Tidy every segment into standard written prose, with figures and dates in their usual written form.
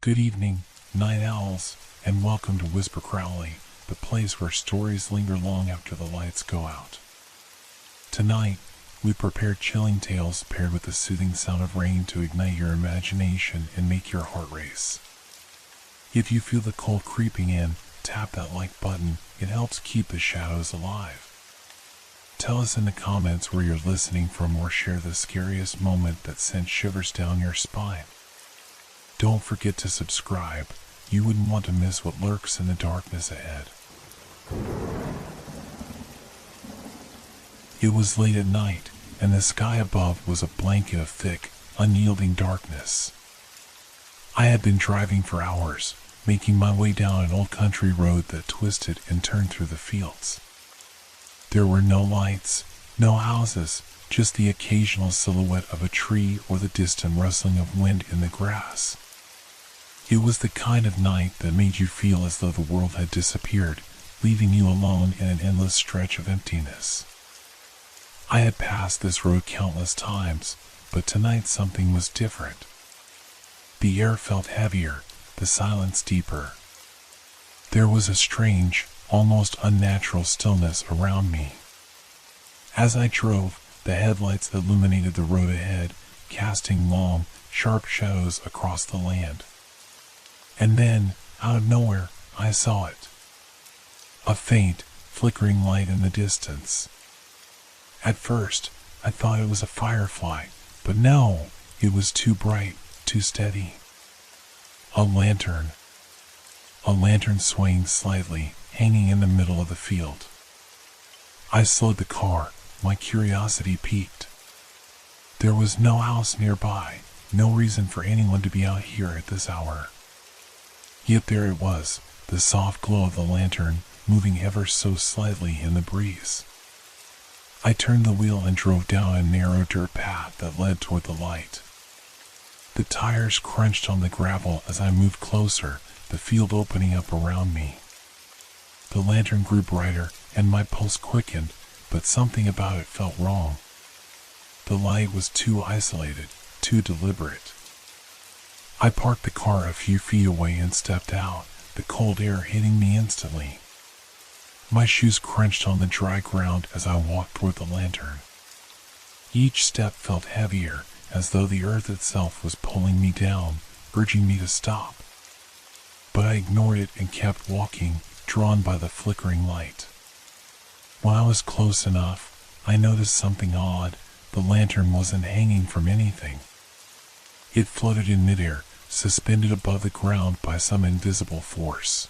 Good evening, night owls, and welcome to Whisper Crowley, the place where stories linger long after the lights go out. Tonight, we prepared chilling tales paired with the soothing sound of rain to ignite your imagination and make your heart race. If you feel the cold creeping in, tap that like button. It helps keep the shadows alive. Tell us in the comments where you're listening from or share the scariest moment that sent shivers down your spine. Don't forget to subscribe. You wouldn't want to miss what lurks in the darkness ahead. It was late at night, and the sky above was a blanket of thick, unyielding darkness. I had been driving for hours, making my way down an old country road that twisted and turned through the fields. There were no lights, no houses, just the occasional silhouette of a tree or the distant rustling of wind in the grass. It was the kind of night that made you feel as though the world had disappeared, leaving you alone in an endless stretch of emptiness. I had passed this road countless times, but tonight something was different. The air felt heavier, the silence deeper. There was a strange, almost unnatural stillness around me. As I drove, the headlights illuminated the road ahead, casting long, sharp shadows across the land. And then, out of nowhere, I saw it. A faint, flickering light in the distance. At first, I thought it was a firefly, but no, it was too bright, too steady. A lantern. A lantern swaying slightly, hanging in the middle of the field. I slowed the car, my curiosity piqued. There was no house nearby, no reason for anyone to be out here at this hour. Yet there it was, the soft glow of the lantern, moving ever so slightly in the breeze. I turned the wheel and drove down a narrow dirt path that led toward the light. The tires crunched on the gravel as I moved closer, the field opening up around me. The lantern grew brighter, and my pulse quickened, but something about it felt wrong. The light was too isolated, too deliberate. I parked the car a few feet away and stepped out, the cold air hitting me instantly. My shoes crunched on the dry ground as I walked toward the lantern. Each step felt heavier, as though the earth itself was pulling me down, urging me to stop. But I ignored it and kept walking, drawn by the flickering light. When I was close enough, I noticed something odd. The lantern wasn't hanging from anything. It floated in midair, suspended above the ground by some invisible force.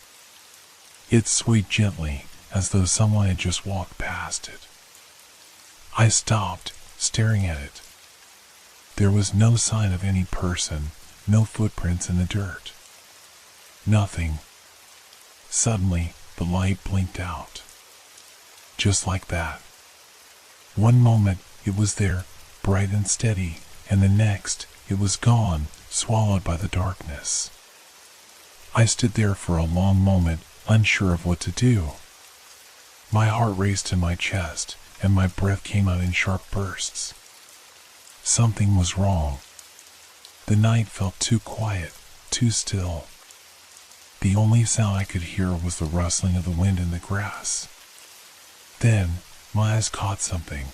It swayed gently, as though someone had just walked past it. I stopped, staring at it. There was no sign of any person, no footprints in the dirt. Nothing. Suddenly, the light blinked out. Just like that. One moment, it was there, bright and steady, and the next, it was gone, swallowed by the darkness. I stood there for a long moment, unsure of what to do. My heart raced in my chest, and my breath came out in sharp bursts. Something was wrong. The night felt too quiet, too still. The only sound I could hear was the rustling of the wind in the grass. Then, my eyes caught something.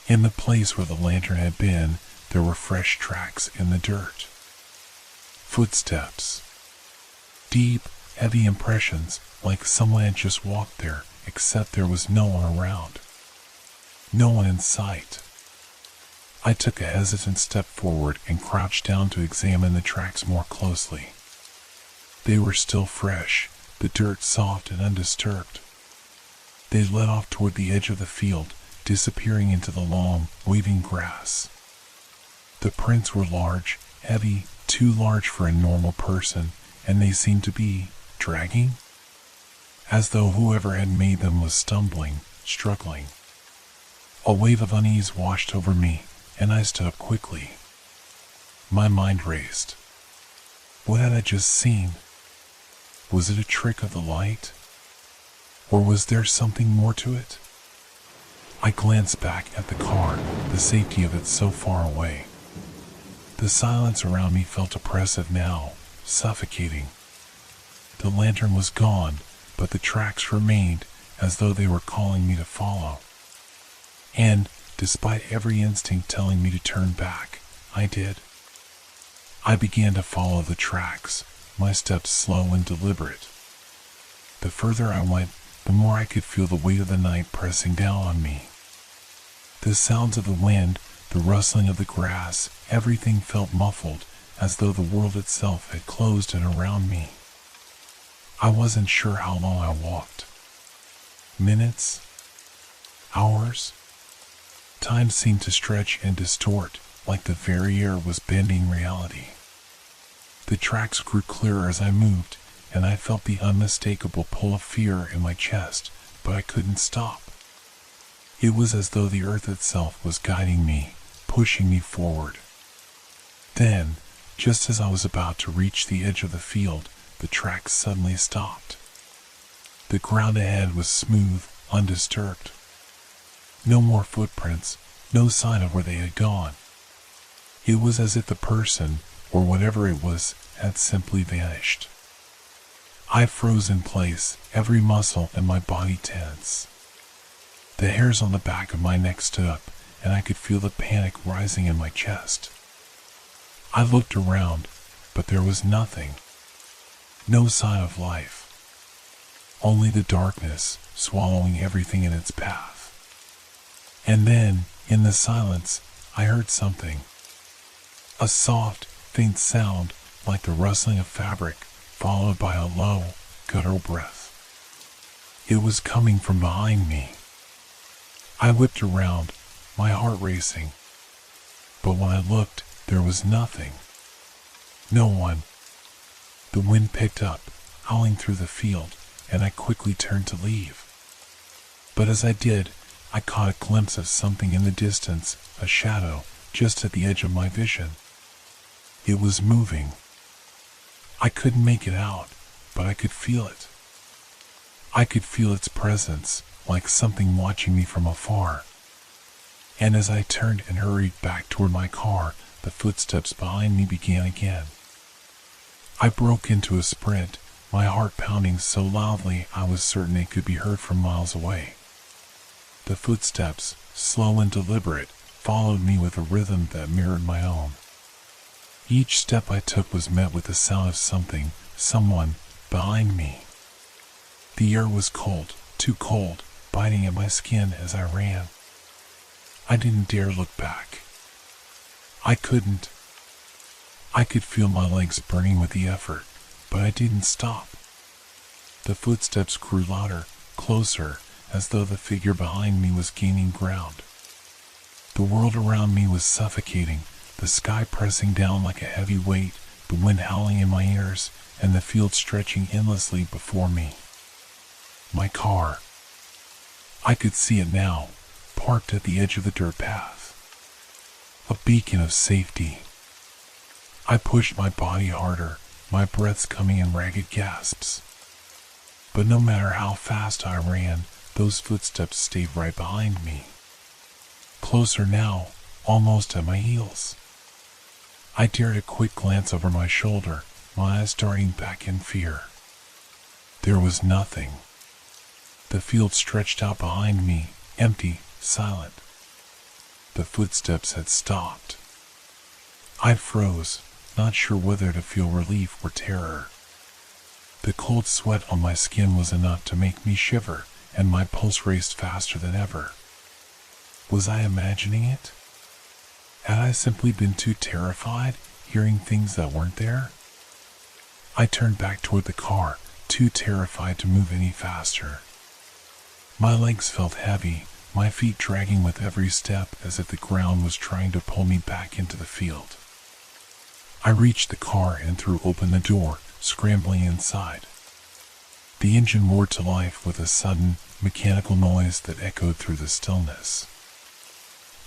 In the place where the lantern had been, there were fresh tracks in the dirt. Footsteps. Deep, heavy impressions, like someone had just walked there, except there was no one around. No one in sight. I took a hesitant step forward and crouched down to examine the tracks more closely. They were still fresh, the dirt soft and undisturbed. They led off toward the edge of the field, disappearing into the long, waving grass. The prints were large, heavy, too large for a normal person, and they seemed to be dragging, as though whoever had made them was stumbling, struggling. A wave of unease washed over me, and I stood up quickly. My mind raced. What had I just seen? Was it a trick of the light? Or was there something more to it? I glanced back at the car, the safety of it so far away. The silence around me felt oppressive now, suffocating. The lantern was gone, but the tracks remained, as though they were calling me to follow. And, despite every instinct telling me to turn back, I did. I began to follow the tracks, my steps slow and deliberate. The further I went, the more I could feel the weight of the night pressing down on me. The sounds of the wind, the rustling of the grass, everything felt muffled, as though the world itself had closed in around me. I wasn't sure how long I walked. Minutes? Hours? Time seemed to stretch and distort, like the very air was bending reality. The tracks grew clearer as I moved, and I felt the unmistakable pull of fear in my chest, but I couldn't stop. It was as though the earth itself was guiding me, pushing me forward. Then, just as I was about to reach the edge of the field, the tracks suddenly stopped. The ground ahead was smooth, undisturbed. No more footprints, no sign of where they had gone. It was as if the person, or whatever it was, had simply vanished. I froze in place, every muscle in my body tense. The hairs on the back of my neck stood up, and I could feel the panic rising in my chest. I looked around, but there was nothing. No sign of life. Only the darkness, swallowing everything in its path. And then, in the silence, I heard something. A soft, faint sound, like the rustling of fabric, followed by a low, guttural breath. It was coming from behind me. I whipped around, my heart racing. But when I looked, there was nothing. No one. The wind picked up, howling through the field, and I quickly turned to leave. But as I did, I caught a glimpse of something in the distance, a shadow, just at the edge of my vision. It was moving. I couldn't make it out, but I could feel it. I could feel its presence, like something watching me from afar. And as I turned and hurried back toward my car, the footsteps behind me began again. I broke into a sprint, my heart pounding so loudly I was certain it could be heard from miles away. The footsteps, slow and deliberate, followed me with a rhythm that mirrored my own. Each step I took was met with the sound of something, someone, behind me. The air was cold, too cold, biting at my skin as I ran. I didn't dare look back. I couldn't. I could feel my legs burning with the effort, but I didn't stop. The footsteps grew louder, closer, as though the figure behind me was gaining ground. The world around me was suffocating, the sky pressing down like a heavy weight, the wind howling in my ears, and the field stretching endlessly before me. My car. I could see it now, parked at the edge of the dirt path. A beacon of safety. I pushed my body harder, my breaths coming in ragged gasps. But no matter how fast I ran, those footsteps stayed right behind me. Closer now, almost at my heels. I dared a quick glance over my shoulder, my eyes darting back in fear. There was nothing. The field stretched out behind me, empty, silent. The footsteps had stopped. I froze, not sure whether to feel relief or terror. The cold sweat on my skin was enough to make me shiver, and my pulse raced faster than ever. Was I imagining it? Had I simply been too terrified, hearing things that weren't there? I turned back toward the car, too terrified to move any faster. My legs felt heavy, my feet dragging with every step as if the ground was trying to pull me back into the field. I reached the car and threw open the door, scrambling inside. The engine roared to life with a sudden, mechanical noise that echoed through the stillness.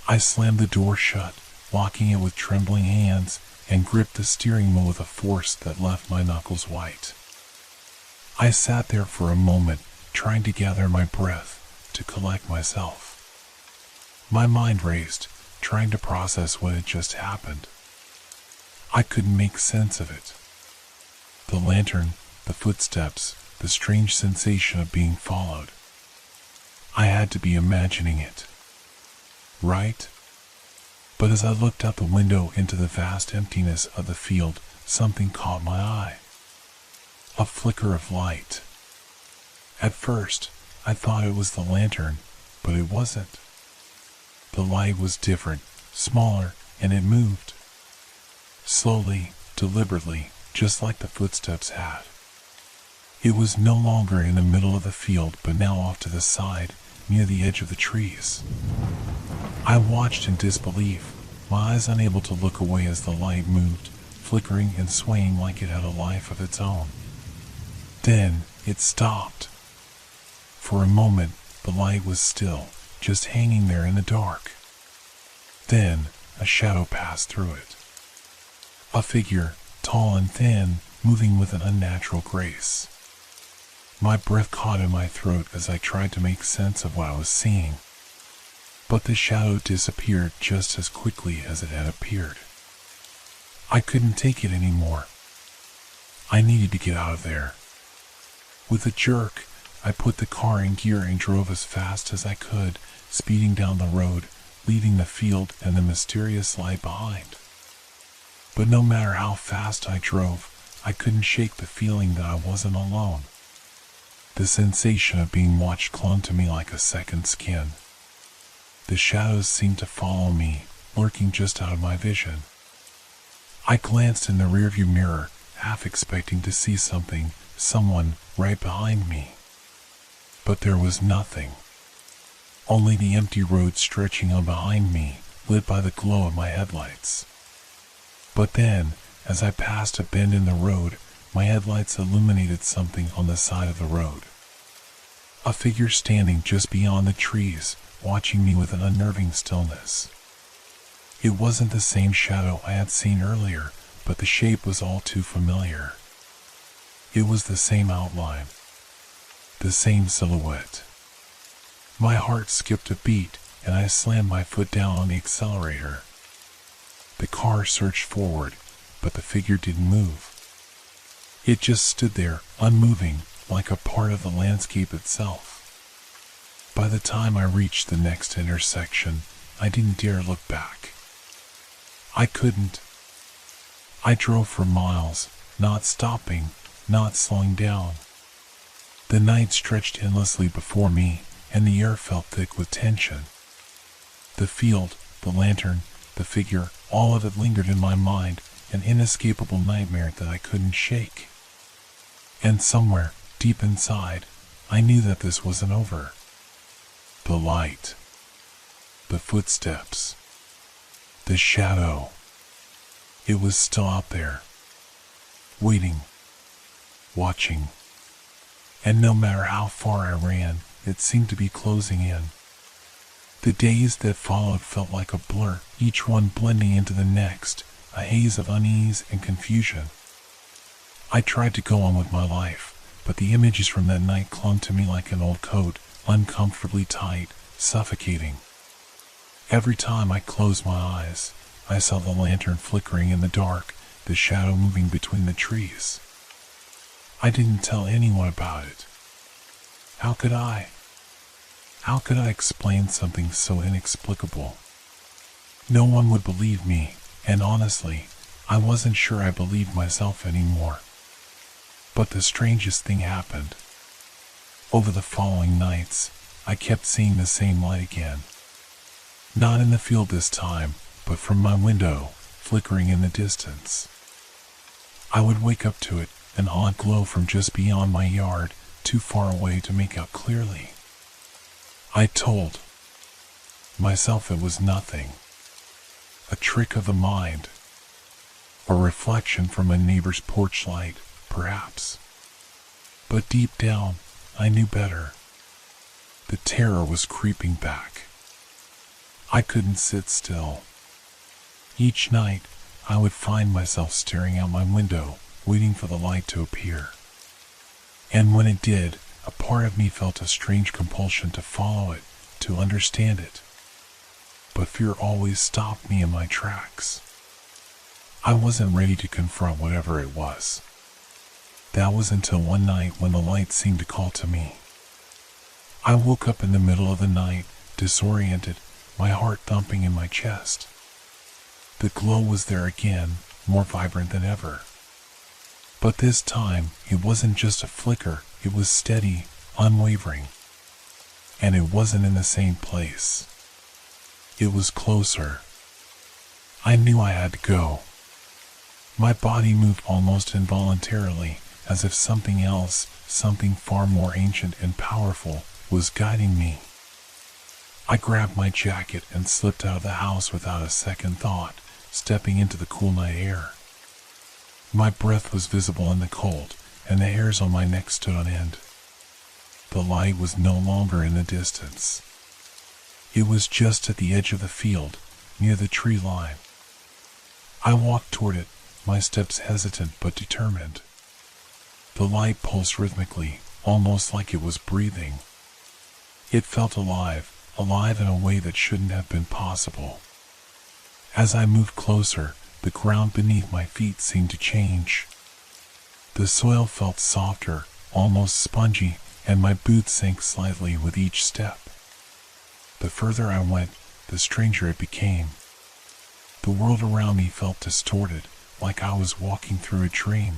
I slammed the door shut, locking it with trembling hands, and gripped the steering wheel with a force that left my knuckles white. I sat there for a moment, trying to gather my breath, to collect myself. My mind raced, trying to process what had just happened. I couldn't make sense of it. The lantern, the footsteps, the strange sensation of being followed. I had to be imagining it. Right? But as I looked out the window into the vast emptiness of the field, something caught my eye. A flicker of light. At first, I thought it was the lantern, but it wasn't. The light was different, smaller, and it moved. Slowly, deliberately, just like the footsteps had. It was no longer in the middle of the field, but now off to the side, near the edge of the trees. I watched in disbelief, my eyes unable to look away as the light moved, flickering and swaying like it had a life of its own. Then, it stopped. For a moment, the light was still, just hanging there in the dark. Then, a shadow passed through it. A figure, tall and thin, moving with an unnatural grace. My breath caught in my throat as I tried to make sense of what I was seeing. But the shadow disappeared just as quickly as it had appeared. I couldn't take it anymore. I needed to get out of there. With a jerk, I put the car in gear and drove as fast as I could, speeding down the road, leaving the field and the mysterious light behind. But no matter how fast I drove, I couldn't shake the feeling that I wasn't alone. The sensation of being watched clung to me like a second skin. The shadows seemed to follow me, lurking just out of my vision. I glanced in the rearview mirror, half expecting to see someone right behind me. But there was nothing. Only the empty road stretching on behind me, lit by the glow of my headlights. But then, as I passed a bend in the road, my headlights illuminated something on the side of the road. A figure standing just beyond the trees, watching me with an unnerving stillness. It wasn't the same shadow I had seen earlier, but the shape was all too familiar. It was the same outline, the same silhouette. My heart skipped a beat, and I slammed my foot down on the accelerator. The car surged forward, but the figure didn't move. It just stood there, unmoving, like a part of the landscape itself. By the time I reached the next intersection, I didn't dare look back. I couldn't. I drove for miles, not stopping, not slowing down. The night stretched endlessly before me, and the air felt thick with tension. The field, the lantern, the figure, all of it lingered in my mind, an inescapable nightmare that I couldn't shake. And somewhere, deep inside, I knew that this wasn't over. The light, the footsteps, the shadow. It was still out there, waiting, watching. And no matter how far I ran, it seemed to be closing in. The days that followed felt like a blur, each one blending into the next, a haze of unease and confusion. I tried to go on with my life, but the images from that night clung to me like an old coat, uncomfortably tight, suffocating. Every time I closed my eyes, I saw the lantern flickering in the dark, the shadow moving between the trees. I didn't tell anyone about it. How could I? How could I explain something so inexplicable? No one would believe me, and honestly, I wasn't sure I believed myself anymore. But the strangest thing happened. Over the following nights, I kept seeing the same light again. Not in the field this time, but from my window, flickering in the distance. I would wake up to it, an odd glow from just beyond my yard, too far away to make out clearly. I told myself it was nothing. A trick of the mind. A reflection from a neighbor's porch light, perhaps. But deep down, I knew better. The terror was creeping back. I couldn't sit still. Each night, I would find myself staring out my window, waiting for the light to appear. And when it did, a part of me felt a strange compulsion to follow it, to understand it. But fear always stopped me in my tracks. I wasn't ready to confront whatever it was. That was until one night when the light seemed to call to me. I woke up in the middle of the night, disoriented, my heart thumping in my chest. The glow was there again, more vibrant than ever. But this time, it wasn't just a flicker, it was steady, unwavering. And it wasn't in the same place. It was closer. I knew I had to go. My body moved almost involuntarily, as if something else, something far more ancient and powerful, was guiding me. I grabbed my jacket and slipped out of the house without a second thought, stepping into the cool night air. My breath was visible in the cold, and the hairs on my neck stood on end. The light was no longer in the distance. It was just at the edge of the field, near the tree line. I walked toward it, my steps hesitant but determined. The light pulsed rhythmically, almost like it was breathing. It felt alive in a way that shouldn't have been possible. As I moved closer, the ground beneath my feet seemed to change. The soil felt softer, almost spongy, and my boots sank slightly with each step. The further I went, the stranger it became. The world around me felt distorted, like I was walking through a dream.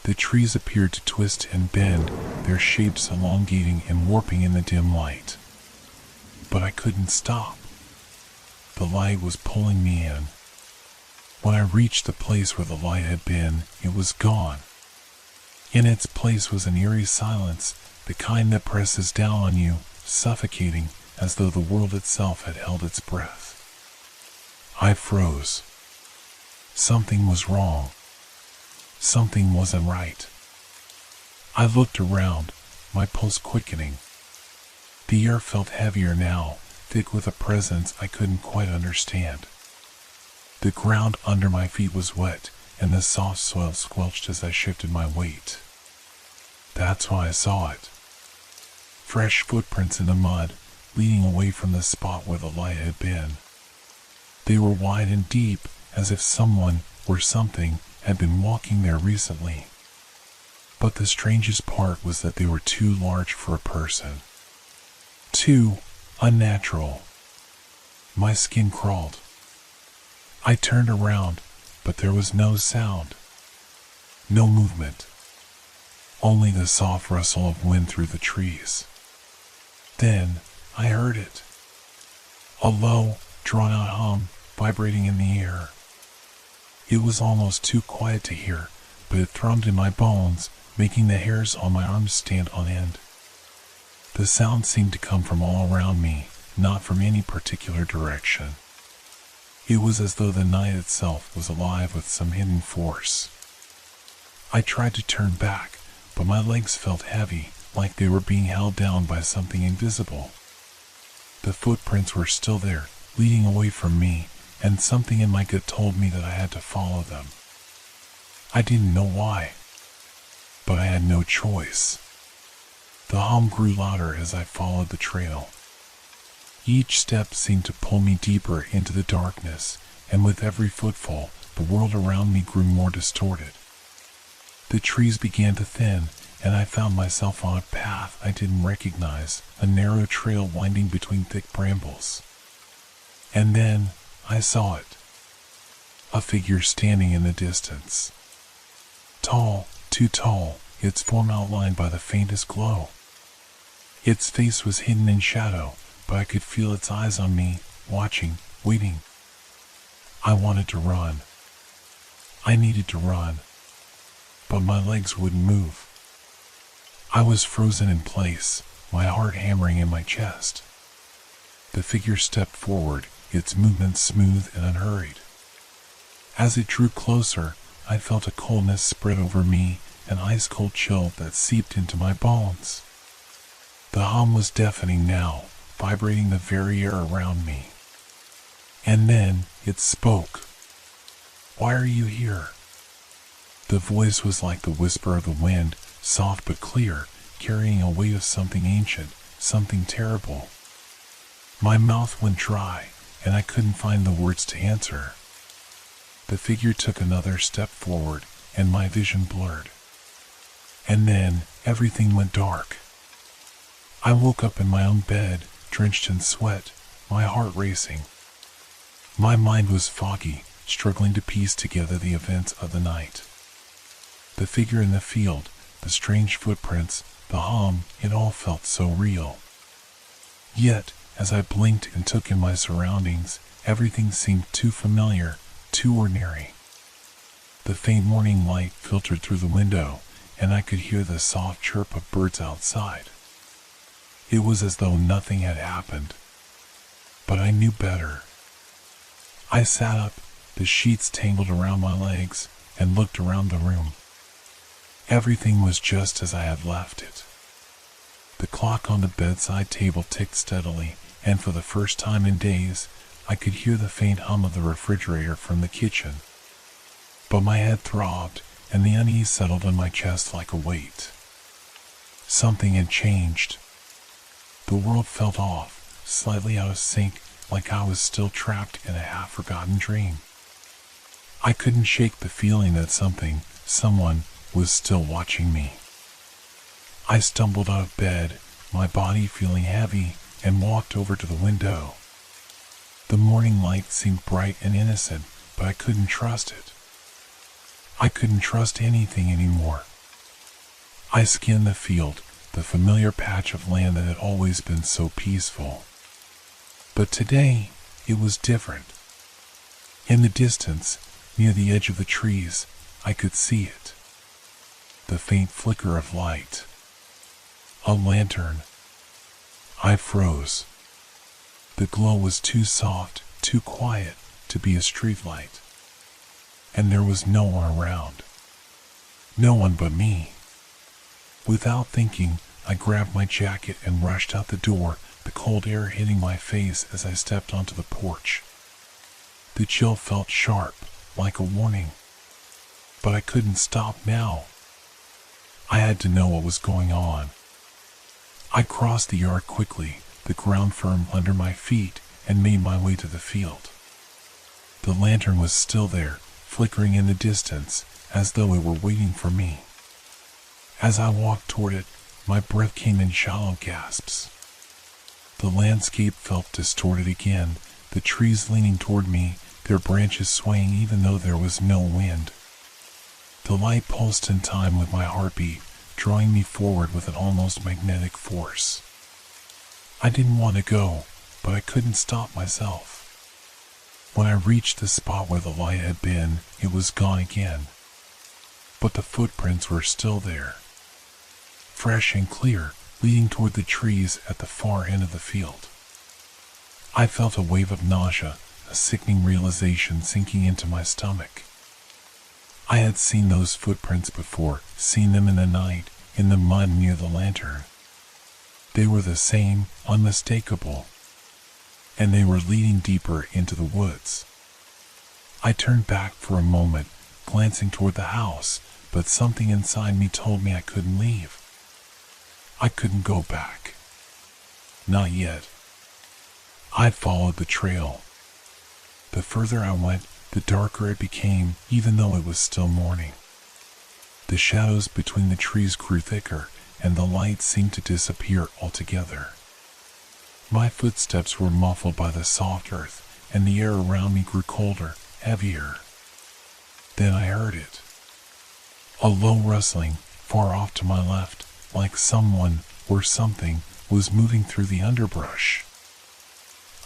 The trees appeared to twist and bend, their shapes elongating and warping in the dim light. But I couldn't stop. The light was pulling me in. When I reached the place where the light had been, it was gone. In its place was an eerie silence, the kind that presses down on you, suffocating, as though the world itself had held its breath. I froze. Something was wrong. Something wasn't right. I looked around, my pulse quickening. The air felt heavier now, thick with a presence I couldn't quite understand. The ground under my feet was wet, and the soft soil squelched as I shifted my weight. That's why I saw it. Fresh footprints in the mud, leading away from the spot where the light had been. They were wide and deep, as if someone, or something, had been walking there recently. But the strangest part was that they were too large for a person. Too unnatural. My skin crawled. I turned around, but there was no sound. No movement. Only the soft rustle of wind through the trees. Then I heard it. A low, drawn-out hum vibrating in the air. It was almost too quiet to hear, but it thrummed in my bones, making the hairs on my arms stand on end. The sound seemed to come from all around me, not from any particular direction. It was as though the night itself was alive with some hidden force. I tried to turn back, but my legs felt heavy, like they were being held down by something invisible. The footprints were still there, leading away from me, and something in my gut told me that I had to follow them. I didn't know why, but I had no choice. The hum grew louder as I followed the trail. Each step seemed to pull me deeper into the darkness, and with every footfall, the world around me grew more distorted. The trees began to thin, and I found myself on a path I didn't recognize, a narrow trail winding between thick brambles. And then I saw it. A figure standing in the distance. Tall, too tall, its form outlined by the faintest glow. Its face was hidden in shadow, but I could feel its eyes on me, watching, waiting. I wanted to run. I needed to run. But my legs wouldn't move. I was frozen in place, my heart hammering in my chest. The figure stepped forward, its movements smooth and unhurried. As it drew closer, I felt a coldness spread over me, an ice-cold chill that seeped into my bones. The hum was deafening now, vibrating the very air around me. And then it spoke. "Why are you here?" The voice was like the whisper of the wind, soft but clear, carrying a weight of something ancient, something terrible. My mouth went dry, and I couldn't find the words to answer. The figure took another step forward, and my vision blurred. And then everything went dark. I woke up in my own bed, drenched in sweat, my heart racing. My mind was foggy, struggling to piece together the events of the night. The figure in the field, the strange footprints, the hum, it all felt so real. Yet, as I blinked and took in my surroundings, everything seemed too familiar, too ordinary. The faint morning light filtered through the window, and I could hear the soft chirp of birds outside. It was as though nothing had happened. But I knew better. I sat up, the sheets tangled around my legs, and looked around the room. Everything was just as I had left it. The clock on the bedside table ticked steadily, and for the first time in days, I could hear the faint hum of the refrigerator from the kitchen. But my head throbbed, and the unease settled on my chest like a weight. Something had changed. The world felt off, slightly out of sync, like I was still trapped in a half-forgotten dream. I couldn't shake the feeling that someone, was still watching me. I stumbled out of bed, my body feeling heavy, and walked over to the window. The morning light seemed bright and innocent, but I couldn't trust it. I couldn't trust anything anymore. I scanned the field, the familiar patch of land that had always been so peaceful. But today, it was different. In the distance, near the edge of the trees, I could see it. The faint flicker of light. A lantern. I froze. The glow was too soft, too quiet to be a streetlight. And there was no one around. No one but me. Without thinking, I grabbed my jacket and rushed out the door, the cold air hitting my face as I stepped onto the porch. The chill felt sharp, like a warning. But I couldn't stop now. I had to know what was going on. I crossed the yard quickly, the ground firm under my feet, and made my way to the field. The lantern was still there, flickering in the distance, as though it were waiting for me. As I walked toward it, my breath came in shallow gasps. The landscape felt distorted again, the trees leaning toward me, their branches swaying even though there was no wind. The light pulsed in time with my heartbeat, drawing me forward with an almost magnetic force. I didn't want to go, but I couldn't stop myself. When I reached the spot where the light had been, it was gone again. But the footprints were still there. Fresh and clear, leading toward the trees at the far end of the field. I felt a wave of nausea, a sickening realization sinking into my stomach. I had seen those footprints before, seen them in the night, in the mud near the lantern. They were the same, unmistakable. And they were leading deeper into the woods. I turned back for a moment, glancing toward the house, but something inside me told me I couldn't leave. I couldn't go back. Not yet. I followed the trail. The further I went, the darker it became, even though it was still morning. The shadows between the trees grew thicker, and the light seemed to disappear altogether. My footsteps were muffled by the soft earth, and the air around me grew colder, heavier. Then I heard it. A low rustling, far off to my left, like someone or something was moving through the underbrush.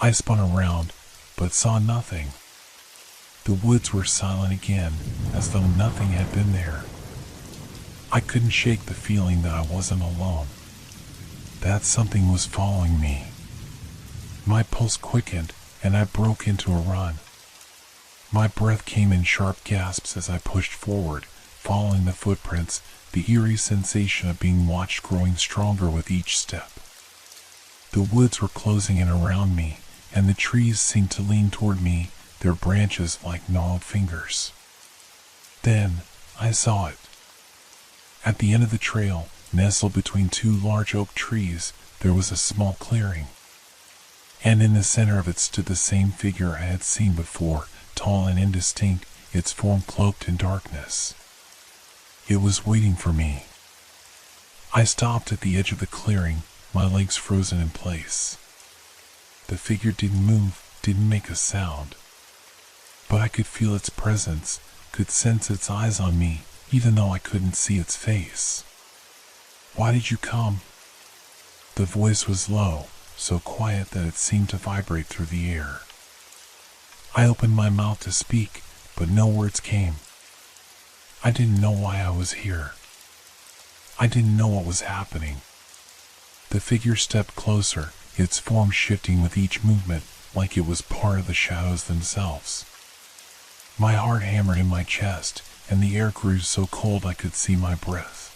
I spun around, but saw nothing. The woods were silent again, as though nothing had been there. I couldn't shake the feeling that I wasn't alone, that something was following me. My pulse quickened, and I broke into a run. My breath came in sharp gasps as I pushed forward, following the footprints, the eerie sensation of being watched growing stronger with each step. The woods were closing in around me, and the trees seemed to lean toward me, their branches like gnarled fingers. Then I saw it. At the end of the trail, nestled between two large oak trees, there was a small clearing. And in the center of it stood the same figure I had seen before, tall and indistinct, its form cloaked in darkness. It was waiting for me. I stopped at the edge of the clearing, my legs frozen in place. The figure didn't move, didn't make a sound. But I could feel its presence, could sense its eyes on me, even though I couldn't see its face. "Why did you come?" The voice was low, so quiet that it seemed to vibrate through the air. I opened my mouth to speak, but no words came. I didn't know why I was here. I didn't know what was happening. The figure stepped closer, its form shifting with each movement, like it was part of the shadows themselves. My heart hammered in my chest, and the air grew so cold I could see my breath.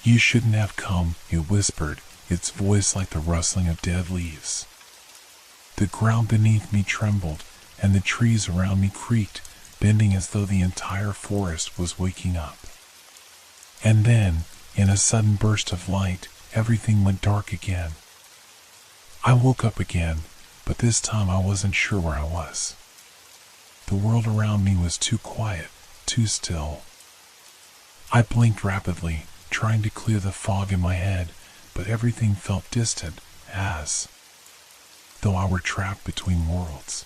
"You shouldn't have come," it whispered, its voice like the rustling of dead leaves. The ground beneath me trembled, and the trees around me creaked, bending as though the entire forest was waking up. And then, in a sudden burst of light, everything went dark again. I woke up again, but this time I wasn't sure where I was. The world around me was too quiet, too still. I blinked rapidly, trying to clear the fog in my head, but everything felt distant, as though I were trapped between worlds.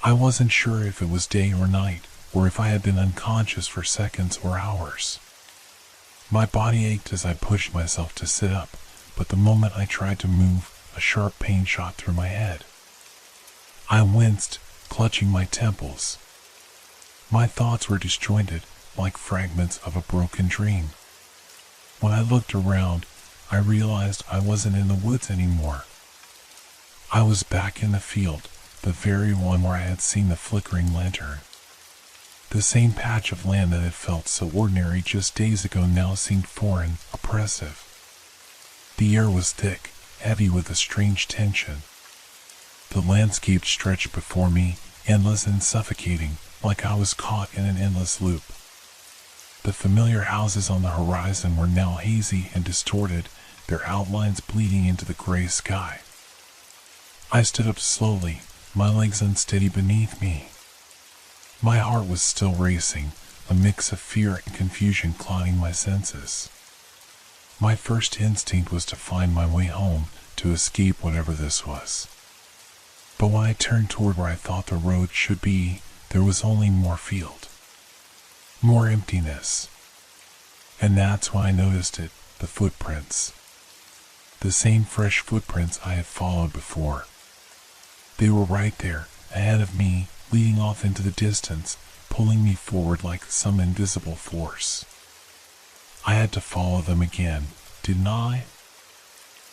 I wasn't sure if it was day or night, or if I had been unconscious for seconds or hours. My body ached as I pushed myself to sit up, but the moment I tried to move, a sharp pain shot through my head. I winced, clutching my temples. My thoughts were disjointed, like fragments of a broken dream. When I looked around, I realized I wasn't in the woods anymore. I was back in the field, the very one where I had seen the flickering lantern. The same patch of land that had felt so ordinary just days ago now seemed foreign, oppressive. The air was thick, heavy with a strange tension. The landscape stretched before me, endless and suffocating, like I was caught in an endless loop. The familiar houses on the horizon were now hazy and distorted, their outlines bleeding into the gray sky. I stood up slowly, my legs unsteady beneath me. My heart was still racing, a mix of fear and confusion clouding my senses. My first instinct was to find my way home, to escape whatever this was. But when I turned toward where I thought the road should be, there was only more field. More emptiness. And that's when I noticed it, the footprints. The same fresh footprints I had followed before. They were right there, ahead of me, leading off into the distance, pulling me forward like some invisible force. I had to follow them again, didn't I?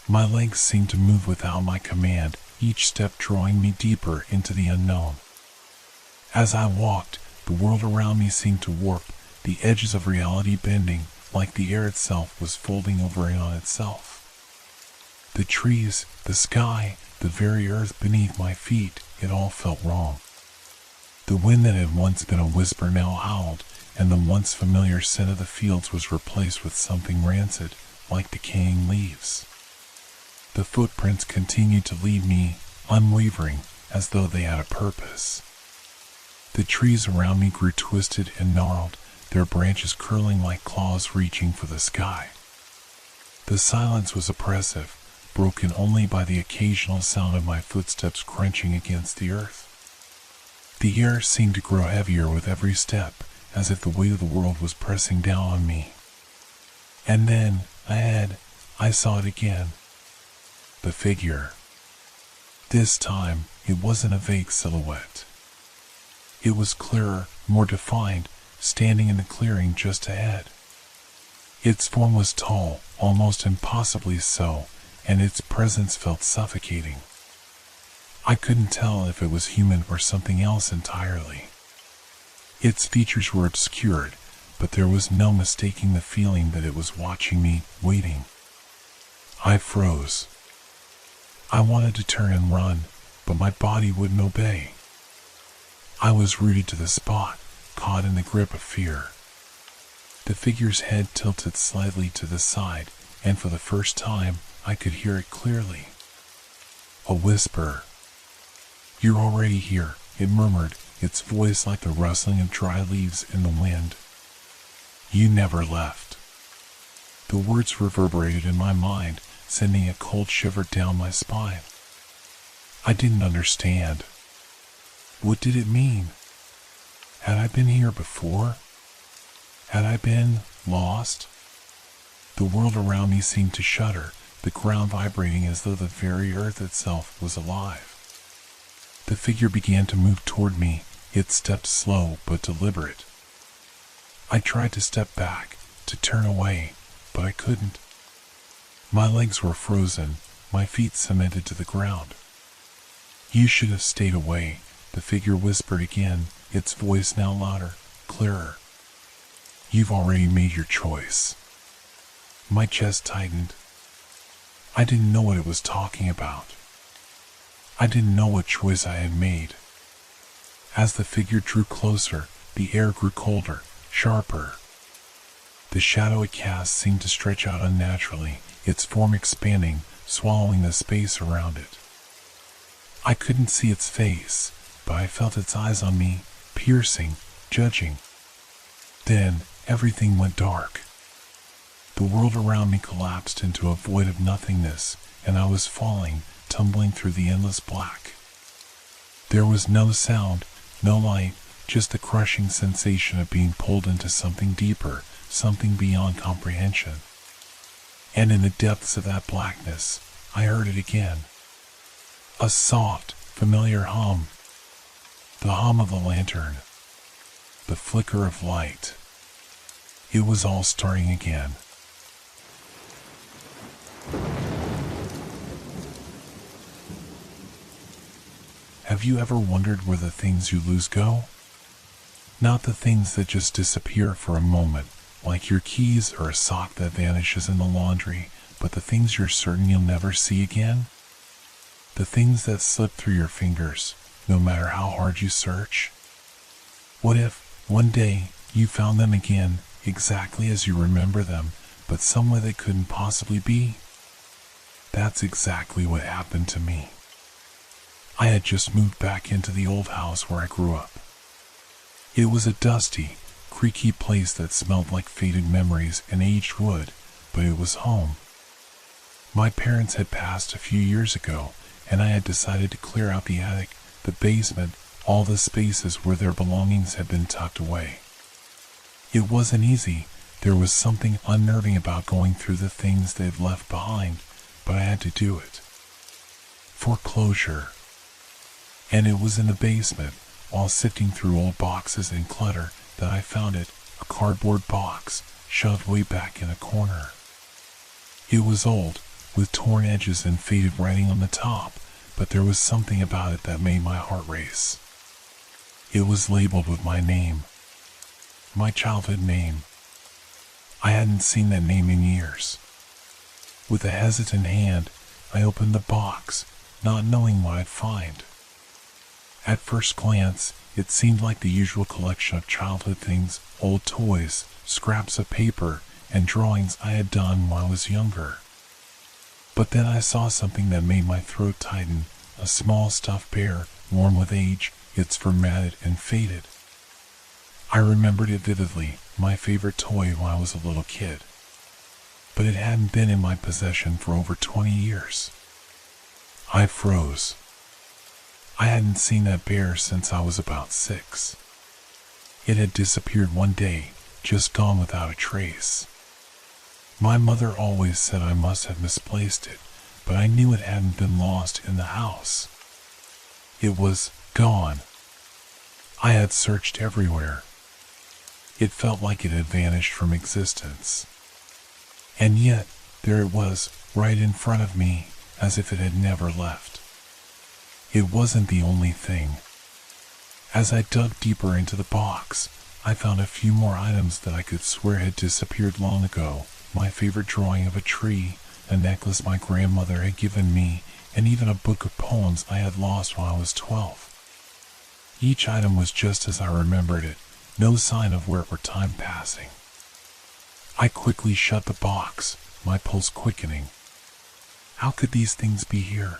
My legs seemed to move without my command, each step drawing me deeper into the unknown. As I walked, the world around me seemed to warp, the edges of reality bending, like the air itself was folding over in on itself. The trees, the sky, the very earth beneath my feet, it all felt wrong. The wind that had once been a whisper now howled, and the once familiar scent of the fields was replaced with something rancid, like decaying leaves. The footprints continued to lead me, unwavering, as though they had a purpose. The trees around me grew twisted and gnarled, their branches curling like claws reaching for the sky. The silence was oppressive, broken only by the occasional sound of my footsteps crunching against the earth. The air seemed to grow heavier with every step, as if the weight of the world was pressing down on me. And then, ahead, I saw it again. The figure. This time, it wasn't a vague silhouette. It was clearer, more defined, standing in the clearing just ahead. Its form was tall, almost impossibly so, and its presence felt suffocating. I couldn't tell if it was human or something else entirely. Its features were obscured, but there was no mistaking the feeling that it was watching me, waiting. I froze. I wanted to turn and run, but my body wouldn't obey. I was rooted to the spot, caught in the grip of fear. The figure's head tilted slightly to the side, and for the first time, I could hear it clearly. A whisper. "You're already here," it murmured, its voice like the rustling of dry leaves in the wind. "You never left." The words reverberated in my mind, sending a cold shiver down my spine. I didn't understand. What did it mean? Had I been here before? Had I been lost? The world around me seemed to shudder, the ground vibrating as though the very earth itself was alive. The figure began to move toward me, its steps slow but deliberate. I tried to step back, to turn away, but I couldn't. My legs were frozen, my feet cemented to the ground. You should have stayed away, the figure whispered again, its voice now louder, clearer. You've already made your choice. My chest tightened. I didn't know what it was talking about. I didn't know what choice I had made. As the figure drew closer, the air grew colder, sharper. The shadow it cast seemed to stretch out unnaturally, its form expanding, swallowing the space around it. I couldn't see its face, but I felt its eyes on me, piercing, judging. Then, everything went dark. The world around me collapsed into a void of nothingness, and I was falling, tumbling through the endless black. There was no sound, no light, just the crushing sensation of being pulled into something deeper, something beyond comprehension. And in the depths of that blackness, I heard it again. A soft, familiar hum. The hum of the lantern. The flicker of light. It was all starting again. Have you ever wondered where the things you lose go? Not the things that just disappear for a moment, like your keys or a sock that vanishes in the laundry, but the things you're certain you'll never see again? The things that slip through your fingers, no matter how hard you search? What if, one day, you found them again, exactly as you remember them, but somewhere they couldn't possibly be? That's exactly what happened to me. I had just moved back into the old house where I grew up. It was a dusty, creaky place that smelled like faded memories and aged wood, but it was home. My parents had passed a few years ago, and I had decided to clear out the attic, the basement, all the spaces where their belongings had been tucked away. It wasn't easy. There was something unnerving about going through the things they'd left behind, but I had to do it. Foreclosure. And it was in the basement, while sifting through old boxes and clutter, that I found it, a cardboard box, shoved way back in a corner. It was old, with torn edges and faded writing on the top, but there was something about it that made my heart race. It was labeled with my name. My childhood name. I hadn't seen that name in years. With a hesitant hand, I opened the box, not knowing what I'd find. At first glance, it seemed like the usual collection of childhood things, old toys, scraps of paper, and drawings I had done while I was younger. But then I saw something that made my throat tighten, a small stuffed bear, worn with age, its fur matted and faded. I remembered it vividly, my favorite toy when I was a little kid. But it hadn't been in my possession for over 20 years. I froze. I hadn't seen that bear since I was about 6. It had disappeared one day, just gone without a trace. My mother always said I must have misplaced it, but I knew it hadn't been lost in the house. It was gone. I had searched everywhere. It felt like it had vanished from existence. And yet, there it was, right in front of me, as if it had never left. It wasn't the only thing. As I dug deeper into the box, I found a few more items that I could swear had disappeared long ago. My favorite drawing of a tree, a necklace my grandmother had given me, and even a book of poems I had lost when I was 12. Each item was just as I remembered it, no sign of where or time passing. I quickly shut the box, my pulse quickening. How could these things be here?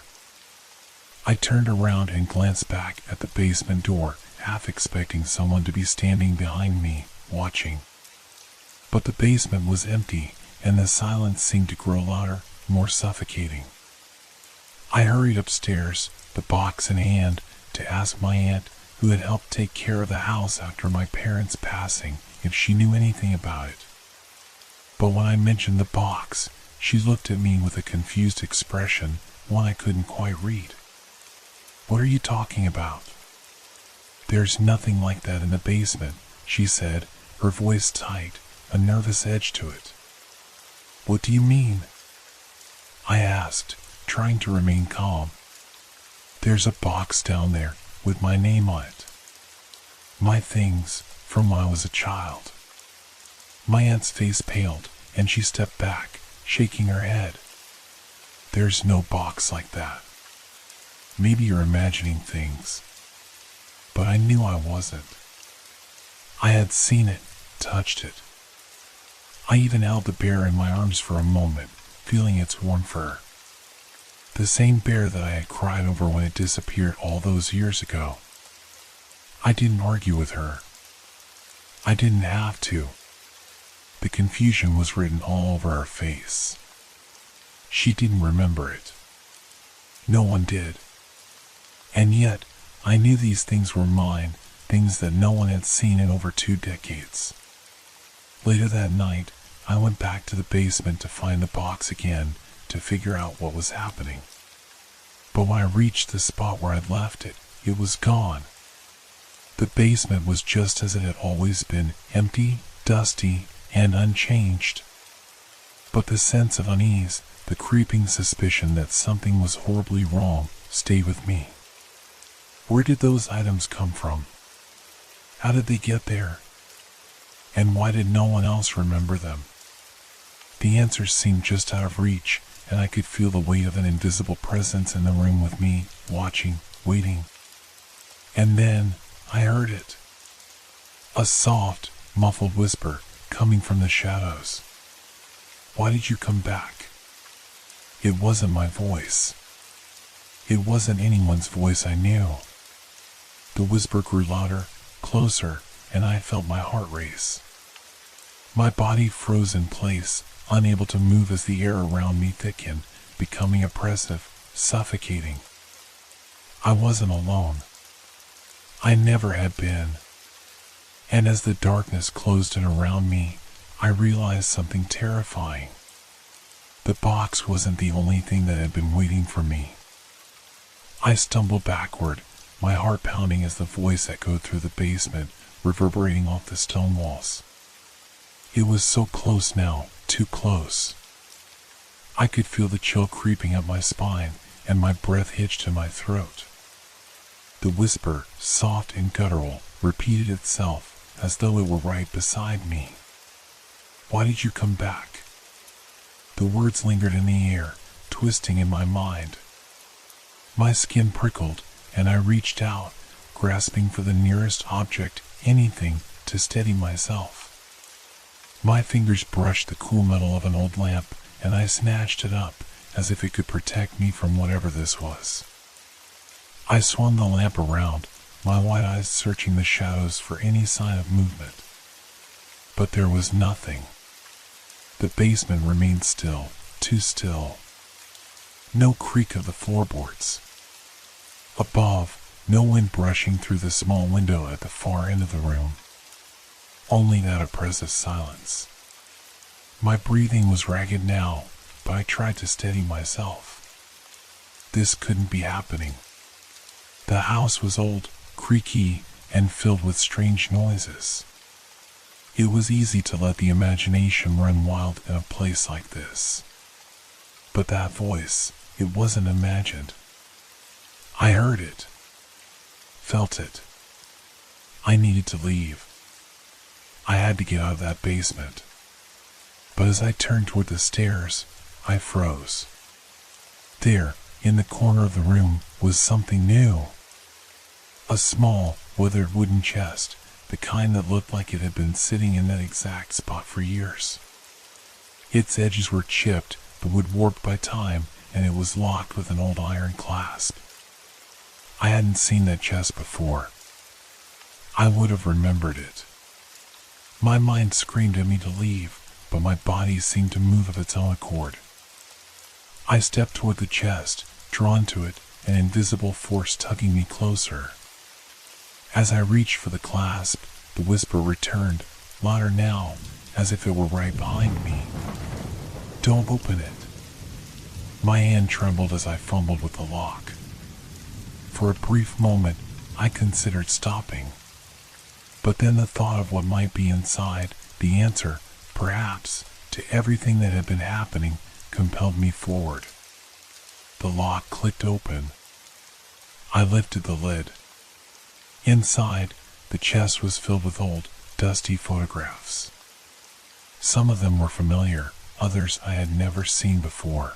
I turned around and glanced back at the basement door, half expecting someone to be standing behind me, watching. But the basement was empty, and the silence seemed to grow louder, more suffocating. I hurried upstairs, the box in hand, to ask my aunt, who had helped take care of the house after my parents' passing, if she knew anything about it. But when I mentioned the box, she looked at me with a confused expression, one I couldn't quite read. "What are you talking about?" "There's nothing like that in the basement," she said, her voice tight, a nervous edge to it. "What do you mean?" I asked, trying to remain calm. "There's a box down there with my name on it. My things from when I was a child." My aunt's face paled, and she stepped back, shaking her head. "There's no box like that. Maybe you're imagining things." But I knew I wasn't. I had seen it, touched it. I even held the bear in my arms for a moment, feeling its warm fur. The same bear that I had cried over when it disappeared all those years ago. I didn't argue with her. I didn't have to. The confusion was written all over her face. She didn't remember it. No one did. And yet, I knew these things were mine, things that no one had seen in over 2 decades. Later that night, I went back to the basement to find the box again, to figure out what was happening. But when I reached the spot where I'd left it, it was gone. The basement was just as it had always been, empty, dusty, and unchanged. But the sense of unease, the creeping suspicion that something was horribly wrong, stayed with me. Where did those items come from? How did they get there? And why did no one else remember them? The answers seemed just out of reach, and I could feel the weight of an invisible presence in the room with me, watching, waiting. And then I heard it. A soft, muffled whisper coming from the shadows. "Why did you come back?" It wasn't my voice. It wasn't anyone's voice I knew. The whisper grew louder, closer, and I felt my heart race. My body froze in place, unable to move as the air around me thickened, becoming oppressive, suffocating. I wasn't alone. I never had been. And as the darkness closed in around me, I realized something terrifying. The box wasn't the only thing that had been waiting for me. I stumbled backward, my heart pounding as the voice echoed through the basement, reverberating off the stone walls. It was so close now, too close. I could feel the chill creeping up my spine, and my breath hitched in my throat. The whisper, soft and guttural, repeated itself, as though it were right beside me. "Why did you come back?" The words lingered in the air, twisting in my mind. My skin prickled, and I reached out, grasping for the nearest object, anything, to steady myself. My fingers brushed the cool metal of an old lamp, and I snatched it up, as if it could protect me from whatever this was. I swung the lamp around, my wide eyes searching the shadows for any sign of movement. But there was nothing. The basement remained still, too still. No creak of the floorboards. Above, no wind brushing through the small window at the far end of the room. Only that oppressive silence. My breathing was ragged now, but I tried to steady myself. This couldn't be happening. The house was old, creaky, and filled with strange noises. It was easy to let the imagination run wild in a place like this. But that voice, it wasn't imagined. I heard it. Felt it. I needed to leave. I had to get out of that basement. But as I turned toward the stairs, I froze. There, in the corner of the room, was something new. A small, weathered wooden chest, the kind that looked like it had been sitting in that exact spot for years. Its edges were chipped, the wood warped by time, and it was locked with an old iron clasp. I hadn't seen that chest before. I would have remembered it. My mind screamed at me to leave, but my body seemed to move of its own accord. I stepped toward the chest, drawn to it, an invisible force tugging me closer. As I reached for the clasp, the whisper returned, louder now, as if it were right behind me. "Don't open it." My hand trembled as I fumbled with the lock. For a brief moment, I considered stopping. But then the thought of what might be inside, the answer, perhaps, to everything that had been happening, compelled me forward. The lock clicked open. I lifted the lid. Inside, the chest was filled with old, dusty photographs. Some of them were familiar, others I had never seen before.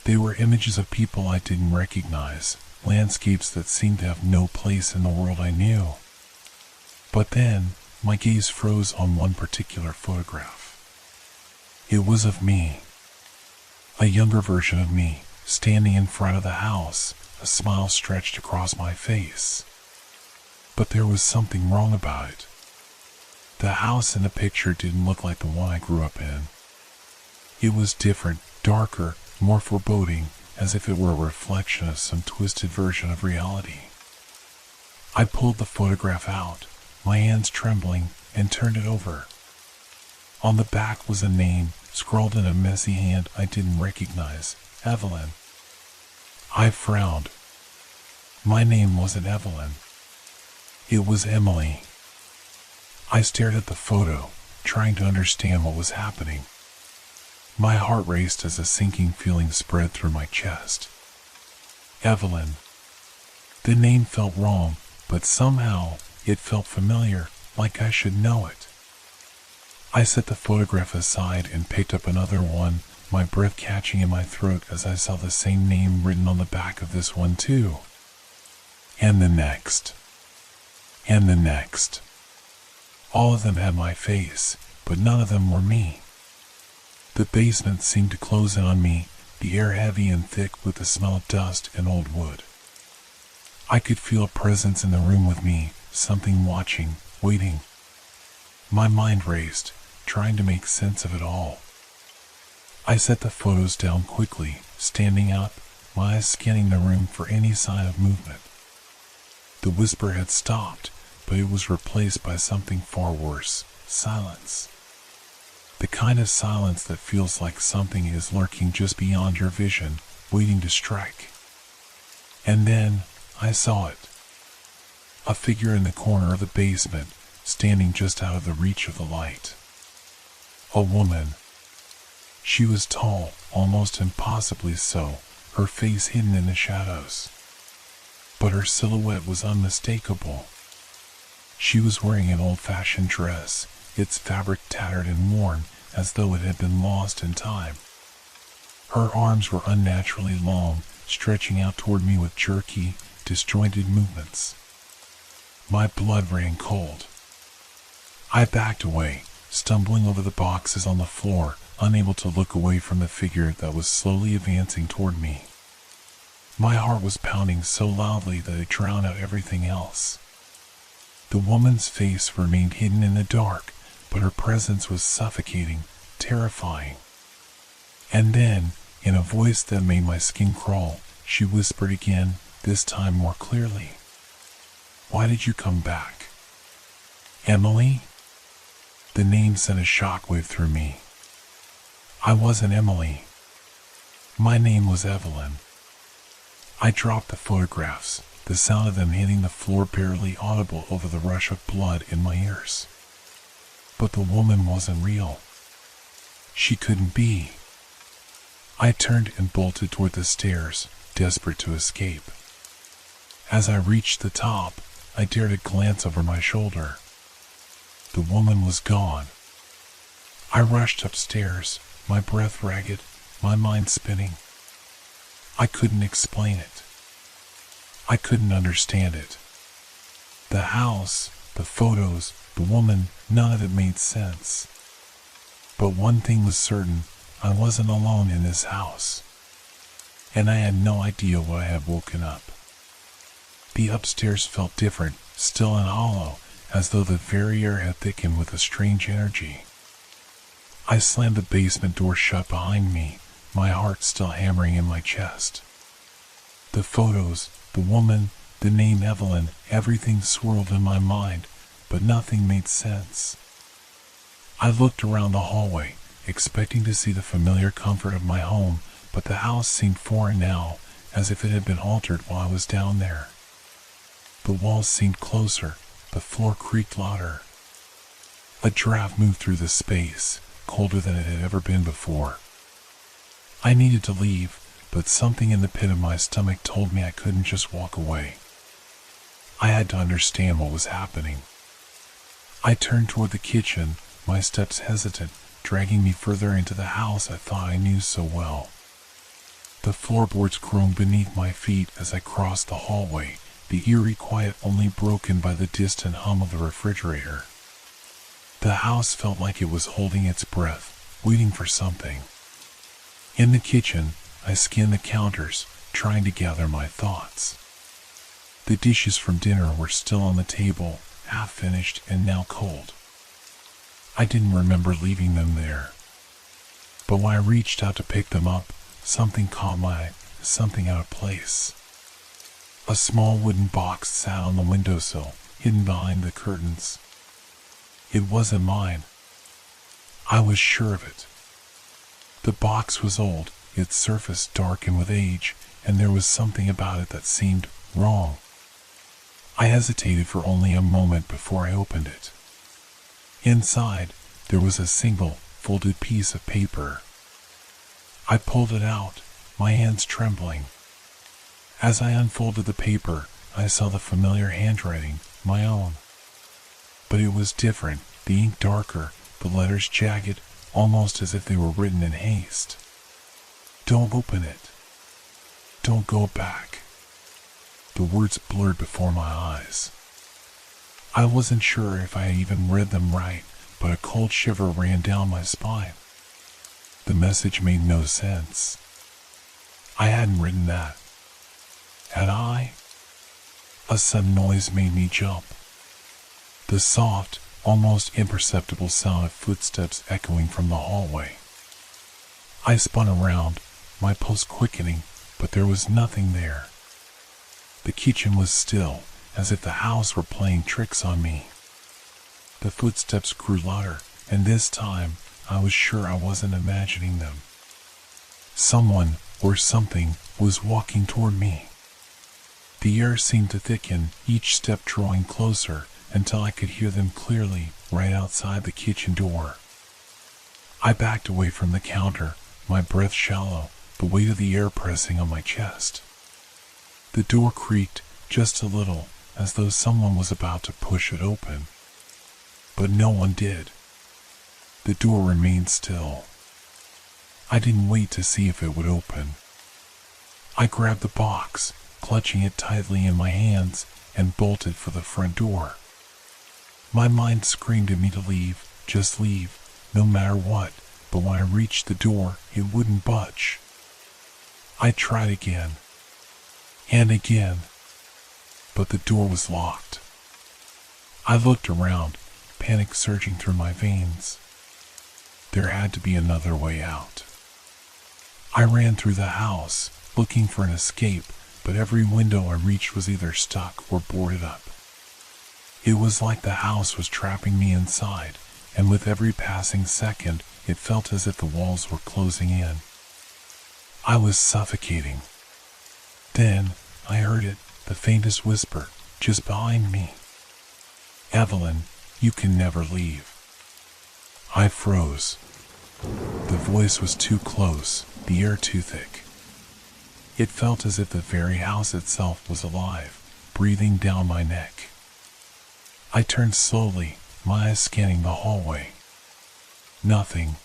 They were images of people I didn't recognize, landscapes that seemed to have no place in the world I knew. But then, my gaze froze on one particular photograph. It was of me. A younger version of me, standing in front of the house, a smile stretched across my face. But there was something wrong about it. The house in the picture didn't look like the one I grew up in. It was different, darker, more foreboding, as if it were a reflection of some twisted version of reality. I pulled the photograph out, my hands trembling, and turned it over. On the back was a name, scrawled in a messy hand I didn't recognize, Evelyn. I frowned. My name wasn't Evelyn. It was Emily. I stared at the photo, trying to understand what was happening. My heart raced as a sinking feeling spread through my chest. Evelyn. The name felt wrong, but somehow it felt familiar, like I should know it. I set the photograph aside and picked up another one, my breath catching in my throat as I saw the same name written on the back of this one too. And the next. And the next. All of them had my face, but none of them were me. The basement seemed to close in on me, the air heavy and thick with the smell of dust and old wood. I could feel a presence in the room with me, something watching, waiting. My mind raced, trying to make sense of it all. I set the photos down quickly, standing up, my eyes scanning the room for any sign of movement. The whisper had stopped, but it was replaced by something far worse, silence. The kind of silence that feels like something is lurking just beyond your vision, waiting to strike. And then, I saw it. A figure in the corner of the basement, standing just out of the reach of the light. A woman. She was tall, almost impossibly so, her face hidden in the shadows. But her silhouette was unmistakable. She was wearing an old-fashioned dress, its fabric tattered and worn, as though it had been lost in time. Her arms were unnaturally long, stretching out toward me with jerky, disjointed movements. My blood ran cold. I backed away, stumbling over the boxes on the floor, unable to look away from the figure that was slowly advancing toward me. My heart was pounding so loudly that it drowned out everything else. The woman's face remained hidden in the dark, but her presence was suffocating, terrifying. And then, in a voice that made my skin crawl, she whispered again, this time more clearly. "Why did you come back?" Emily? The name sent a shockwave through me. I wasn't Emily. My name was Evelyn. I dropped the photographs, the sound of them hitting the floor barely audible over the rush of blood in my ears. But the woman wasn't real. She couldn't be. I turned and bolted toward the stairs, desperate to escape. As I reached the top, I dared a glance over my shoulder. The woman was gone. I rushed upstairs, my breath ragged, my mind spinning. I couldn't explain it. I couldn't understand it. The house, the photos, the woman, none of it made sense. But one thing was certain, I wasn't alone in this house. And I had no idea what I had woken up. The upstairs felt different, still and hollow, as though the very air had thickened with a strange energy. I slammed the basement door shut behind me, my heart still hammering in my chest. The photos, the woman, the name Evelyn, everything swirled in my mind, but nothing made sense. I looked around the hallway, expecting to see the familiar comfort of my home, but the house seemed foreign now, as if it had been altered while I was down there. The walls seemed closer, the floor creaked louder. A draft moved through the space, colder than it had ever been before. I needed to leave, but something in the pit of my stomach told me I couldn't just walk away. I had to understand what was happening. I turned toward the kitchen, my steps hesitant, dragging me further into the house I thought I knew so well. The floorboards groaned beneath my feet as I crossed the hallway, the eerie quiet only broken by the distant hum of the refrigerator. The house felt like it was holding its breath, waiting for something. In the kitchen, I scanned the counters, trying to gather my thoughts. The dishes from dinner were still on the table, half finished and now cold. I didn't remember leaving them there. But when I reached out to pick them up, something caught my eye, something out of place. A small wooden box sat on the windowsill, hidden behind the curtains. It wasn't mine. I was sure of it. The box was old, its surface darkened with age, and there was something about it that seemed wrong. I hesitated for only a moment before I opened it. Inside, there was a single, folded piece of paper. I pulled it out, my hands trembling. As I unfolded the paper, I saw the familiar handwriting, my own. But it was different, the ink darker, the letters jagged, almost as if they were written in haste. Don't open it. Don't go back. The words blurred before my eyes. I wasn't sure if I had even read them right, but a cold shiver ran down my spine. The message made no sense. I hadn't written that. Had I? A sudden noise made me jump. The soft, almost imperceptible sound of footsteps echoing from the hallway. I spun around, my pulse quickening, but there was nothing there. The kitchen was still, as if the house were playing tricks on me. The footsteps grew louder, and this time I was sure I wasn't imagining them. Someone, or something, was walking toward me. The air seemed to thicken, each step drawing closer, until I could hear them clearly, right outside the kitchen door. I backed away from the counter, my breath shallow, the weight of the air pressing on my chest. The door creaked, just a little, as though someone was about to push it open. But no one did. The door remained still. I didn't wait to see if it would open. I grabbed the box, clutching it tightly in my hands, and bolted for the front door. My mind screamed at me to leave, just leave, no matter what, but when I reached the door, it wouldn't budge. I tried again, and again, but the door was locked. I looked around, panic surging through my veins. There had to be another way out. I ran through the house, looking for an escape, but every window I reached was either stuck or boarded up. It was like the house was trapping me inside, and with every passing second, it felt as if the walls were closing in. I was suffocating. Then, I heard it, the faintest whisper, just behind me. Evelyn, you can never leave. I froze. The voice was too close, the air too thick. It felt as if the very house itself was alive, breathing down my neck. I turned slowly, my eyes scanning the hallway. Nothing.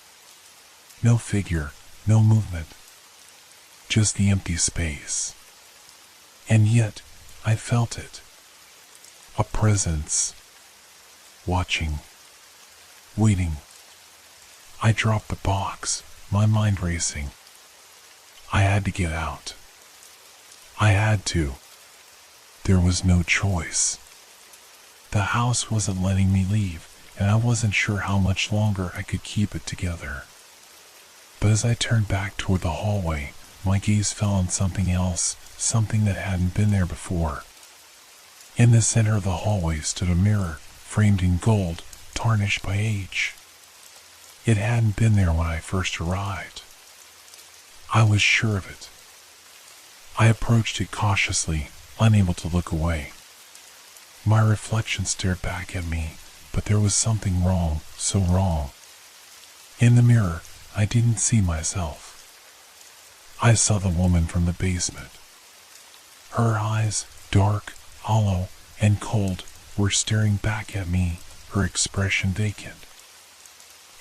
No figure, no movement. Just the empty space. And yet, I felt it. A presence. Watching. Waiting. I dropped the box, my mind racing. I had to get out. I had to. There was no choice. The house wasn't letting me leave. and I wasn't sure how much longer I could keep it together. But as I turned back toward the hallway, my gaze fell on something else, something that hadn't been there before. In the center of the hallway stood a mirror, framed in gold, tarnished by age. It hadn't been there when I first arrived. I was sure of it. I approached it cautiously, unable to look away. My reflection stared back at me, but there was something wrong, so wrong. In the mirror, I didn't see myself. I saw the woman from the basement. Her eyes, dark, hollow, and cold, were staring back at me, her expression vacant.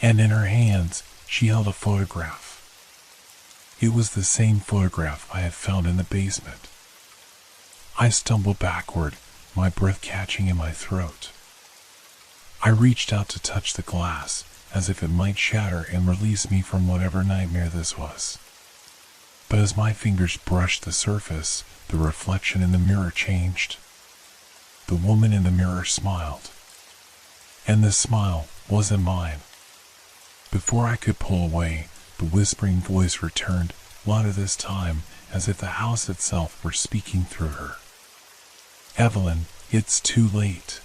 And in her hands, she held a photograph. It was the same photograph I had found in the basement. I stumbled backward, my breath catching in my throat. I reached out to touch the glass, as if it might shatter and release me from whatever nightmare this was. But as my fingers brushed the surface, the reflection in the mirror changed. The woman in the mirror smiled. And the smile wasn't mine. Before I could pull away, the whispering voice returned, louder this time, as if the house itself were speaking through her. "Evelyn, it's too late."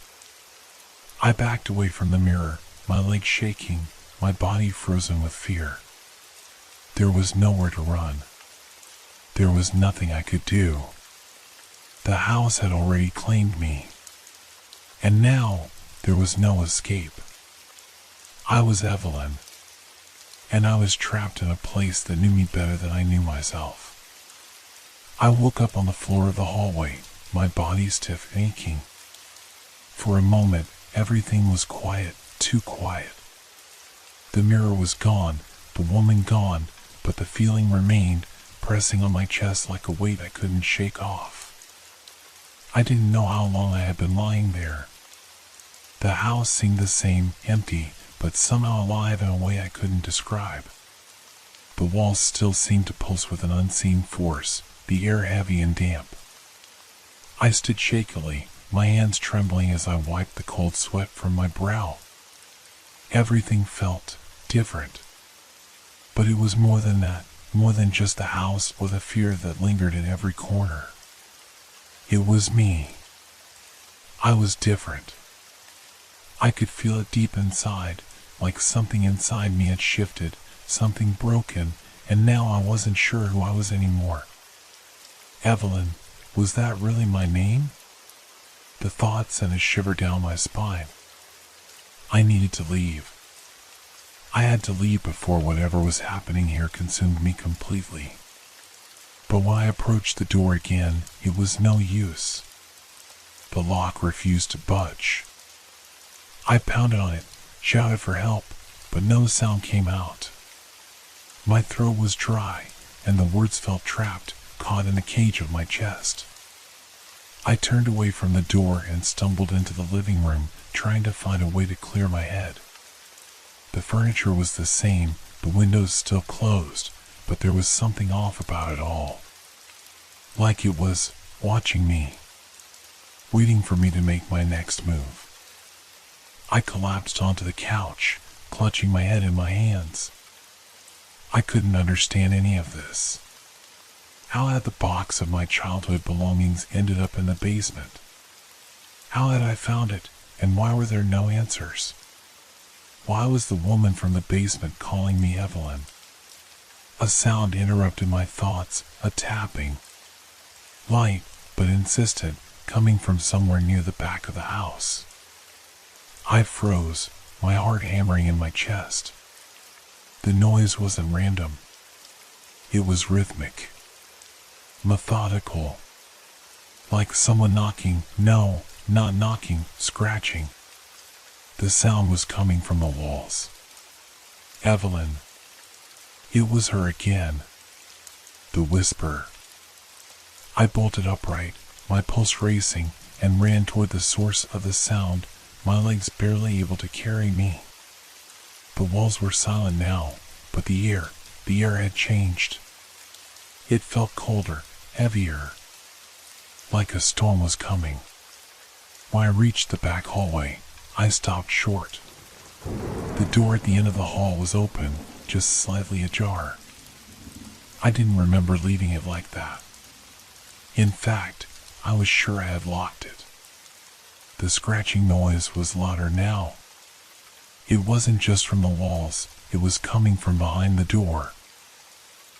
I backed away from the mirror, my legs shaking, my body frozen with fear. There was nowhere to run. There was nothing I could do. The house had already claimed me. And now, there was no escape. I was Evelyn. And I was trapped in a place that knew me better than I knew myself. I woke up on the floor of the hallway, my body stiff and aching. For a moment, everything was quiet, too quiet. The mirror was gone, the woman gone, but the feeling remained, pressing on my chest like a weight I couldn't shake off. I didn't know how long I had been lying there. The house seemed the same, empty, but somehow alive in a way I couldn't describe. The walls still seemed to pulse with an unseen force, the air heavy and damp. I stood shakily, my hands trembling as I wiped the cold sweat from my brow. Everything felt different. But it was more than that, more than just the house or the fear that lingered in every corner. It was me. I was different. I could feel it deep inside, like something inside me had shifted, something broken, and now I wasn't sure who I was anymore. Evelyn, was that really my name? The thought sent a shiver down my spine. I needed to leave. I had to leave before whatever was happening here consumed me completely. But when I approached the door again, it was no use. The lock refused to budge. I pounded on it, shouted for help, but no sound came out. My throat was dry, and the words felt trapped, caught in the cage of my chest. I turned away from the door and stumbled into the living room, trying to find a way to clear my head. The furniture was the same, the windows still closed, but there was something off about it all. Like it was watching me, waiting for me to make my next move. I collapsed onto the couch, clutching my head in my hands. I couldn't understand any of this. How had the box of my childhood belongings ended up in the basement? How had I found it, and why were there no answers? Why was the woman from the basement calling me Evelyn? A sound interrupted my thoughts, a tapping. Light, but insistent, coming from somewhere near the back of the house. I froze, my heart hammering in my chest. The noise wasn't random. It was rhythmic. Methodical. Like someone knocking, no, not knocking, scratching. The sound was coming from the walls. Evelyn. It was her again. The whisper. I bolted upright, my pulse racing, and ran toward the source of the sound, my legs barely able to carry me. The walls were silent now, but the air had changed. It felt colder, heavier, like a storm was coming. When I reached the back hallway, I stopped short. The door at the end of the hall was open, just slightly ajar. I didn't remember leaving it like that. In fact, I was sure I had locked it. The scratching noise was louder now. It wasn't just from the walls, it was coming from behind the door.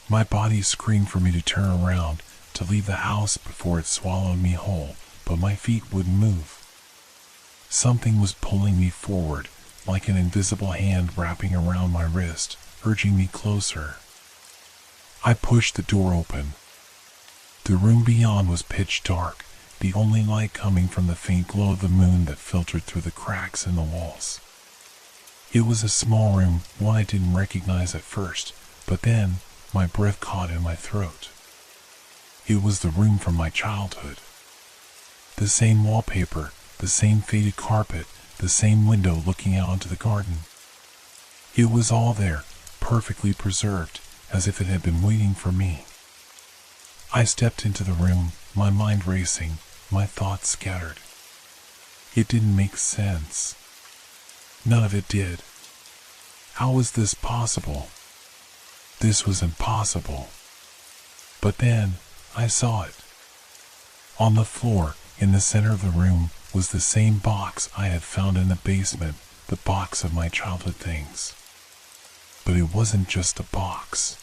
My body screamed for me to turn around, to leave the house before it swallowed me whole, but my feet wouldn't move. Something was pulling me forward, like an invisible hand wrapping around my wrist, urging me closer. I pushed the door open. The room beyond was pitch dark, the only light coming from the faint glow of the moon that filtered through the cracks in the walls. It was a small room, one I didn't recognize at first, but then my breath caught in my throat. It was the room from my childhood. The same wallpaper, the same faded carpet, the same window looking out onto the garden. It was all there, perfectly preserved, as if it had been waiting for me. I stepped into the room, my mind racing, my thoughts scattered. It didn't make sense. None of it did. How was this possible? This was impossible. But then, I saw it. On the floor, in the center of the room, was the same box I had found in the basement, the box of my childhood things. But it wasn't just a box.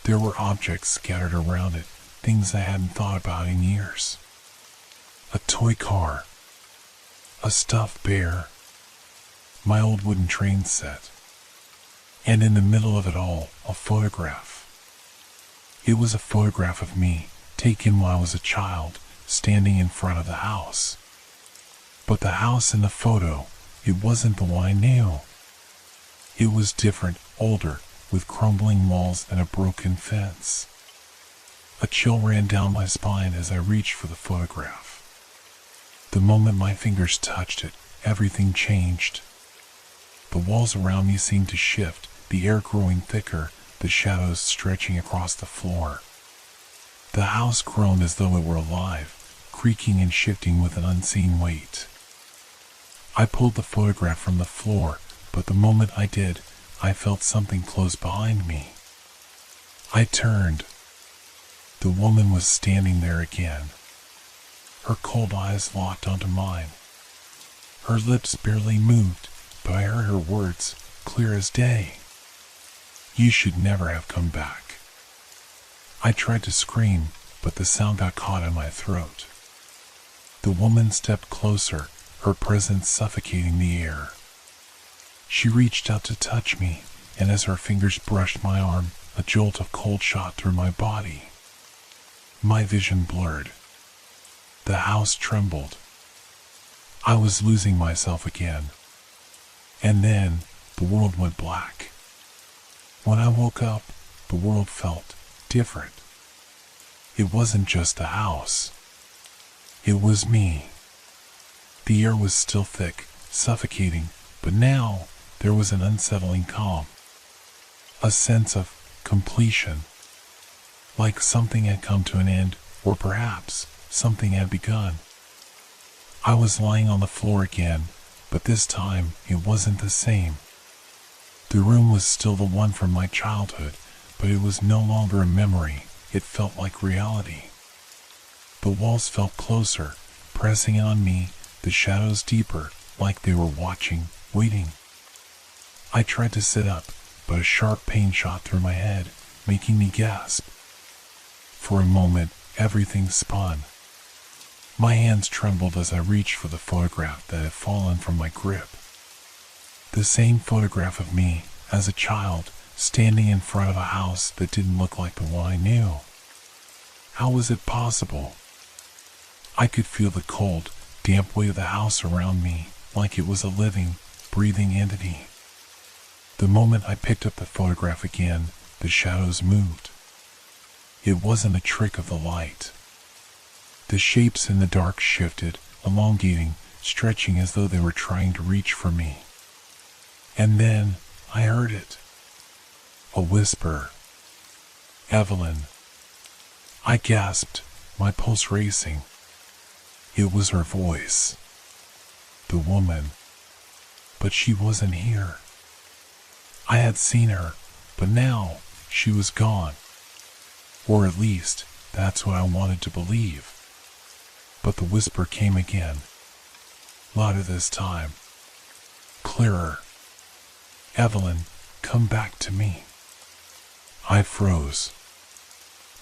There were objects scattered around it, things I hadn't thought about in years. A toy car. A stuffed bear. My old wooden train set. And in the middle of it all, a photograph. It was a photograph of me, taken when I was a child, standing in front of the house. But the house in the photo, it wasn't the one I knew. It was different, older, with crumbling walls and a broken fence. A chill ran down my spine as I reached for the photograph. The moment my fingers touched it, everything changed. The walls around me seemed to shift, the air growing thicker, the shadows stretching across the floor. The house groaned as though it were alive, creaking and shifting with an unseen weight. I pulled the photograph from the floor, but the moment I did, I felt something close behind me. I turned. The woman was standing there again. Her cold eyes locked onto mine. Her lips barely moved, but I heard her words, clear as day. You should never have come back. I tried to scream, but the sound got caught in my throat. The woman stepped closer, her presence suffocating the air. She reached out to touch me, and as her fingers brushed my arm, a jolt of cold shot through my body. My vision blurred. The house trembled. I was losing myself again. And then, the world went black. When I woke up, the world felt different. It wasn't just the house. It was me. The air was still thick, suffocating, but now there was an unsettling calm. A sense of completion. Like something had come to an end, or perhaps something had begun. I was lying on the floor again, but this time it wasn't the same. The room was still the one from my childhood, but it was no longer a memory, it felt like reality. The walls felt closer, pressing in on me, the shadows deeper, like they were watching, waiting. I tried to sit up, but a sharp pain shot through my head, making me gasp. For a moment, everything spun. My hands trembled as I reached for the photograph that had fallen from my grip. The same photograph of me, as a child, standing in front of a house that didn't look like the one I knew. How was it possible? I could feel the cold, damp weight of the house around me, like it was a living, breathing entity. The moment I picked up the photograph again, the shadows moved. It wasn't a trick of the light. The shapes in the dark shifted, elongating, stretching as though they were trying to reach for me. And then, I heard it. A whisper. Evelyn. I gasped, my pulse racing. It was her voice. The woman. but she wasn't here. I had seen her, but now she was gone. Or at least, that's what I wanted to believe. But the whisper came again. Louder this time. Clearer. Evelyn, come back to me. I froze.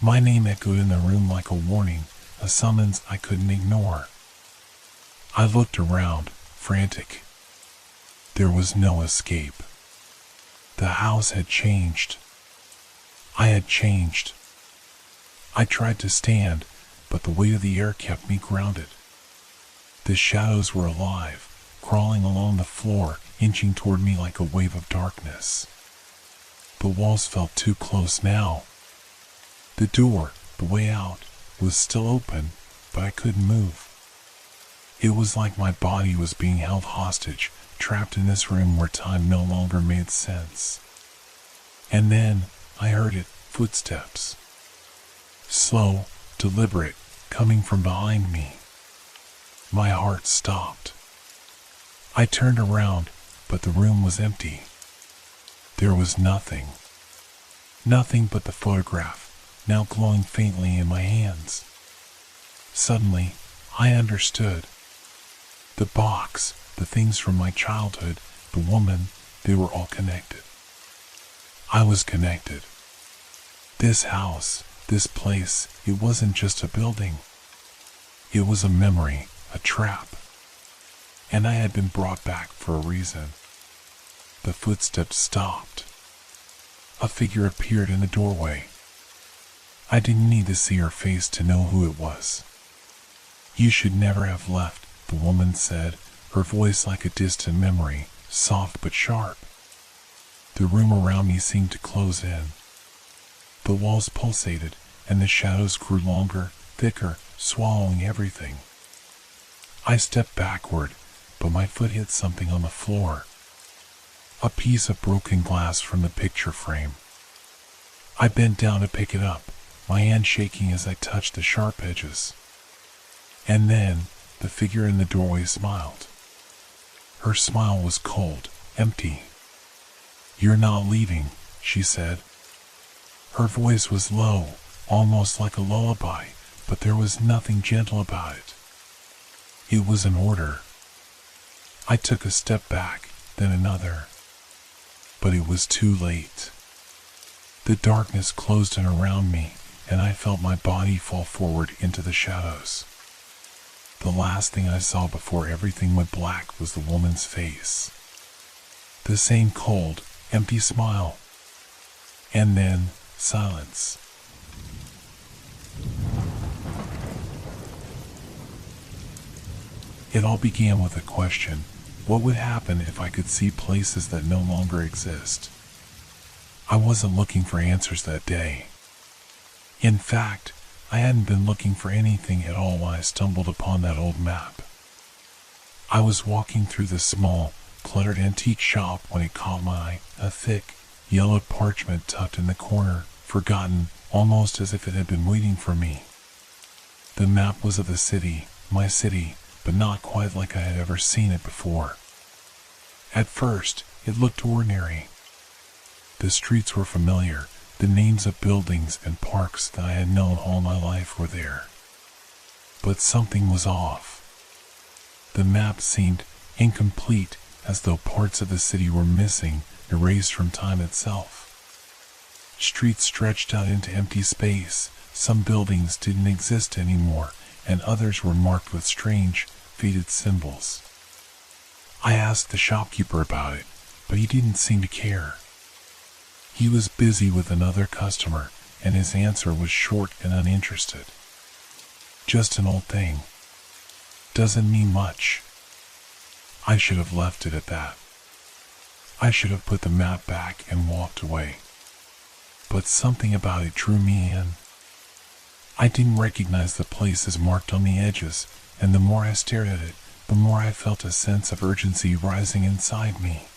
My name echoed in the room like a warning, a summons I couldn't ignore. I looked around, frantic. There was no escape. The house had changed. I had changed. I tried to stand, but the weight of the air kept me grounded. The shadows were alive, crawling along the floor, inching toward me like a wave of darkness. The walls felt too close now. The door, the way out, was still open, but I couldn't move. It was like my body was being held hostage, trapped in this room where time no longer made sense. And then I heard it, footsteps. Slow, deliberate, coming from behind me. My heart stopped. I turned around, but the room was empty. There was nothing. Nothing but the photograph, now glowing faintly in my hands. Suddenly, I understood. The box, the things from my childhood, the woman, they were all connected. I was connected. This house, this place, it wasn't just a building. It was a memory, a trap. And I had been brought back for a reason. The footsteps stopped. A figure appeared in the doorway. I didn't need to see her face to know who it was. You should never have left, the woman said, her voice like a distant memory, soft but sharp. The room around me seemed to close in. The walls pulsated, and the shadows grew longer, thicker, swallowing everything. I stepped backward, but my foot hit something on the floor. A piece of broken glass from the picture frame. I bent down to pick it up, my hand shaking as I touched the sharp edges. And then, the figure in the doorway smiled. Her smile was cold, empty. "You're not leaving," she said. Her voice was low, almost like a lullaby, but there was nothing gentle about it. It was an order. I took a step back, then another. But it was too late. The darkness closed in around me, and I felt my body fall forward into the shadows. The last thing I saw before everything went black was the woman's face. The same cold, empty smile. And then, silence. It all began with a question. What would happen if I could see places that no longer exist? I wasn't looking for answers that day. In fact, I hadn't been looking for anything at all when I stumbled upon that old map. I was walking through the small, cluttered antique shop when it caught my eye, a thick, yellowed parchment tucked in the corner, forgotten, almost as if it had been waiting for me. The map was of the city, my city, but not quite like I had ever seen it before. At first, it looked ordinary. The streets were familiar, the names of buildings and parks that I had known all my life were there. But something was off. The map seemed incomplete, as though parts of the city were missing, erased from time itself. Streets stretched out into empty space, some buildings didn't exist anymore, and others were marked with strange, faded symbols. I asked the shopkeeper about it, but he didn't seem to care. He was busy with another customer, and his answer was short and uninterested. "Just an old thing. Doesn't mean much." I should have left it at that. I should have put the map back and walked away. But something about it drew me in. I didn't recognize the places marked on the edges, and the more I stared at it, the more I felt a sense of urgency rising inside me.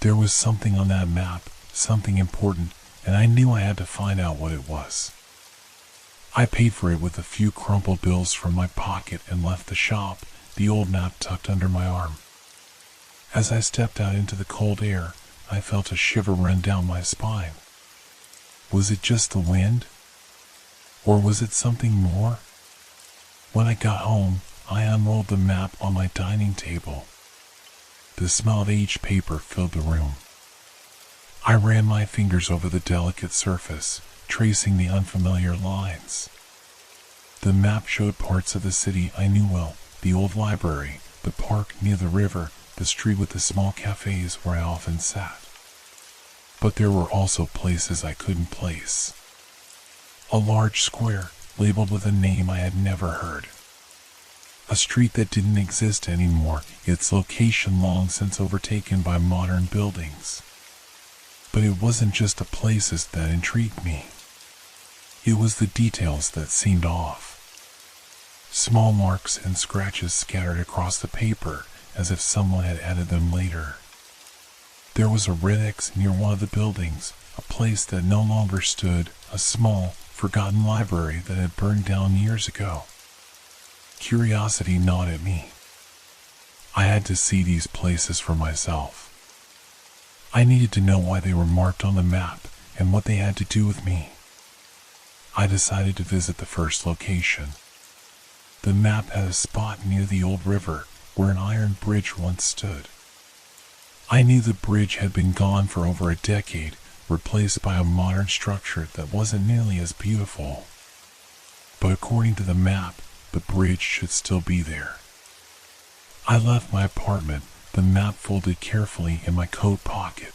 There was something on that map, something important, and I knew I had to find out what it was. I paid for it with a few crumpled bills from my pocket and left the shop, the old map tucked under my arm. As I stepped out into the cold air, I felt a shiver run down my spine. Was it just the wind? Or was it something more? When I got home, I unrolled the map on my dining table. The smell of aged paper filled the room. I ran my fingers over the delicate surface, tracing the unfamiliar lines. The map showed parts of the city I knew well: the old library, the park near the river, the street with the small cafes where I often sat. But there were also places I couldn't place. A large square, labeled with a name I had never heard. A street that didn't exist anymore, its location long since overtaken by modern buildings. But it wasn't just the places that intrigued me. It was the details that seemed off. Small marks and scratches scattered across the paper, as if someone had added them later. There was a red X near one of the buildings, a place that no longer stood, a small, forgotten library that had burned down years ago. Curiosity gnawed at me. I had to see these places for myself. I needed to know why they were marked on the map and what they had to do with me. I decided to visit the first location. The map had a spot near the old river where an iron bridge once stood. I knew the bridge had been gone for over a decade, replaced by a modern structure that wasn't nearly as beautiful. But according to the map, the bridge should still be there. I left my apartment, the map folded carefully in my coat pocket.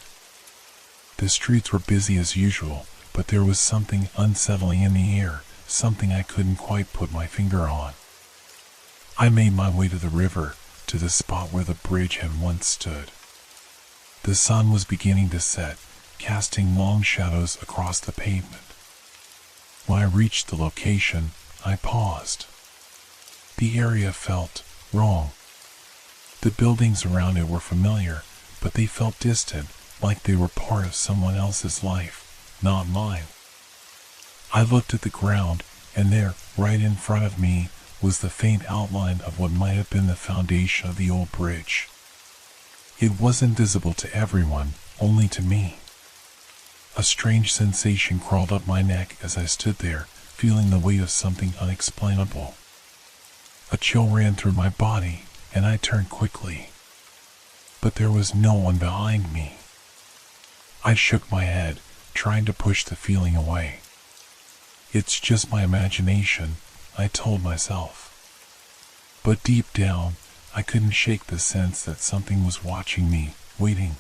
The streets were busy as usual, but there was something unsettling in the air, something I couldn't quite put my finger on. I made my way to the river, to the spot where the bridge had once stood. The sun was beginning to set, casting long shadows across the pavement. When I reached the location, I paused. The area felt wrong. The buildings around it were familiar, but they felt distant, like they were part of someone else's life, not mine. I looked at the ground, and there, right in front of me, was the faint outline of what might have been the foundation of the old bridge. It wasn't visible to everyone, only to me. A strange sensation crawled up my neck as I stood there, feeling the weight of something unexplainable. A chill ran through my body, and I turned quickly. But there was no one behind me. I shook my head, trying to push the feeling away. It's just my imagination, I told myself. But deep down, I couldn't shake the sense that something was watching me, waiting.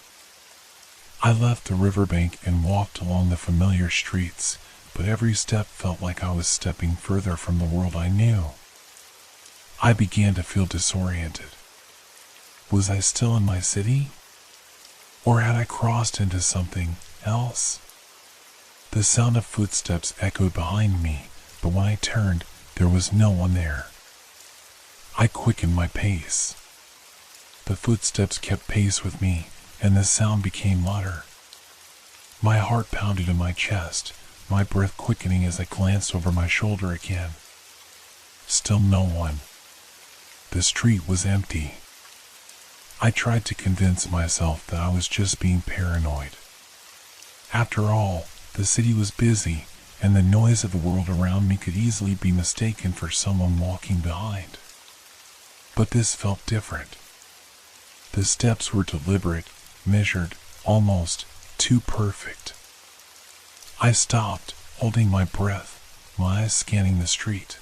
I left the riverbank and walked along the familiar streets, but every step felt like I was stepping further from the world I knew. I began to feel disoriented. Was I still in my city? Or had I crossed into something else? The sound of footsteps echoed behind me, but when I turned, there was no one there. I quickened my pace. The footsteps kept pace with me, and the sound became louder. My heart pounded in my chest, my breath quickening as I glanced over my shoulder again. Still no one. The street was empty. I tried to convince myself that I was just being paranoid. After all, the city was busy, and the noise of the world around me could easily be mistaken for someone walking behind. But this felt different. The steps were deliberate, measured, almost too perfect. I stopped, holding my breath, my eyes scanning the street.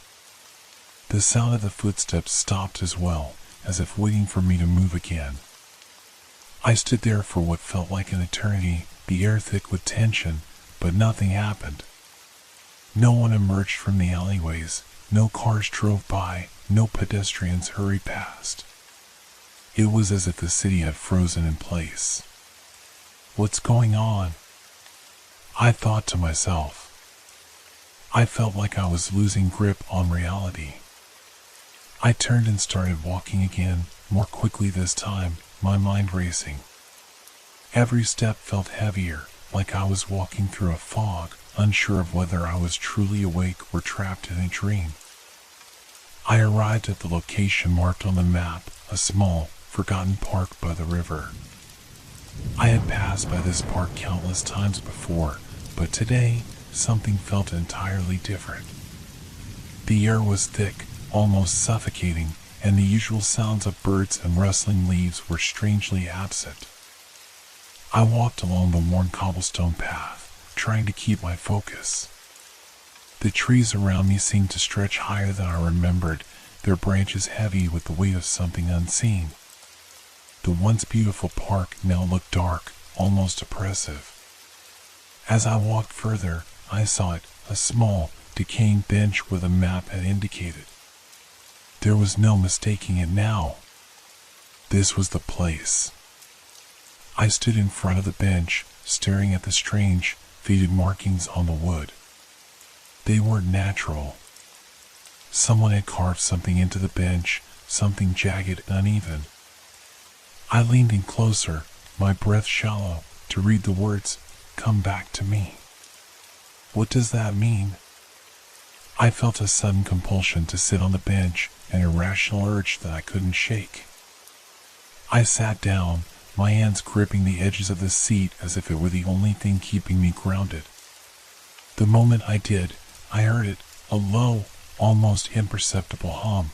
The sound of the footsteps stopped as well, as if waiting for me to move again. I stood there for what felt like an eternity, the air thick with tension, but nothing happened. No one emerged from the alleyways, no cars drove by, no pedestrians hurried past. It was as if the city had frozen in place. What's going on? I thought to myself. I felt like I was losing grip on reality. I turned and started walking again, more quickly this time, my mind racing. Every step felt heavier, like I was walking through a fog, unsure of whether I was truly awake or trapped in a dream. I arrived at the location marked on the map, a small, forgotten park by the river. I had passed by this park countless times before, but today something felt entirely different. The air was thick, almost suffocating, and the usual sounds of birds and rustling leaves were strangely absent. I walked along the worn cobblestone path, trying to keep my focus. The trees around me seemed to stretch higher than I remembered, their branches heavy with the weight of something unseen. The once beautiful park now looked dark, almost oppressive. As I walked further, I saw it, a small, decaying bench where the map had indicated. There was no mistaking it now. This was the place. I stood in front of the bench, staring at the strange, faded markings on the wood. They weren't natural. Someone had carved something into the bench, something jagged and uneven. I leaned in closer, my breath shallow, to read the words, "Come back to me." What does that mean? I felt a sudden compulsion to sit on the bench, an irrational urge that I couldn't shake. I sat down, my hands gripping the edges of the seat as if it were the only thing keeping me grounded. The moment I did, I heard it, a low, almost imperceptible hum.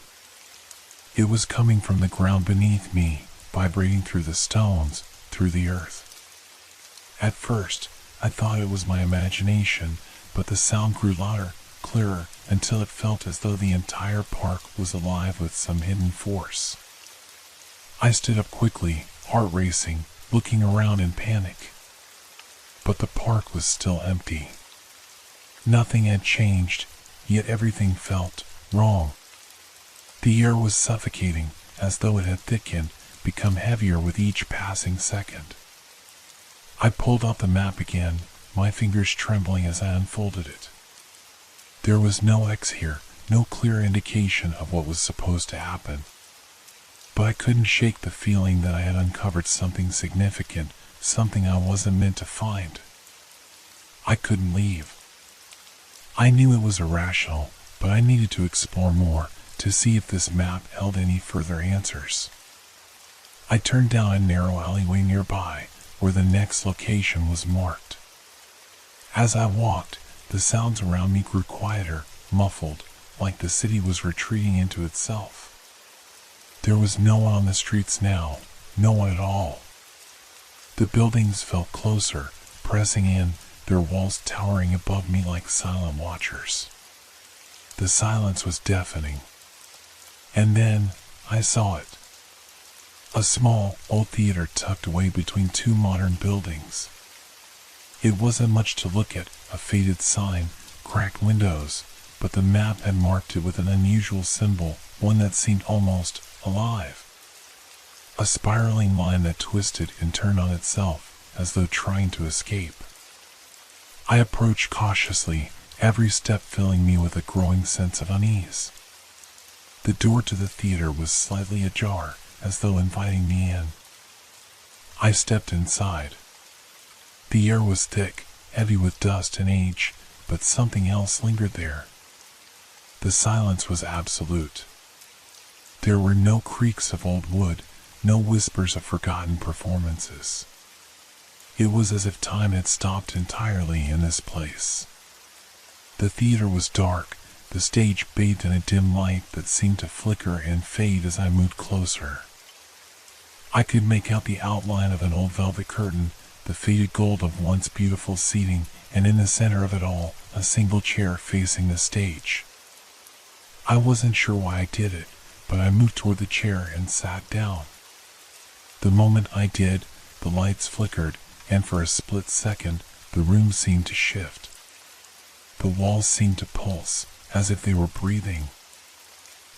It was coming from the ground beneath me, vibrating through the stones, through the earth. At first, I thought it was my imagination, but the sound grew louder, clearer, until it felt as though the entire park was alive with some hidden force. I stood up quickly, heart racing, looking around in panic. But the park was still empty. Nothing had changed, yet everything felt wrong. The air was suffocating, as though it had thickened, become heavier with each passing second. I pulled out the map again, my fingers trembling as I unfolded it. There was no X here, no clear indication of what was supposed to happen. But I couldn't shake the feeling that I had uncovered something significant, something I wasn't meant to find. I couldn't leave. I knew it was irrational, but I needed to explore more, to see if this map held any further answers. I turned down a narrow alleyway nearby, where the next location was marked. As I walked, the sounds around me grew quieter, muffled, like the city was retreating into itself. There was no one on the streets now, no one at all. The buildings felt closer, pressing in, their walls towering above me like silent watchers. The silence was deafening. And then, I saw it. A small, old theater tucked away between two modern buildings. It wasn't much to look at, a faded sign, cracked windows, but the map had marked it with an unusual symbol, one that seemed almost alive. A spiraling line that twisted and turned on itself, as though trying to escape. I approached cautiously, every step filling me with a growing sense of unease. The door to the theater was slightly ajar, as though inviting me in. I stepped inside. The air was thick, heavy with dust and age, but something else lingered there. The silence was absolute. There were no creaks of old wood, no whispers of forgotten performances. It was as if time had stopped entirely in this place. The theater was dark, the stage bathed in a dim light that seemed to flicker and fade as I moved closer. I could make out the outline of an old velvet curtain, the faded gold of once beautiful seating, and in the center of it all, a single chair facing the stage. I wasn't sure why I did it, but I moved toward the chair and sat down. The moment I did, the lights flickered, and for a split second, the room seemed to shift. The walls seemed to pulse, as if they were breathing.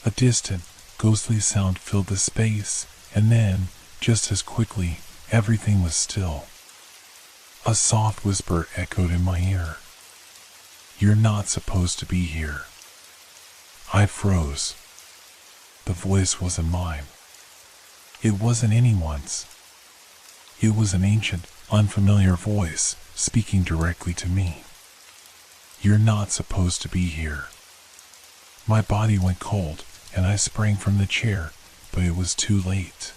A distant, ghostly sound filled the space, and then, just as quickly, everything was still. A soft whisper echoed in my ear. "You're not supposed to be here." I froze. The voice wasn't mine. It wasn't anyone's. It was an ancient, unfamiliar voice, speaking directly to me. "You're not supposed to be here." My body went cold, and I sprang from the chair, but it was too late.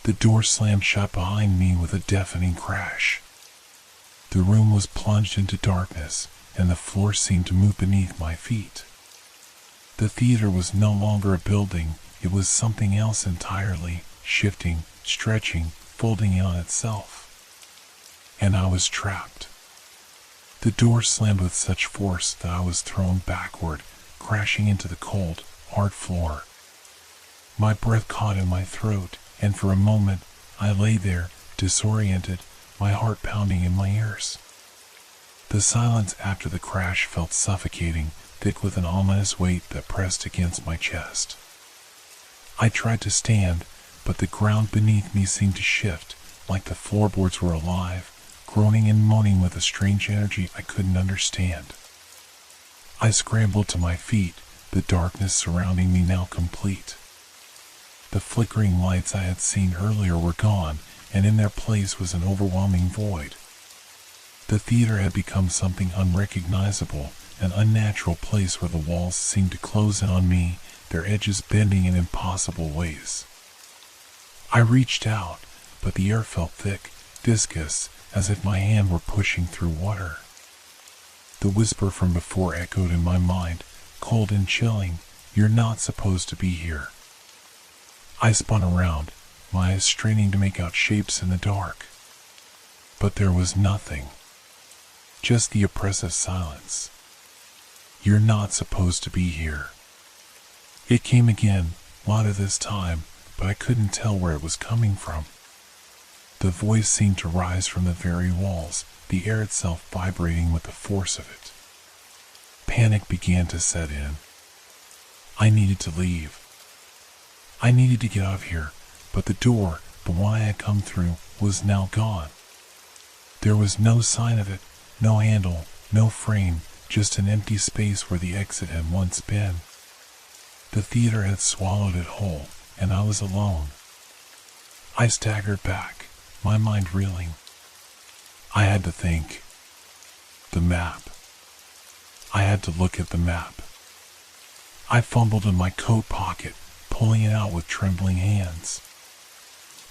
The door slammed shut behind me with a deafening crash. The room was plunged into darkness, and the floor seemed to move beneath my feet. The theater was no longer a building, it was something else entirely, shifting, stretching, folding in on itself. And I was trapped. The door slammed with such force that I was thrown backward, crashing into the cold, hard floor. My breath caught in my throat, and for a moment I lay there, disoriented, my heart pounding in my ears. The silence after the crash felt suffocating, thick with an ominous weight that pressed against my chest. I tried to stand, but the ground beneath me seemed to shift, like the floorboards were alive, groaning and moaning with a strange energy I couldn't understand. I scrambled to my feet, the darkness surrounding me now complete. The flickering lights I had seen earlier were gone, and in their place was an overwhelming void. The theater had become something unrecognizable, an unnatural place where the walls seemed to close in on me, their edges bending in impossible ways. I reached out, but the air felt thick, viscous, as if my hand were pushing through water. The whisper from before echoed in my mind, cold and chilling, "You're not supposed to be here." I spun around, my eyes straining to make out shapes in the dark. But there was nothing. Just the oppressive silence. "You're not supposed to be here." It came again, louder this time, but I couldn't tell where it was coming from. The voice seemed to rise from the very walls, the air itself vibrating with the force of it. Panic began to set in. I needed to leave. I needed to get out of here, but the door, the one I had come through, was now gone. There was no sign of it, no handle, no frame, just an empty space where the exit had once been. The theater had swallowed it whole, and I was alone. I staggered back, my mind reeling. I had to think. The map. I had to look at the map. I fumbled in my coat pocket, pulling it out with trembling hands.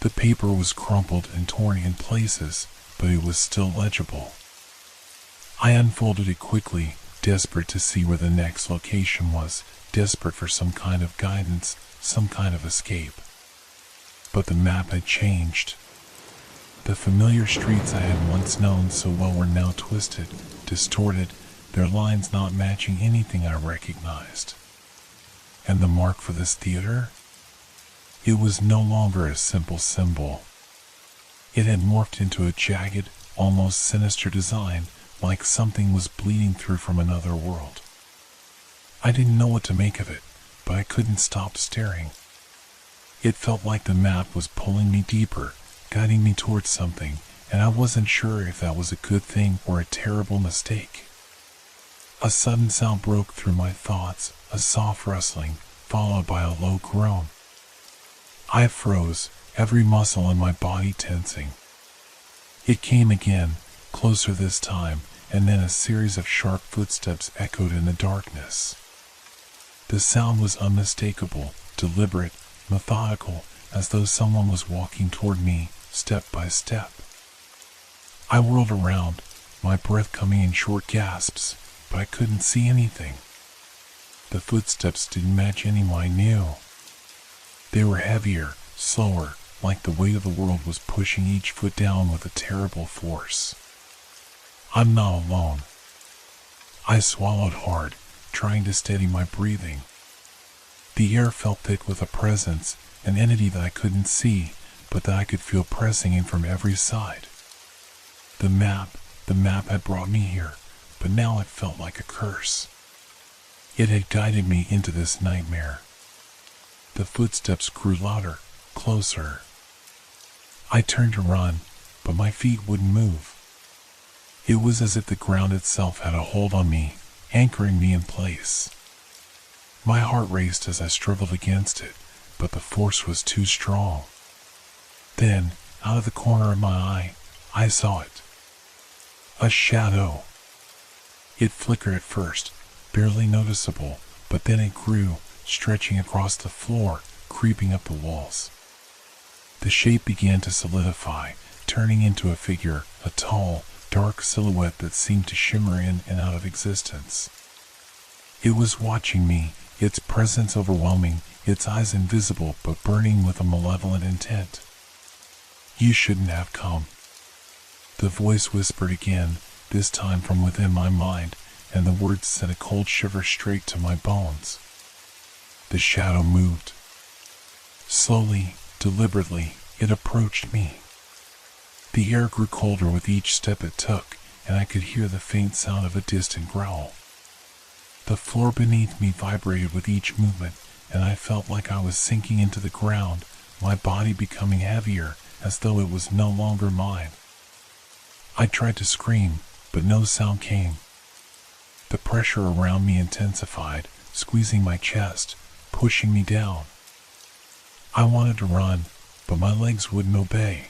The paper was crumpled and torn in places, but it was still legible. I unfolded it quickly, desperate to see where the next location was, desperate for some kind of guidance, some kind of escape. But the map had changed. The familiar streets I had once known so well were now twisted, distorted, their lines not matching anything I recognized. And the mark for this theater? It was no longer a simple symbol. It had morphed into a jagged, almost sinister design, like something was bleeding through from another world. I didn't know what to make of it, but I couldn't stop staring. It felt like the map was pulling me deeper, guiding me towards something, and I wasn't sure if that was a good thing or a terrible mistake. A sudden sound broke through my thoughts, a soft rustling, followed by a low groan. I froze, every muscle in my body tensing. It came again, closer this time, and then a series of sharp footsteps echoed in the darkness. The sound was unmistakable, deliberate, methodical, as though someone was walking toward me, step by step. I whirled around, my breath coming in short gasps, but I couldn't see anything. The footsteps didn't match anyone I knew. They were heavier, slower, like the weight of the world was pushing each foot down with a terrible force. I'm not alone. I swallowed hard, trying to steady my breathing. The air felt thick with a presence, an entity that I couldn't see, but that I could feel pressing in from every side. The map had brought me here, but now it felt like a curse. It had guided me into this nightmare. The footsteps grew louder, closer. I turned to run, but my feet wouldn't move. It was as if the ground itself had a hold on me, anchoring me in place. My heart raced as I struggled against it, but the force was too strong. Then, out of the corner of my eye, I saw it. A shadow. It flickered at first, barely noticeable, but then it grew, stretching across the floor, creeping up the walls. The shape began to solidify, turning into a figure, a tall, dark silhouette that seemed to shimmer in and out of existence. It was watching me, its presence overwhelming, its eyes invisible but burning with a malevolent intent. "You shouldn't have come." The voice whispered again, this time from within my mind, and the words sent a cold shiver straight to my bones. The shadow moved. Slowly, deliberately, it approached me. The air grew colder with each step it took, and I could hear the faint sound of a distant growl. The floor beneath me vibrated with each movement, and I felt like I was sinking into the ground, my body becoming heavier, as though it was no longer mine. I tried to scream, but no sound came. The pressure around me intensified, squeezing my chest, pushing me down. I wanted to run, but my legs wouldn't obey.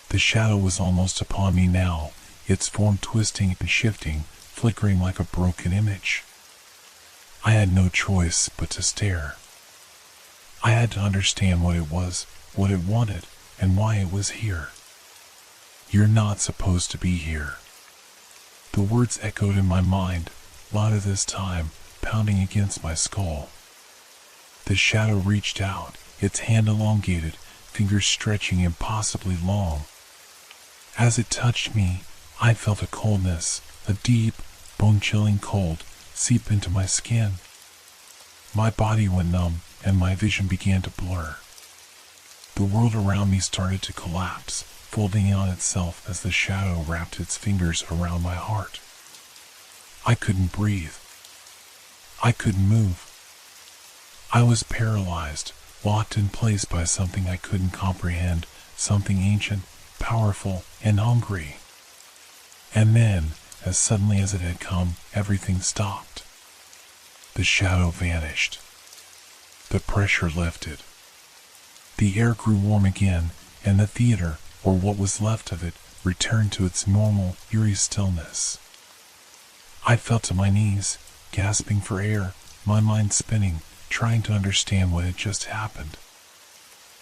The shadow was almost upon me now, its form twisting and shifting, flickering like a broken image. I had no choice but to stare. I had to understand what it was, what it wanted, and why it was here. "You're not supposed to be here." The words echoed in my mind, louder this time, pounding against my skull. The shadow reached out, its hand elongated, fingers stretching impossibly long. As it touched me, I felt a coldness, a deep, bone-chilling cold, seep into my skin. My body went numb, and my vision began to blur. The world around me started to collapse, folding in on itself as the shadow wrapped its fingers around my heart. I couldn't breathe. I couldn't move. I was paralyzed, locked in place by something I couldn't comprehend, something ancient, powerful, and hungry. And then, as suddenly as it had come, everything stopped. The shadow vanished. The pressure lifted. The air grew warm again, and the theater, or what was left of it, returned to its normal, eerie stillness. I fell to my knees, gasping for air, my mind spinning, trying to understand what had just happened.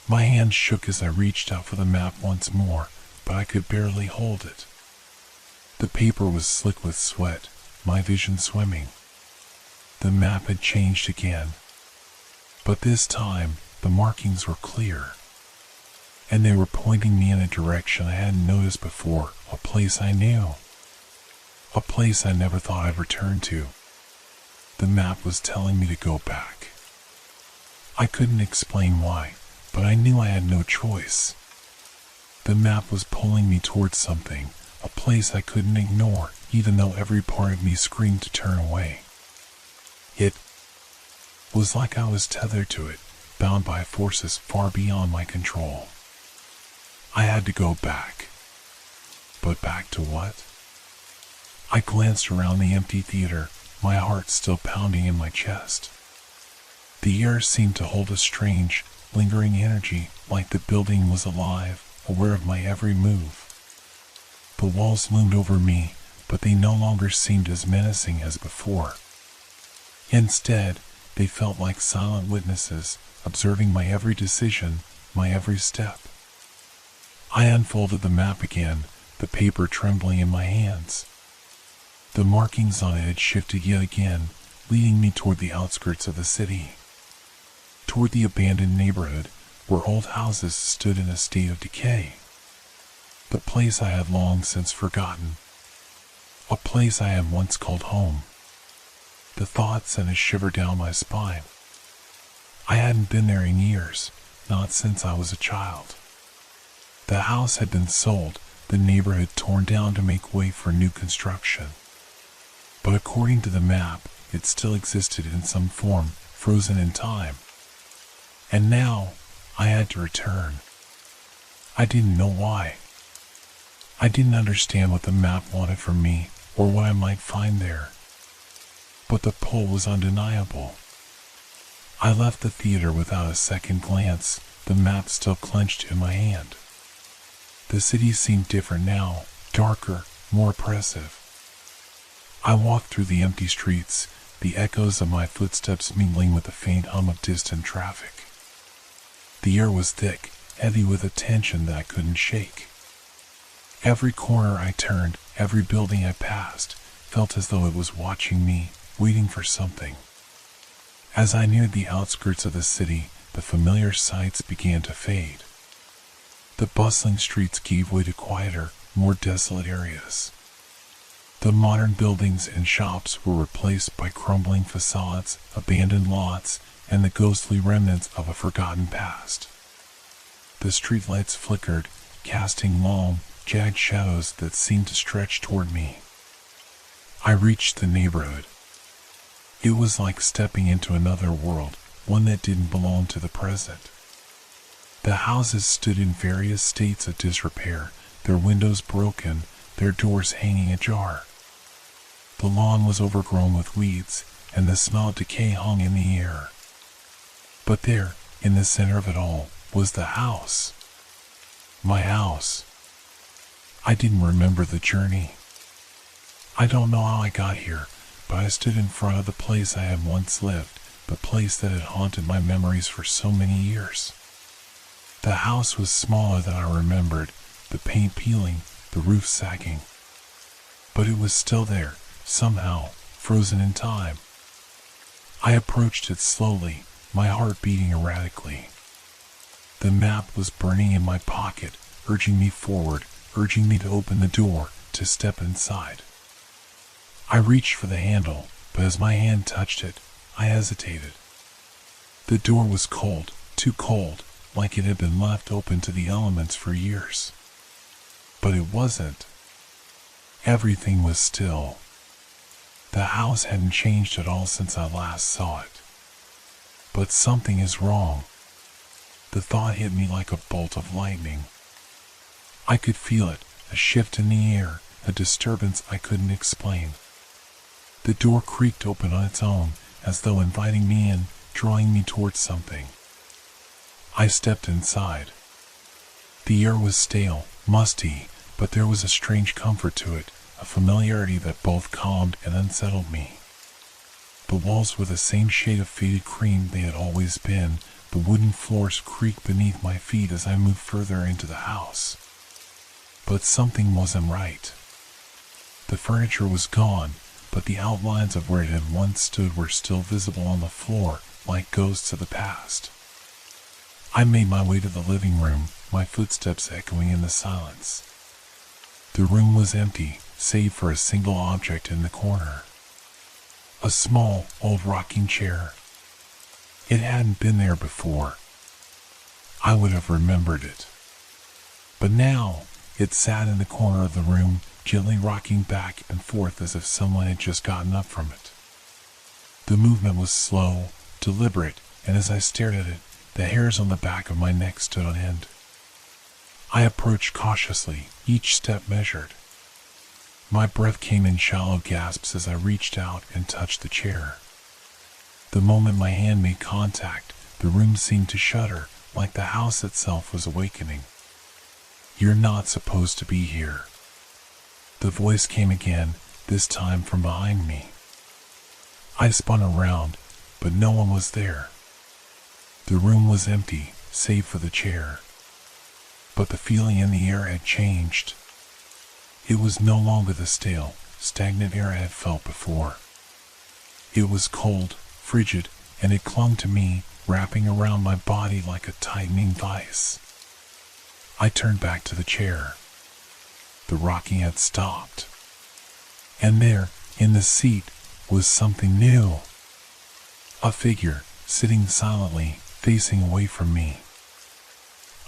My hand shook as I reached out for the map once more, but I could barely hold it. The paper was slick with sweat, my vision swimming. The map had changed again. But this time, the markings were clear. And they were pointing me in a direction I hadn't noticed before, a place I knew. A place I never thought I'd return to. The map was telling me to go back. I couldn't explain why, but I knew I had no choice. The map was pulling me towards something, a place I couldn't ignore, even though every part of me screamed to turn away. It was like I was tethered to it, bound by forces far beyond my control. I had to go back. But back to what? I glanced around the empty theater, my heart still pounding in my chest. The air seemed to hold a strange, lingering energy, like the building was alive, aware of my every move. The walls loomed over me, but they no longer seemed as menacing as before. Instead, they felt like silent witnesses, observing my every decision, my every step. I unfolded the map again, the paper trembling in my hands. The markings on it had shifted yet again, leading me toward the outskirts of the city. Toward the abandoned neighborhood, where old houses stood in a state of decay. The place I had long since forgotten. A place I had once called home. The thought sent a shiver down my spine. I hadn't been there in years, not since I was a child. The house had been sold, the neighborhood torn down to make way for new construction. But according to the map, it still existed in some form, frozen in time. And now, I had to return. I didn't know why. I didn't understand what the map wanted from me, or what I might find there. But the pull was undeniable. I left the theater without a second glance, the map still clenched in my hand. The city seemed different now, darker, more oppressive. I walked through the empty streets, the echoes of my footsteps mingling with the faint hum of distant traffic. The air was thick, heavy with a tension that I couldn't shake. Every corner I turned, every building I passed, felt as though it was watching me, waiting for something. As I neared the outskirts of the city, the familiar sights began to fade. The bustling streets gave way to quieter, more desolate areas. The modern buildings and shops were replaced by crumbling facades, abandoned lots, and the ghostly remnants of a forgotten past. The streetlights flickered, casting long, jagged shadows that seemed to stretch toward me. I reached the neighborhood. It was like stepping into another world, one that didn't belong to the present. The houses stood in various states of disrepair, their windows broken, their doors hanging ajar. The lawn was overgrown with weeds, and the smell of decay hung in the air. But there, in the center of it all, was the house. My house. I didn't remember the journey. I don't know how I got here, but I stood in front of the place I had once lived, the place that had haunted my memories for so many years. The house was smaller than I remembered, the paint peeling, the roof sagging. But it was still there, somehow, frozen in time. I approached it slowly, my heart beating erratically. The map was burning in my pocket, urging me forward, urging me to open the door, to step inside. I reached for the handle, but as my hand touched it, I hesitated. The door was cold, too cold, like it had been left open to the elements for years. But it wasn't. Everything was still. The house hadn't changed at all since I last saw it. But something is wrong. The thought hit me like a bolt of lightning. I could feel it, a shift in the air, a disturbance I couldn't explain. The door creaked open on its own, as though inviting me in, drawing me towards something. I stepped inside. The air was stale, musty, but there was a strange comfort to it, a familiarity that both calmed and unsettled me. The walls were the same shade of faded cream they had always been, the wooden floors creaked beneath my feet as I moved further into the house. But something wasn't right. The furniture was gone, but the outlines of where it had once stood were still visible on the floor, like ghosts of the past. I made my way to the living room, my footsteps echoing in the silence. The room was empty, save for a single object in the corner. A small, old rocking chair. It hadn't been there before. I would have remembered it. But now, it sat in the corner of the room, gently rocking back and forth as if someone had just gotten up from it. The movement was slow, deliberate, and as I stared at it, the hairs on the back of my neck stood on end. I approached cautiously, each step measured. My breath came in shallow gasps as I reached out and touched the chair. The moment my hand made contact, the room seemed to shudder, like the house itself was awakening. "You're not supposed to be here." The voice came again, this time from behind me. I spun around, but no one was there. The room was empty, save for the chair. But the feeling in the air had changed. It was no longer the stale, stagnant air I had felt before. It was cold, frigid, and it clung to me, wrapping around my body like a tightening vice. I turned back to the chair. The rocking had stopped. And there, in the seat, was something new. A figure, sitting silently, facing away from me.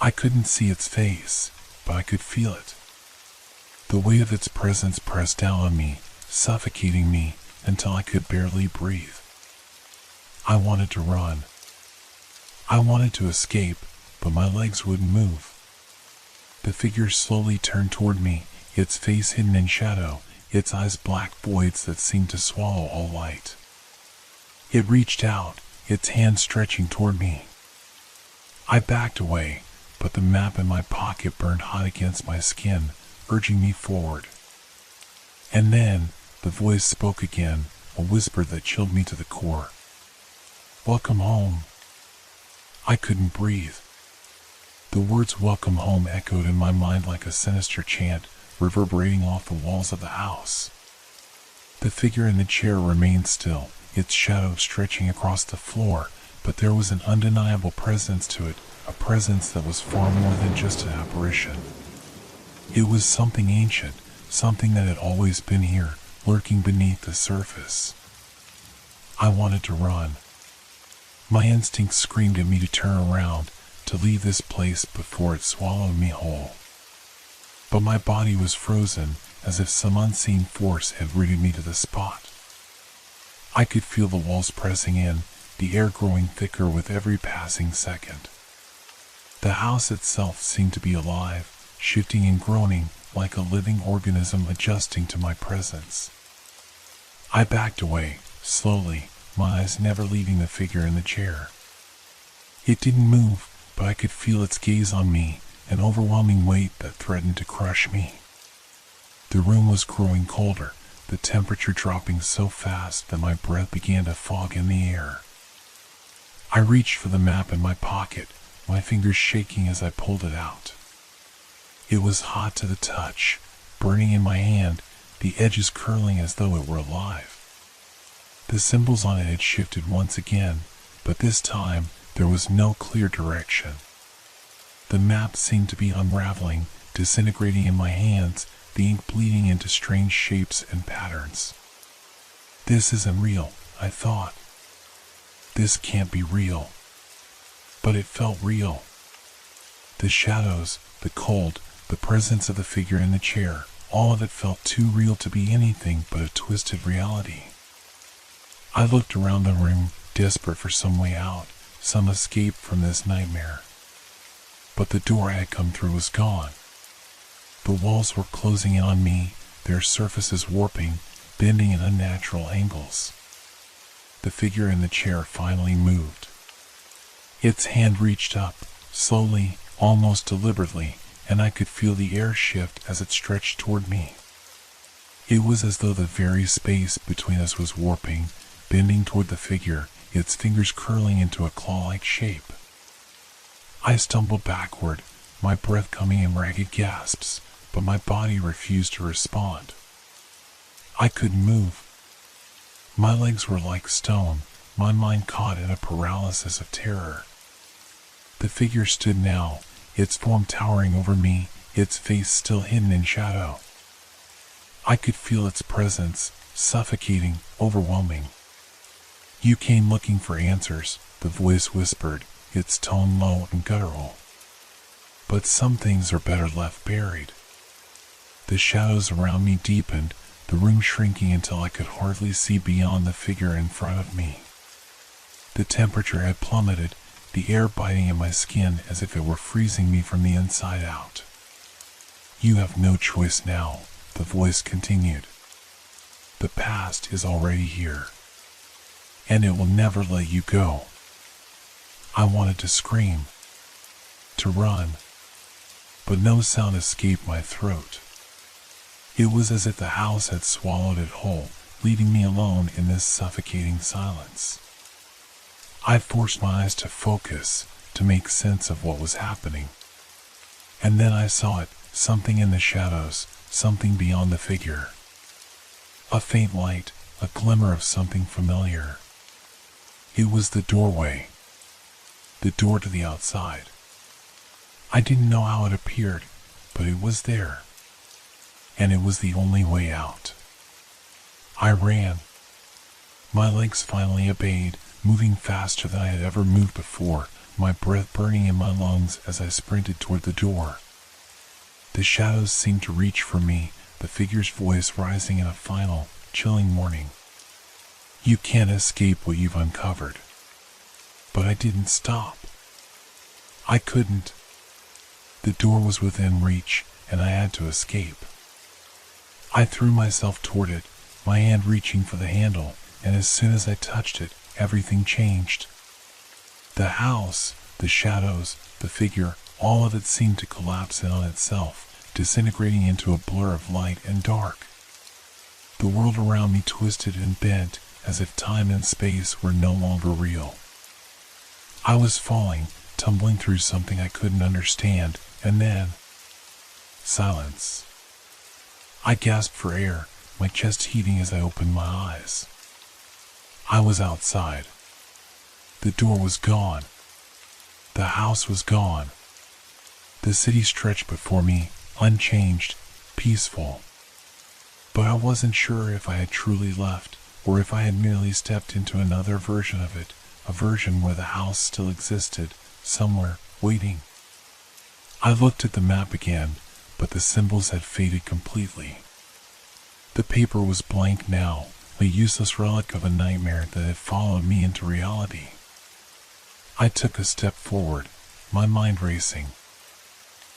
I couldn't see its face, but I could feel it. The weight of its presence pressed down on me, suffocating me until I could barely breathe. I wanted to run. I wanted to escape, but my legs wouldn't move. The figure slowly turned toward me, its face hidden in shadow, its eyes black voids that seemed to swallow all light. It reached out, its hand stretching toward me. I backed away, but the map in my pocket burned hot against my skin, urging me forward. And then, the voice spoke again, a whisper that chilled me to the core. "Welcome home." I couldn't breathe. The The words "welcome home" echoed in my mind like a sinister chant, reverberating off the walls of the house. The figure in the chair remained still, its shadow stretching across the floor, but there was an undeniable presence to it, a presence that was far more than just an apparition. It was something ancient, something that had always been here, lurking beneath the surface. I wanted to run. My instincts screamed at me to turn around, to leave this place before it swallowed me whole. But my body was frozen, as if some unseen force had rooted me to the spot. I could feel the walls pressing in, the air growing thicker with every passing second. The house itself seemed to be alive, shifting and groaning like a living organism adjusting to my presence. I backed away, slowly, my eyes never leaving the figure in the chair. It didn't move, but I could feel its gaze on me, an overwhelming weight that threatened to crush me. The room was growing colder, the temperature dropping so fast that my breath began to fog in the air. I reached for the map in my pocket, my fingers shaking as I pulled it out. It was hot to the touch, burning in my hand, the edges curling as though it were alive. The symbols on it had shifted once again, but this time there was no clear direction. The map seemed to be unraveling, disintegrating in my hands, the ink bleeding into strange shapes and patterns. This isn't real, I thought. This can't be real. But it felt real. The shadows, the cold, the presence of the figure in the chair, all of it felt too real to be anything but a twisted reality. I looked around the room, desperate for some way out, some escape from this nightmare. But the door I had come through was gone. The walls were closing in on me, their surfaces warping, bending at unnatural angles. The figure in the chair finally moved. Its hand reached up, slowly, almost deliberately, and I could feel the air shift as it stretched toward me. It was as though the very space between us was warping, bending toward the figure, its fingers curling into a claw-like shape. I stumbled backward, my breath coming in ragged gasps, but my body refused to respond. I couldn't move. My legs were like stone, my mind caught in a paralysis of terror. The figure stood now, its form towering over me, its face still hidden in shadow. I could feel its presence, suffocating, overwhelming. "You came looking for answers," the voice whispered, its tone low and guttural. "But some things are better left buried." The shadows around me deepened, the room shrinking until I could hardly see beyond the figure in front of me. The temperature had plummeted, the air biting at my skin as if it were freezing me from the inside out. "You have no choice now," the voice continued. "The past is already here, and it will never let you go." I wanted to scream, to run, but no sound escaped my throat. It was as if the house had swallowed it whole, leaving me alone in this suffocating silence. I forced my eyes to focus, to make sense of what was happening. And then I saw it, something in the shadows, something beyond the figure. A faint light, a glimmer of something familiar. It was the doorway. The door to the outside. I didn't know how it appeared, but it was there. And it was the only way out. I ran. My legs finally obeyed, moving faster than I had ever moved before, my breath burning in my lungs as I sprinted toward the door. The shadows seemed to reach for me, the figure's voice rising in a final, chilling warning. "You can't escape what you've uncovered." But I didn't stop. I couldn't. The door was within reach, and I had to escape. I threw myself toward it, my hand reaching for the handle, and as soon as I touched it, everything changed. The house, the shadows, the figure, all of it seemed to collapse in on itself, disintegrating into a blur of light and dark. The world around me twisted and bent, as if time and space were no longer real. I was falling, tumbling through something I couldn't understand, and then silence. I gasped for air, my chest heaving as I opened my eyes. I was outside. The door was gone. The house was gone. The city stretched before me, unchanged, peaceful. But I wasn't sure if I had truly left, or if I had merely stepped into another version of it, a version where the house still existed, somewhere, waiting. I looked at the map again, but the symbols had faded completely. The paper was blank now, a useless relic of a nightmare that had followed me into reality. I took a step forward, my mind racing.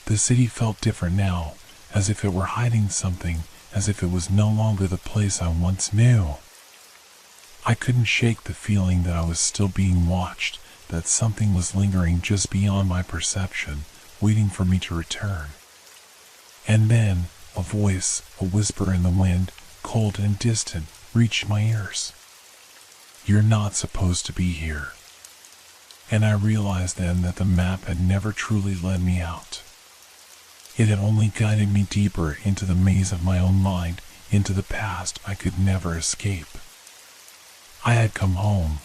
The city felt different now, as if it were hiding something, as if it was no longer the place I once knew. I couldn't shake the feeling that I was still being watched, that something was lingering just beyond my perception, waiting for me to return. And then, a voice, a whisper in the wind, cold and distant, reached my ears. "You're not supposed to be here." And I realized then that the map had never truly led me out. It had only guided me deeper into the maze of my own mind, into the past I could never escape. I had come home,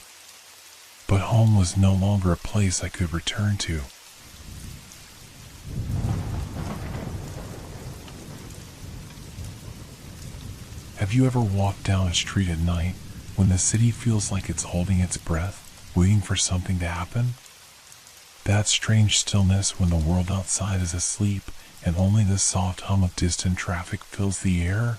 but home was no longer a place I could return to. Have you ever walked down a street at night when the city feels like it's holding its breath, waiting for something to happen? That strange stillness when the world outside is asleep and only the soft hum of distant traffic fills the air?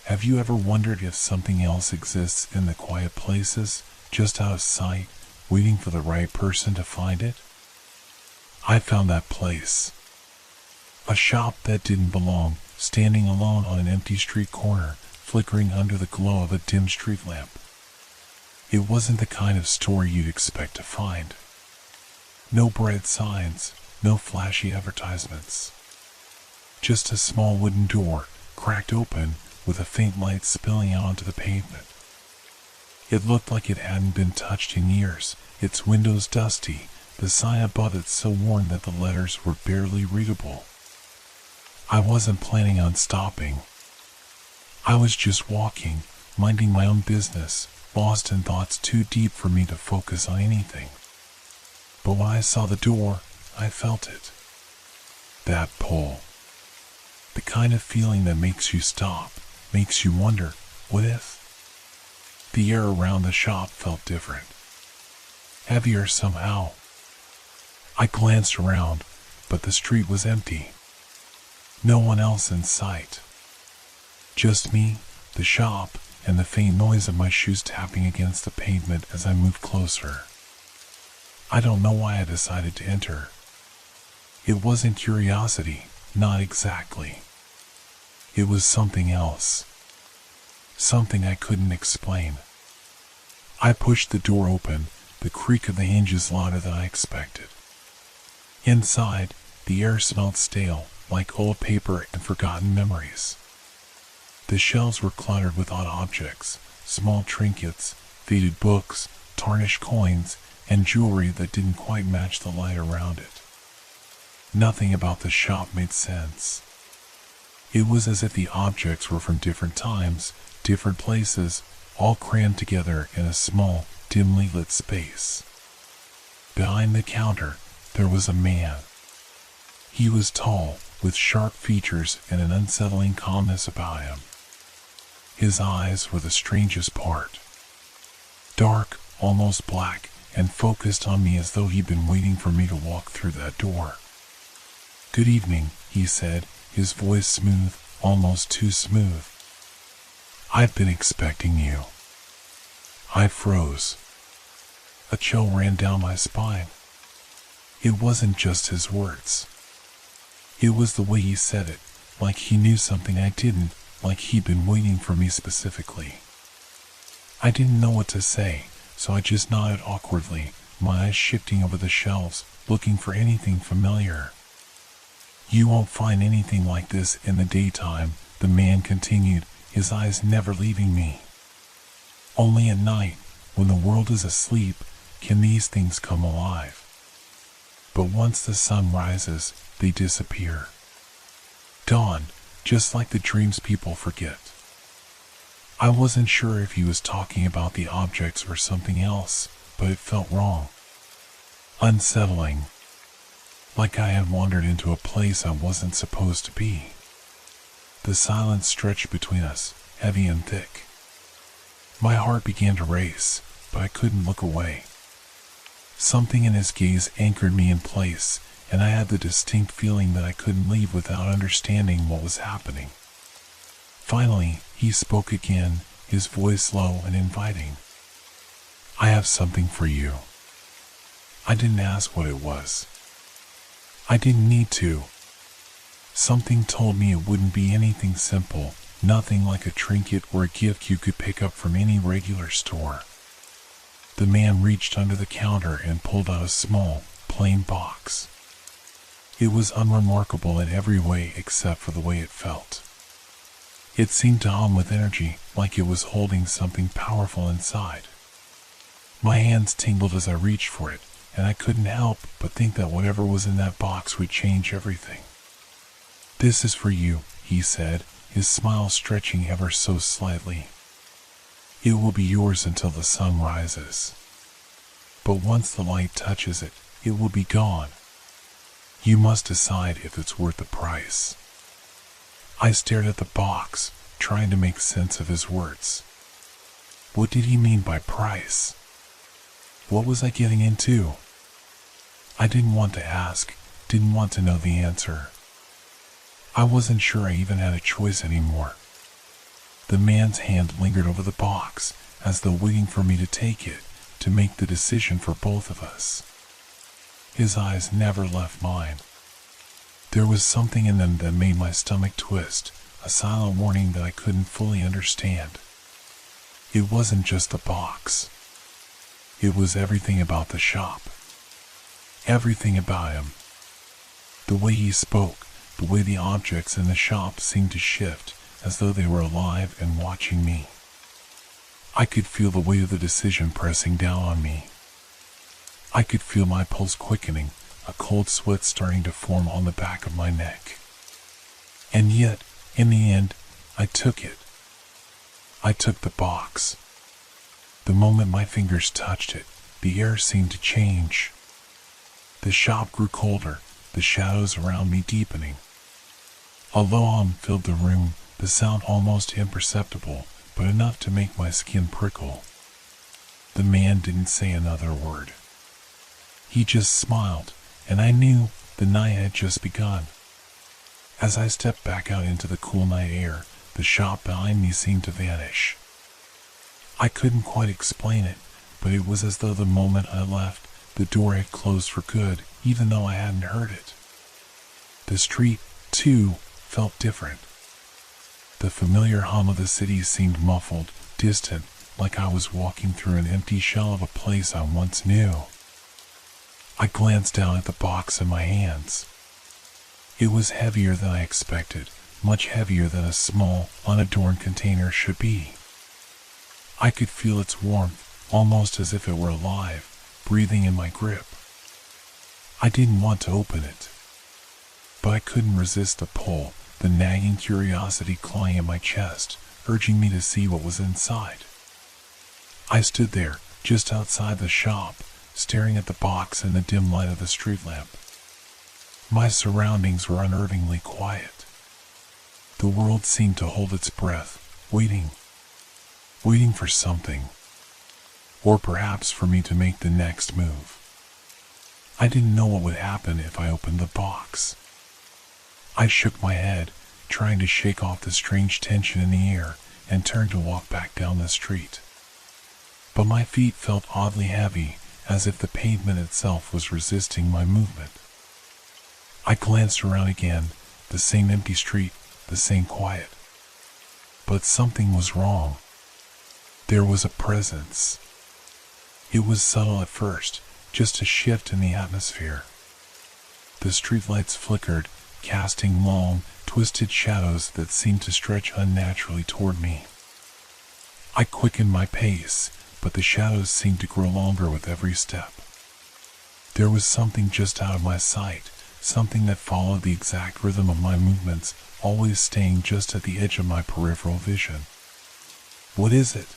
Have you ever wondered if something else exists in the quiet places, just out of sight, waiting for the right person to find it? I found that place. A shop that didn't belong, standing alone on an empty street corner, flickering under the glow of a dim street lamp. It wasn't the kind of store you'd expect to find. No bright signs, no flashy advertisements. Just a small wooden door, cracked open, with a faint light spilling out onto the pavement. It looked like it hadn't been touched in years, its windows dusty, the sign above it so worn that the letters were barely readable. I wasn't planning on stopping. I was just walking, minding my own business, lost in thoughts too deep for me to focus on anything. But when I saw the door, I felt it. That pull. The kind of feeling that makes you stop, makes you wonder, what if? The air around the shop felt different. Heavier somehow. I glanced around, but the street was empty. No one else in sight. Just me, the shop, and the faint noise of my shoes tapping against the pavement as I moved closer. I don't know why I decided to enter. It wasn't curiosity, not exactly. It was something else. Something I couldn't explain. I pushed the door open, the creak of the hinges louder than I expected. Inside, the air smelled stale, like old paper and forgotten memories. The shelves were cluttered with odd objects, small trinkets, faded books, tarnished coins, and jewelry that didn't quite match the light around it. Nothing about the shop made sense. It was as if the objects were from different times, different places, all crammed together in a small, dimly lit space. Behind the counter, there was a man. He was tall, with sharp features and an unsettling calmness about him. His eyes were the strangest part. Dark, almost black, and focused on me as though he'd been waiting for me to walk through that door. "Good evening," he said, his voice smooth, almost too smooth. "I've been expecting you." I froze. A chill ran down my spine. It wasn't just his words. It was the way he said it, like he knew something I didn't, like he'd been waiting for me specifically. I didn't know what to say, so I just nodded awkwardly, my eyes shifting over the shelves, looking for anything familiar. "You won't find anything like this in the daytime," the man continued, his eyes never leaving me. "Only at night, when the world is asleep, can these things come alive. but once the sun rises, they disappear. Gone, just like the dreams people forget. I wasn't sure if he was talking about the objects or something else, but it felt wrong. Unsettling. Like I had wandered into a place I wasn't supposed to be. The silence stretched between us, heavy and thick. My heart began to race, but I couldn't look away. Something in his gaze anchored me in place, and I had the distinct feeling that I couldn't leave without understanding what was happening. Finally, he spoke again, his voice low and inviting. "I have something for you." I didn't ask what it was. I didn't need to. Something told me it wouldn't be anything simple, nothing like a trinket or a gift you could pick up from any regular store. The man reached under the counter and pulled out a small, plain box. It was unremarkable in every way except for the way it felt. It seemed to hum with energy, like it was holding something powerful inside. My hands tingled as I reached for it, and I couldn't help but think that whatever was in that box would change everything. "This is for you," he said, his smile stretching ever so slightly. "It will be yours until the sun rises. But once the light touches it, it will be gone. You must decide if it's worth the price." I stared at the box, trying to make sense of his words. What did he mean by price? What was I getting into? I didn't want to ask, didn't want to know the answer. I wasn't sure I even had a choice anymore. The man's hand lingered over the box, as though waiting for me to take it, to make the decision for both of us. His eyes never left mine. There was something in them that made my stomach twist, a silent warning that I couldn't fully understand. It wasn't just the box. It was everything about the shop. Everything about him. The way he spoke, the way the objects in the shop seemed to shift, as though they were alive and watching me. I could feel the weight of the decision pressing down on me. I could feel my pulse quickening, a cold sweat starting to form on the back of my neck. And yet, in the end, I took it. I took the box. The moment my fingers touched it, the air seemed to change. The shop grew colder, the shadows around me deepening. A low hum filled the room, the sound almost imperceptible, but enough to make my skin prickle. The man didn't say another word. He just smiled, and I knew the night had just begun. As I stepped back out into the cool night air, the shop behind me seemed to vanish. I couldn't quite explain it, but it was as though the moment I left, the door had closed for good, even though I hadn't heard it. The street, too, felt different. The familiar hum of the city seemed muffled, distant, like I was walking through an empty shell of a place I once knew. I glanced down at the box in my hands. It was heavier than I expected, much heavier than a small, unadorned container should be. I could feel its warmth, almost as if it were alive, breathing in my grip. I didn't want to open it, but I couldn't resist the pull, the nagging curiosity clawing at my chest, urging me to see what was inside. I stood there, just outside the shop, staring at the box in the dim light of the street lamp. My surroundings were unnervingly quiet. The world seemed to hold its breath, waiting for something. Or perhaps for me to make the next move. I didn't know what would happen if I opened the box. I shook my head, trying to shake off the strange tension in the air, and turned to walk back down the street. But my feet felt oddly heavy, as if the pavement itself was resisting my movement. I glanced around again, the same empty street, the same quiet. But something was wrong. There was a presence. It was subtle at first, just a shift in the atmosphere. The streetlights flickered, casting long, twisted shadows that seemed to stretch unnaturally toward me. I quickened my pace, but the shadows seemed to grow longer with every step. There was something just out of my sight, something that followed the exact rhythm of my movements, always staying just at the edge of my peripheral vision. What is it?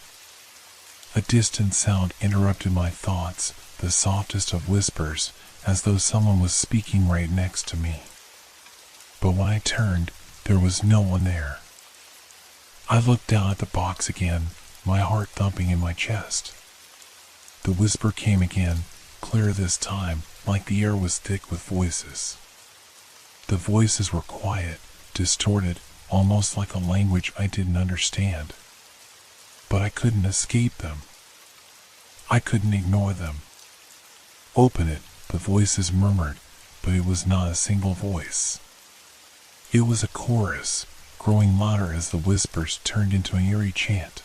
A distant sound interrupted my thoughts, the softest of whispers, as though someone was speaking right next to me. But when I turned, there was no one there. I looked down at the box again, my heart thumping in my chest. The whisper came again, clearer this time, like the air was thick with voices. The voices were quiet, distorted, almost like a language I didn't understand. But I couldn't escape them. I couldn't ignore them. Open it, the voices murmured, but it was not a single voice. It was a chorus, growing louder as the whispers turned into an eerie chant.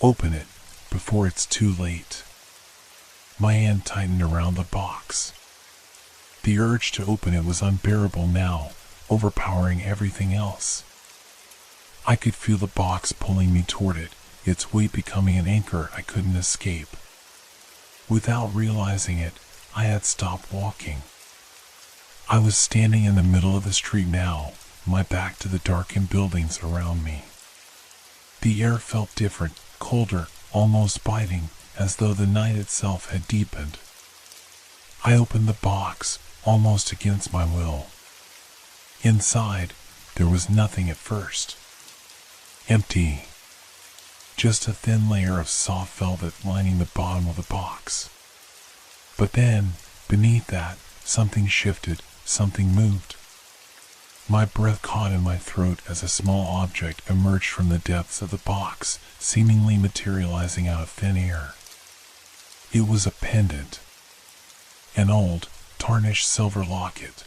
Open it, before it's too late. My hand tightened around the box. The urge to open it was unbearable now, overpowering everything else. I could feel the box pulling me toward it, its weight becoming an anchor I couldn't escape. Without realizing it, I had stopped walking. I was standing in the middle of the street now, my back to the darkened buildings around me. The air felt different, colder, almost biting, as though the night itself had deepened. I opened the box, almost against my will. Inside, there was nothing at first. Empty. Just a thin layer of soft velvet lining the bottom of the box. But then, beneath that, something shifted, something moved. My breath caught in my throat as a small object emerged from the depths of the box, seemingly materializing out of thin air. It was a pendant. An old, tarnished silver locket.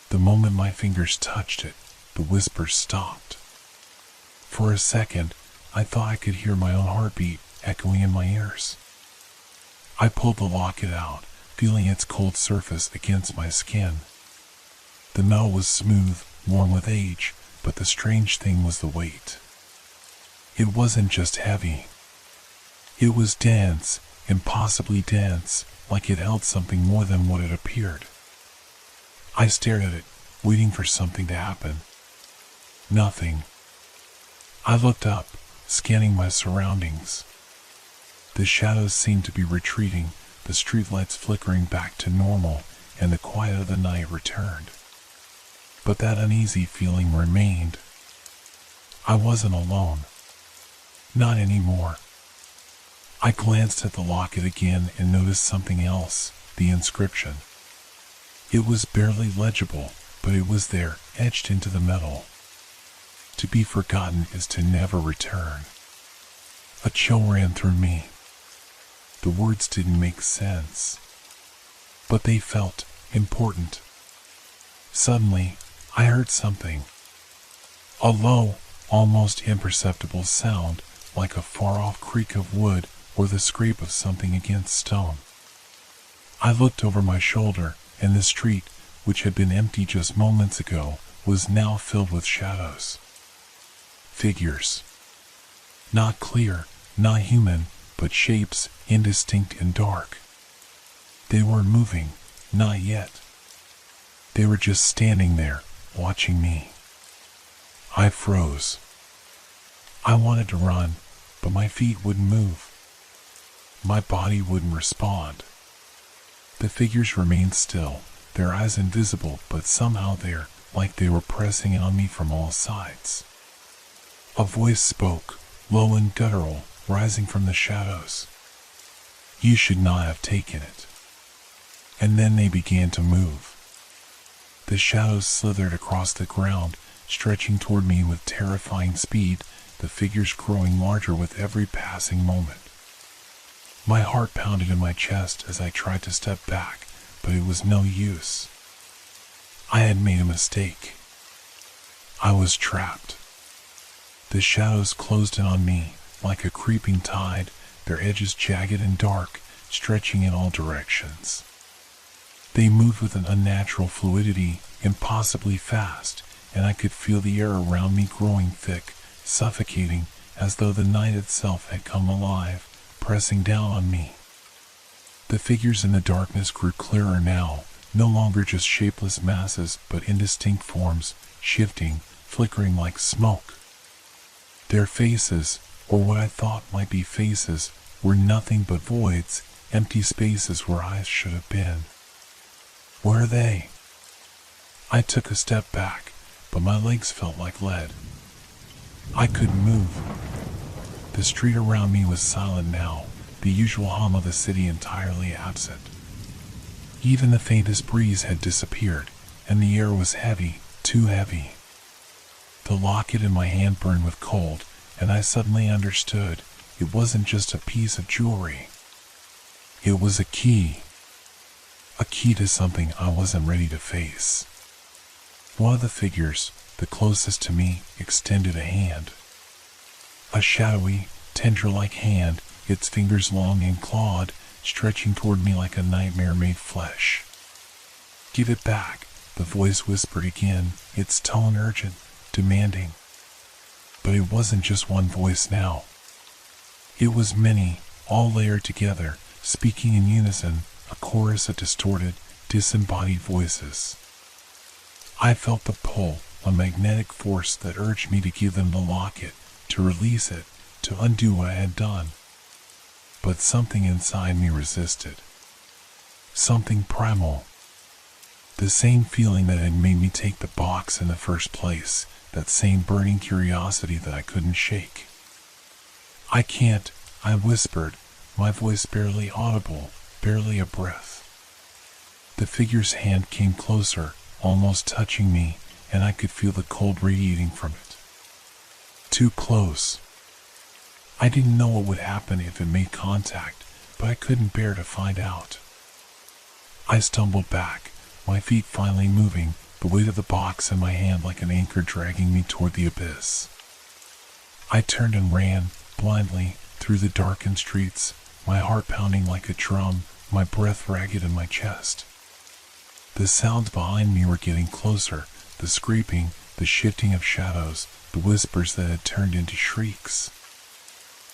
The moment my fingers touched it, the whispers stopped. For a second, I thought I could hear my own heartbeat echoing in my ears. I pulled the locket out, feeling its cold surface against my skin. The metal was smooth, worn with age, but the strange thing was the weight. It wasn't just heavy. It was dense, impossibly dense, like it held something more than what it appeared. I stared at it, waiting for something to happen. Nothing. I looked up, scanning my surroundings. The shadows seemed to be retreating, the streetlights flickering back to normal, and the quiet of the night returned. But that uneasy feeling remained. I wasn't alone. Not anymore. I glanced at the locket again and noticed something else, the inscription. It was barely legible, but it was there, etched into the metal. To be forgotten is to never return. A chill ran through me. The words didn't make sense, but they felt important. Suddenly, I heard something. A low, almost imperceptible sound, like a far-off creak of wood or the scrape of something against stone. I looked over my shoulder, and the street, which had been empty just moments ago, was now filled with shadows. Figures. Not clear, not human, but shapes, indistinct and dark. They weren't moving, not yet. They were just standing there, watching me. I froze. I wanted to run, but my feet wouldn't move. My body wouldn't respond. The figures remained still, their eyes invisible but somehow there, like they were pressing on me from all sides. A voice spoke, low and guttural, rising from the shadows. You should not have taken it. And then they began to move. The shadows slithered across the ground, stretching toward me with terrifying speed, the figures growing larger with every passing moment. My heart pounded in my chest as I tried to step back, but it was no use. I had made a mistake. I was trapped. The shadows closed in on me, like a creeping tide, their edges jagged and dark, stretching in all directions. They moved with an unnatural fluidity, impossibly fast, and I could feel the air around me growing thick, suffocating, as though the night itself had come alive, pressing down on me. The figures in the darkness grew clearer now, no longer just shapeless masses but indistinct forms, shifting, flickering like smoke. Their faces, or what I thought might be faces, were nothing but voids, empty spaces where eyes should have been. Where are they? I took a step back, but my legs felt like lead. I couldn't move. The street around me was silent now, the usual hum of the city entirely absent. Even the faintest breeze had disappeared, and the air was heavy, too heavy. The locket in my hand burned with cold, and I suddenly understood it wasn't just a piece of jewelry. It was a key to something I wasn't ready to face. One of the figures, the closest to me, extended a hand. A shadowy, tendril-like hand, its fingers long and clawed, stretching toward me like a nightmare made flesh. "Give it back," the voice whispered again, its tone urgent, demanding. But it wasn't just one voice now. It was many, all layered together, speaking in unison, a chorus of distorted, disembodied voices. I felt the pull, a magnetic force that urged me to give them the locket, to release it, to undo what I had done. But something inside me resisted. Something primal. The same feeling that had made me take the box in the first place, that same burning curiosity that I couldn't shake. "I can't," I whispered, my voice barely audible, barely a breath. The figure's hand came closer, almost touching me, and I could feel the cold radiating from it. Too close. I didn't know what would happen if it made contact, but I couldn't bear to find out. I stumbled back, my feet finally moving, the weight of the box in my hand like an anchor dragging me toward the abyss. I turned and ran, blindly, through the darkened streets, my heart pounding like a drum, my breath ragged in my chest. The sounds behind me were getting closer, the scraping, the shifting of shadows, the whispers that had turned into shrieks.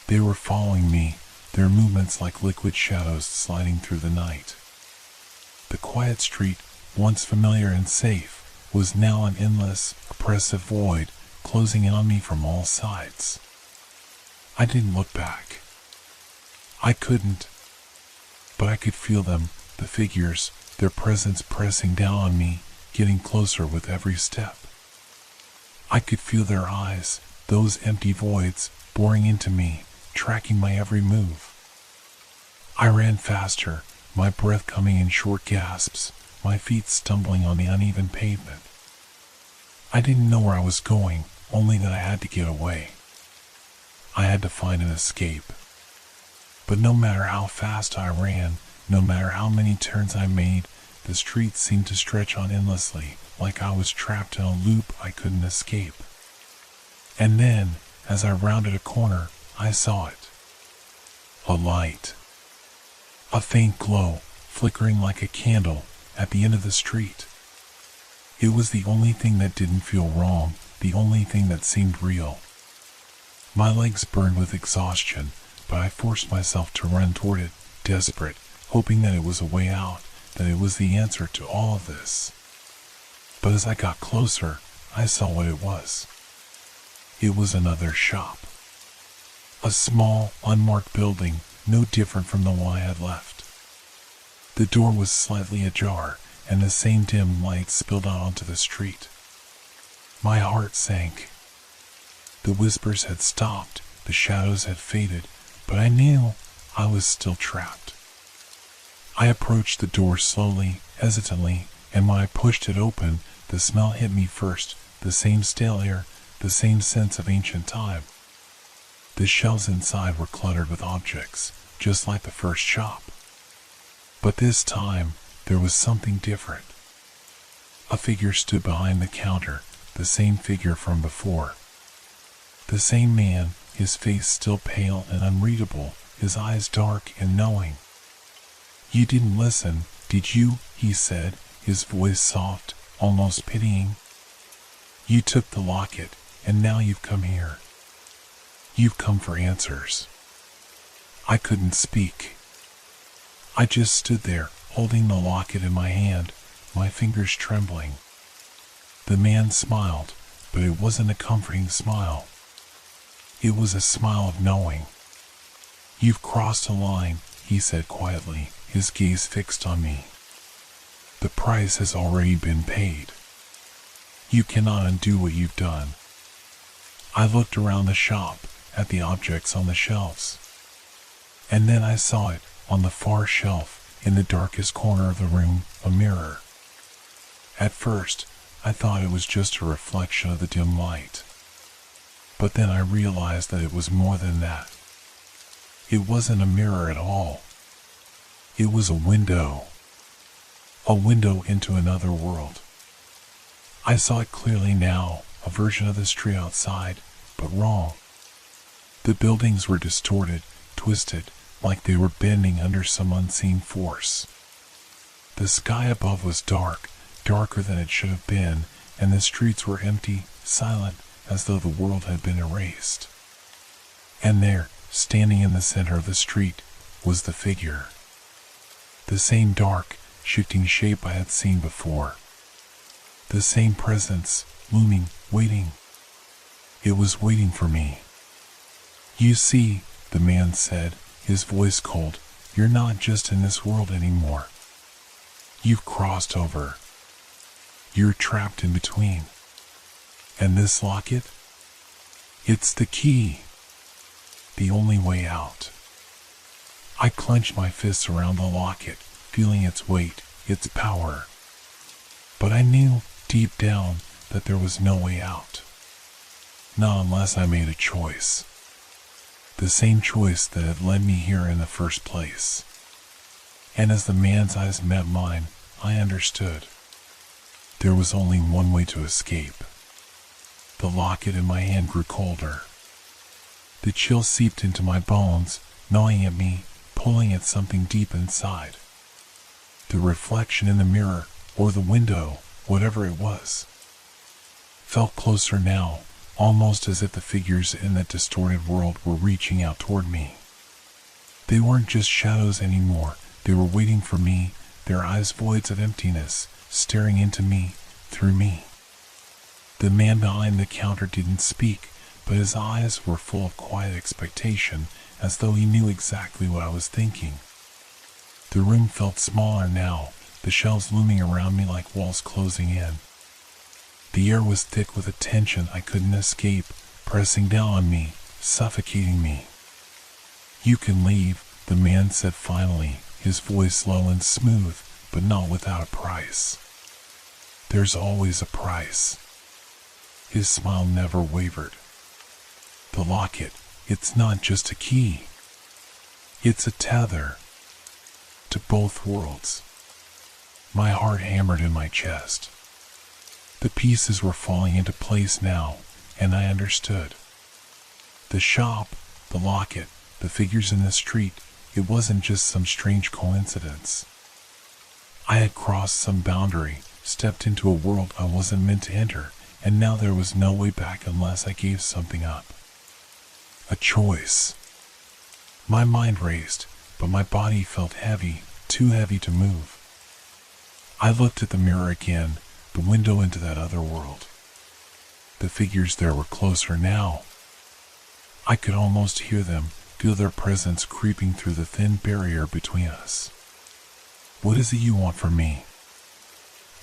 They were following me, their movements like liquid shadows sliding through the night. The quiet street, once familiar and safe, was now an endless, oppressive void, closing in on me from all sides. I didn't look back. I couldn't. But I could feel them, the figures, their presence pressing down on me, getting closer with every step. I could feel their eyes, those empty voids, boring into me, tracking my every move. I ran faster, my breath coming in short gasps, my feet stumbling on the uneven pavement. I didn't know where I was going, only that I had to get away. I had to find an escape. But no matter how fast I ran, no matter how many turns I made, the street seemed to stretch on endlessly, like I was trapped in a loop I couldn't escape. And then, as I rounded a corner, I saw it. A light. A faint glow, flickering like a candle, at the end of the street. It was the only thing that didn't feel wrong, the only thing that seemed real. My legs burned with exhaustion, but I forced myself to run toward it, desperate, hoping that it was a way out, that it was the answer to all of this. But as I got closer, I saw what it was. It was another shop. A small, unmarked building, no different from the one I had left. The door was slightly ajar, and the same dim light spilled out onto the street. My heart sank. The whispers had stopped, the shadows had faded, but I knew I was still trapped. I approached the door slowly, hesitantly, and when I pushed it open, the smell hit me first, the same stale air, the same sense of ancient time. The shelves inside were cluttered with objects, just like the first shop. But this time, there was something different. A figure stood behind the counter, the same figure from before. The same man, his face still pale and unreadable, his eyes dark and knowing. "You didn't listen, did you?" he said, his voice soft, almost pitying. "You took the locket, and now you've come here. You've come for answers." I couldn't speak. I just stood there, holding the locket in my hand, my fingers trembling. The man smiled, but it wasn't a comforting smile. It was a smile of knowing. "You've crossed a line," he said quietly, his gaze fixed on me. "The price has already been paid. You cannot undo what you've done." I looked around the shop, at the objects on the shelves. And then I saw it, on the far shelf, in the darkest corner of the room, a mirror. At first, I thought it was just a reflection of the dim light. But then I realized that it was more than that. It wasn't a mirror at all. It was a window. A window into another world. I saw it clearly now, a version of the street outside, but wrong. The buildings were distorted, twisted, like they were bending under some unseen force. The sky above was dark, darker than it should have been, and the streets were empty, silent, as though the world had been erased. And there, standing in the center of the street, was the figure. The same dark, shifting shape I had seen before. The same presence, looming, waiting. It was waiting for me. "You see," the man said, his voice cold, "you're not just in this world anymore. You've crossed over. You're trapped in between. And this locket? It's the key. The only way out." I clenched my fists around the locket, feeling its weight, its power. But I knew, deep down, that there was no way out. Not unless I made a choice. The same choice that had led me here in the first place. And as the man's eyes met mine, I understood. There was only one way to escape. The locket in my hand grew colder. The chill seeped into my bones, gnawing at me, pulling at something deep inside. The reflection in the mirror, or the window, whatever it was, felt closer now, almost as if the figures in that distorted world were reaching out toward me. They weren't just shadows anymore, they were waiting for me, their eyes voids of emptiness, staring into me, through me. The man behind the counter didn't speak, but his eyes were full of quiet expectation, as though he knew exactly what I was thinking. The room felt smaller now, the shelves looming around me like walls closing in. The air was thick with a tension I couldn't escape, pressing down on me, suffocating me. "You can leave," the man said finally, his voice low and smooth, but not without a price. "There's always a price." His smile never wavered. "The locket, it's not just a key. It's a tether to both worlds." My heart hammered in my chest. The pieces were falling into place now, and I understood. The shop, the locket, the figures in the street, it wasn't just some strange coincidence. I had crossed some boundary, stepped into a world I wasn't meant to enter, and now there was no way back unless I gave something up. A choice. My mind raced, but my body felt heavy, too heavy to move. I looked at the mirror again, the window into that other world. The figures there were closer now. I could almost hear them, feel their presence creeping through the thin barrier between us. "What is it you want from me?"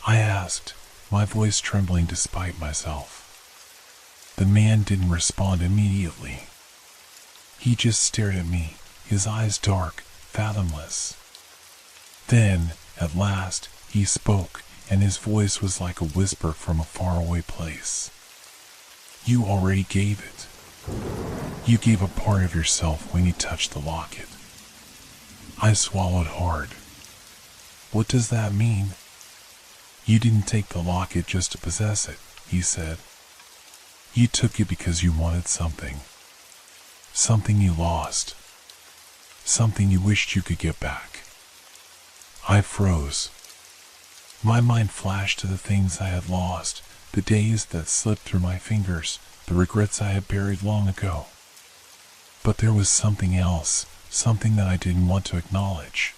I asked, my voice trembling despite myself. The man didn't respond immediately. He just stared at me, his eyes dark, fathomless. Then, at last, he spoke, and his voice was like a whisper from a faraway place. "You already gave it. You gave a part of yourself when you touched the locket." I swallowed hard. "What does that mean?" "You didn't take the locket just to possess it," he said. "You took it because you wanted something. Something you lost. Something you wished you could get back." I froze. My mind flashed to the things I had lost, the days that slipped through my fingers, the regrets I had buried long ago. But there was something else, something that I didn't want to acknowledge.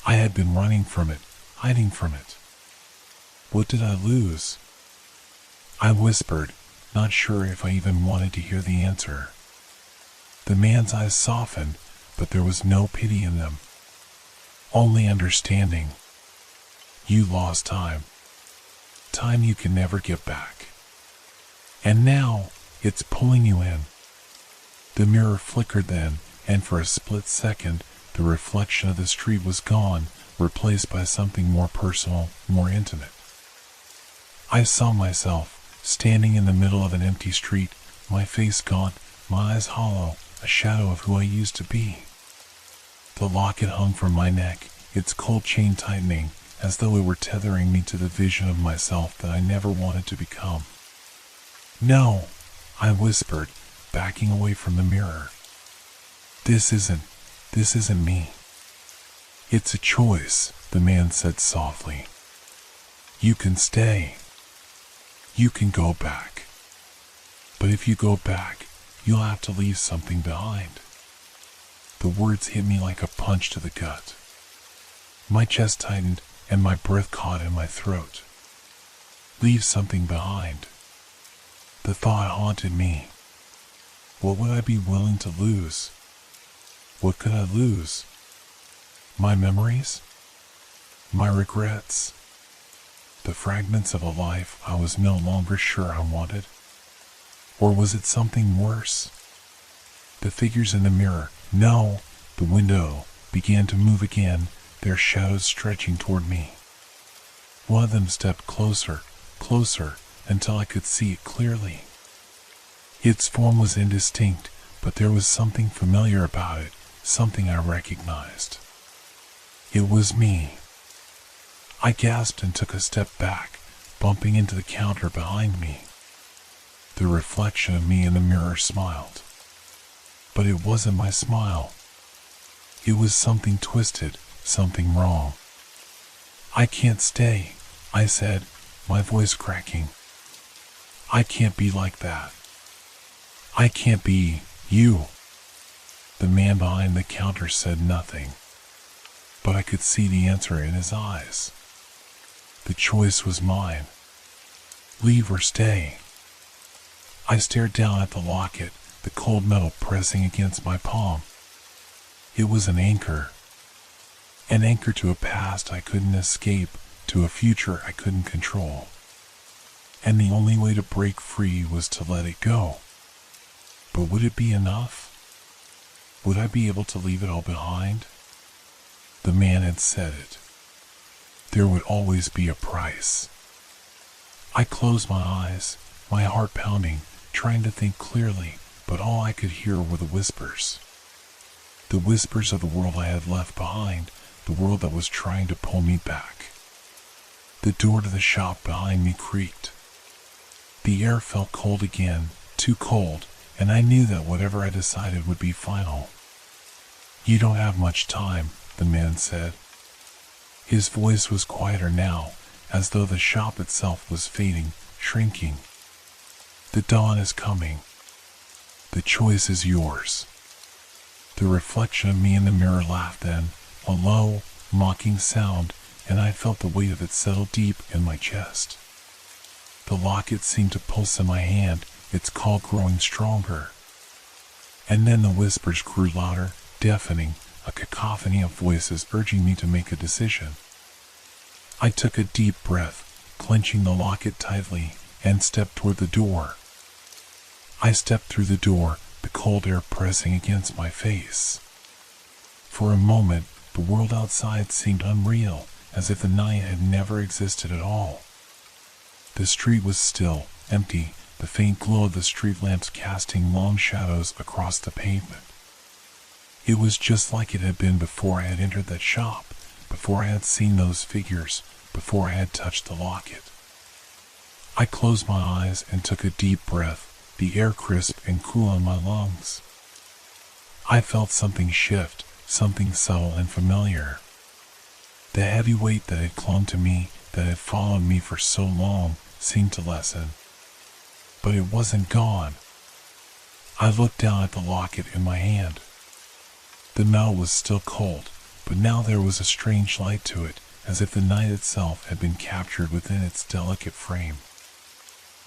I had been running from it, hiding from it. What did I lose? I whispered, not sure if I even wanted to hear the answer. The man's eyes softened, but there was no pity in them. Only understanding. You lost time. Time you can never get back. And now, it's pulling you in. The mirror flickered then, and for a split second, the reflection of the street was gone, replaced by something more personal, more intimate. I saw myself, standing in the middle of an empty street, my face gaunt, my eyes hollow, a shadow of who I used to be. The locket hung from my neck, its cold chain tightening, as though it were tethering me to the vision of myself that I never wanted to become. No, I whispered, backing away from the mirror. This isn't me. It's a choice, the man said softly. You can stay. You can go back. But if you go back, you'll have to leave something behind. The words hit me like a punch to the gut. My chest tightened and my breath caught in my throat. Leave something behind. The thought haunted me. What would I be willing to lose? What could I lose? My memories? My regrets? The fragments of a life I was no longer sure I wanted? Or was it something worse? The figures in the mirror, no, the window, began to move again, their shadows stretching toward me. One of them stepped closer, closer, until I could see it clearly. Its form was indistinct, but there was something familiar about it, something I recognized. It was me. I gasped and took a step back, bumping into the counter behind me. The reflection of me in the mirror smiled. But it wasn't my smile. It was something twisted, something wrong. I can't stay, I said, my voice cracking. I can't be like that. I can't be you. The man behind the counter said nothing, but I could see the answer in his eyes. The choice was mine. Leave or stay. I stared down at the locket, the cold metal pressing against my palm. It was an anchor to a past I couldn't escape, to a future I couldn't control. And the only way to break free was to let it go. But would it be enough? Would I be able to leave it all behind? The man had said it. There would always be a price. I closed my eyes, my heart pounding, trying to think clearly, but all I could hear were the whispers. The whispers of the world I had left behind, the world that was trying to pull me back. The door to the shop behind me creaked. The air felt cold again, too cold, and I knew that whatever I decided would be final. You don't have much time, the man said. His voice was quieter now, as though the shop itself was fading, shrinking. The dawn is coming. The choice is yours. The reflection of me in the mirror laughed then, a low, mocking sound, and I felt the weight of it settle deep in my chest. The locket seemed to pulse in my hand, its call growing stronger. And then the whispers grew louder, deafening, a cacophony of voices urging me to make a decision. I took a deep breath, clenching the locket tightly, and stepped toward the door. I stepped through the door, the cold air pressing against my face. For a moment, the world outside seemed unreal, as if the night had never existed at all. The street was still, empty, the faint glow of the street lamps casting long shadows across the pavement. It was just like it had been before I had entered that shop, before I had seen those figures, before I had touched the locket. I closed my eyes and took a deep breath, the air crisp and cool in my lungs. I felt something shift, something subtle and familiar. The heavy weight that had clung to me, that had followed me for so long, seemed to lessen. But it wasn't gone. I looked down at the locket in my hand. The metal was still cold, but now there was a strange light to it, as if the night itself had been captured within its delicate frame.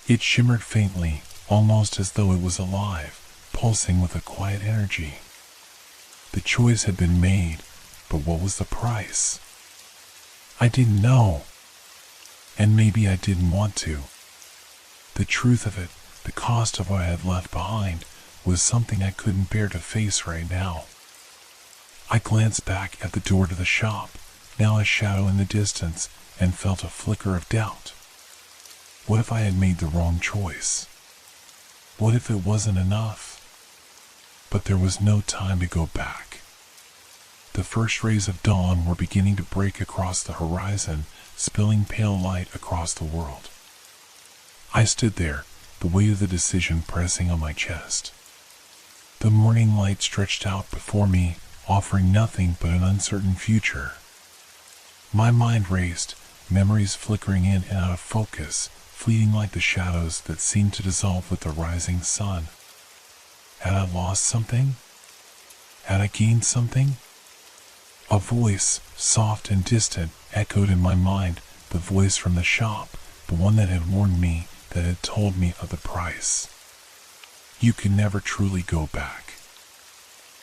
It shimmered faintly, almost as though it was alive, pulsing with a quiet energy. The choice had been made, but what was the price? I didn't know. And maybe I didn't want to. The truth of it, the cost of what I had left behind, was something I couldn't bear to face right now. I glanced back at the door to the shop, now a shadow in the distance, and felt a flicker of doubt. What if I had made the wrong choice? What if it wasn't enough? But there was no time to go back. The first rays of dawn were beginning to break across the horizon, spilling pale light across the world. I stood there, the weight of the decision pressing on my chest. The morning light stretched out before me, offering nothing but an uncertain future. My mind raced, memories flickering in and out of focus, fleeting like the shadows that seemed to dissolve with the rising sun. Had I lost something? Had I gained something? A voice, soft and distant, echoed in my mind, the voice from the shop, the one that had warned me, that had told me of the price. You can never truly go back.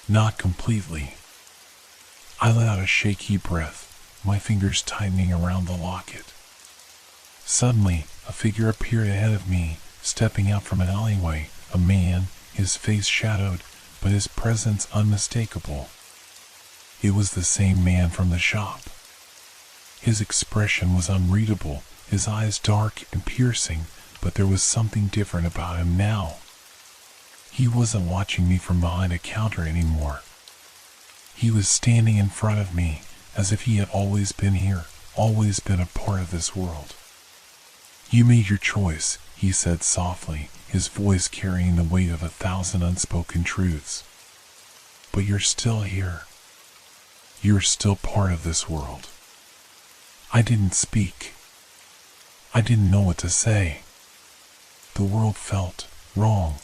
Not completely. I let out a shaky breath, my fingers tightening around the locket. Suddenly, a figure appeared ahead of me, stepping out from an alleyway, a man, his face shadowed, but his presence unmistakable. It was the same man from the shop. His expression was unreadable, his eyes dark and piercing, but there was something different about him now. He wasn't watching me from behind a counter anymore. He was standing in front of me, as if he had always been here, always been a part of this world. You made your choice, he said softly, his voice carrying the weight of 1,000 unspoken truths. But you're still here. You're still part of this world. I didn't speak. I didn't know what to say. The world felt wrong.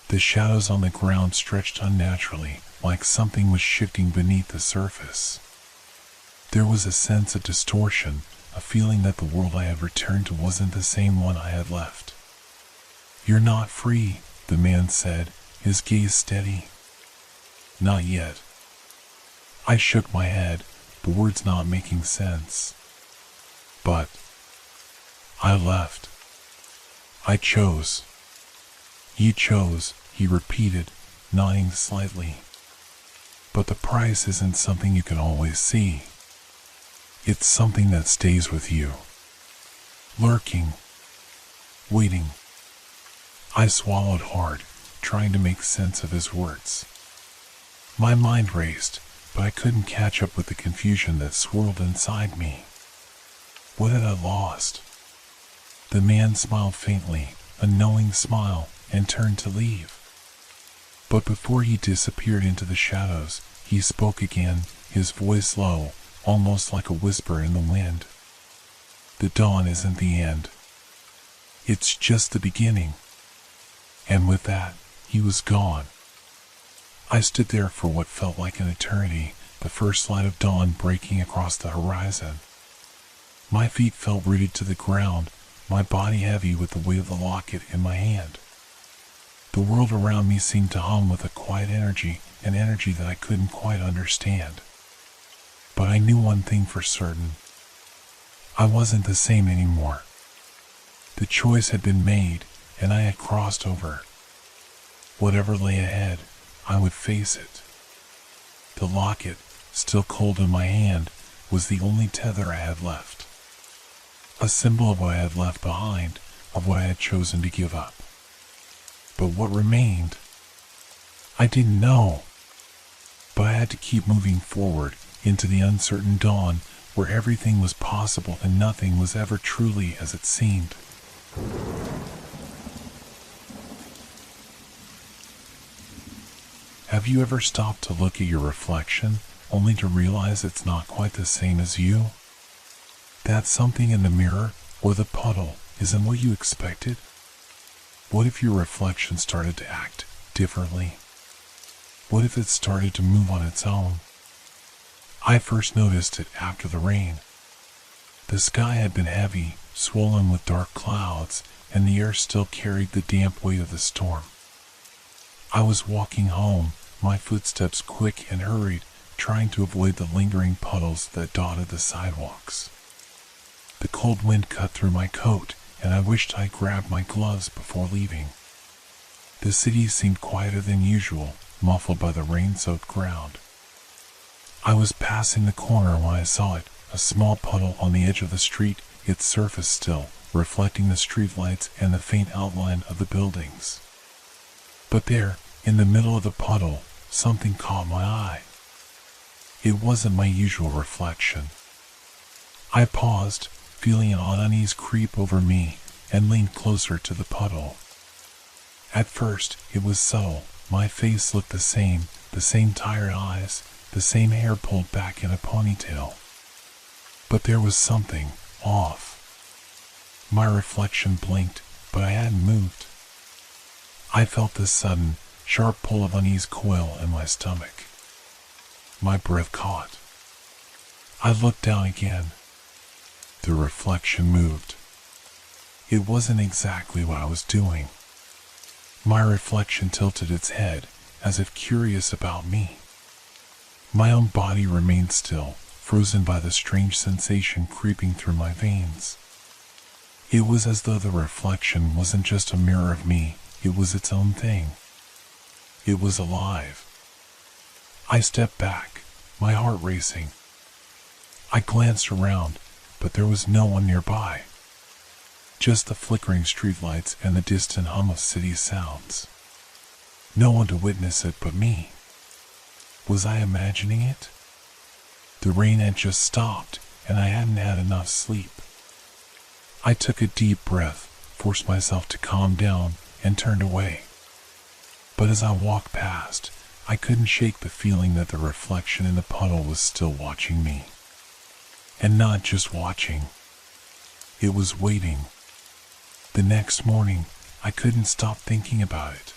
The shadows on the ground stretched unnaturally, like something was shifting beneath the surface. There was a sense of distortion, a feeling that the world I had returned to wasn't the same one I had left. You're not free, the man said, his gaze steady. Not yet. I shook my head, the words not making sense. But I left. I chose. You chose, he repeated, nodding slightly. But the price isn't something you can always see. It's something that stays with you. Lurking. Waiting. I swallowed hard, trying to make sense of his words. My mind raced, but I couldn't catch up with the confusion that swirled inside me. What had I lost? The man smiled faintly, a knowing smile, and turned to leave. But before he disappeared into the shadows, he spoke again, his voice low, almost like a whisper in the wind. The dawn isn't the end. It's just the beginning. And with that, he was gone. I stood there for what felt like an eternity, the first light of dawn breaking across the horizon. My feet felt rooted to the ground, my body heavy with the weight of the locket in my hand. The world around me seemed to hum with a quiet energy, an energy that I couldn't quite understand. But I knew one thing for certain. I wasn't the same anymore. The choice had been made, and I had crossed over. Whatever lay ahead, I would face it. The locket, still cold in my hand, was the only tether I had left. A symbol of what I had left behind, of what I had chosen to give up. But what remained? I didn't know. But I had to keep moving forward into the uncertain dawn where everything was possible and nothing was ever truly as it seemed. Have you ever stopped to look at your reflection, only to realize it's not quite the same as you? That something in the mirror or the puddle isn't what you expected? What if your reflection started to act differently? What if it started to move on its own? I first noticed it after the rain. The sky had been heavy, swollen with dark clouds, and the air still carried the damp weight of the storm. I was walking home, my footsteps quick and hurried, trying to avoid the lingering puddles that dotted the sidewalks. The cold wind cut through my coat, and I wished I grabbed my gloves before leaving. The city seemed quieter than usual, muffled by the rain-soaked ground. I was passing the corner when I saw it, a small puddle on the edge of the street, its surface still, reflecting the streetlights and the faint outline of the buildings. But there, in the middle of the puddle, something caught my eye. It wasn't my usual reflection. I paused, feeling an unease creep over me, and leaned closer to the puddle. At first, it was subtle. My face looked the same tired eyes, the same hair pulled back in a ponytail. But there was something off. My reflection blinked, but I hadn't moved. I felt this sudden, sharp pull of unease coil in my stomach. My breath caught. I looked down again. The reflection moved. It wasn't exactly what I was doing. My reflection tilted its head, as if curious about me. My own body remained still, frozen by the strange sensation creeping through my veins. It was as though the reflection wasn't just a mirror of me, it was its own thing. It was alive. I stepped back, my heart racing. I glanced around, but there was no one nearby. Just the flickering streetlights and the distant hum of city sounds. No one to witness it but me. Was I imagining it? The rain had just stopped, and I hadn't had enough sleep. I took a deep breath, forced myself to calm down, and turned away. But as I walked past, I couldn't shake the feeling that the reflection in the puddle was still watching me. And not just watching. It was waiting. The next morning, I couldn't stop thinking about it.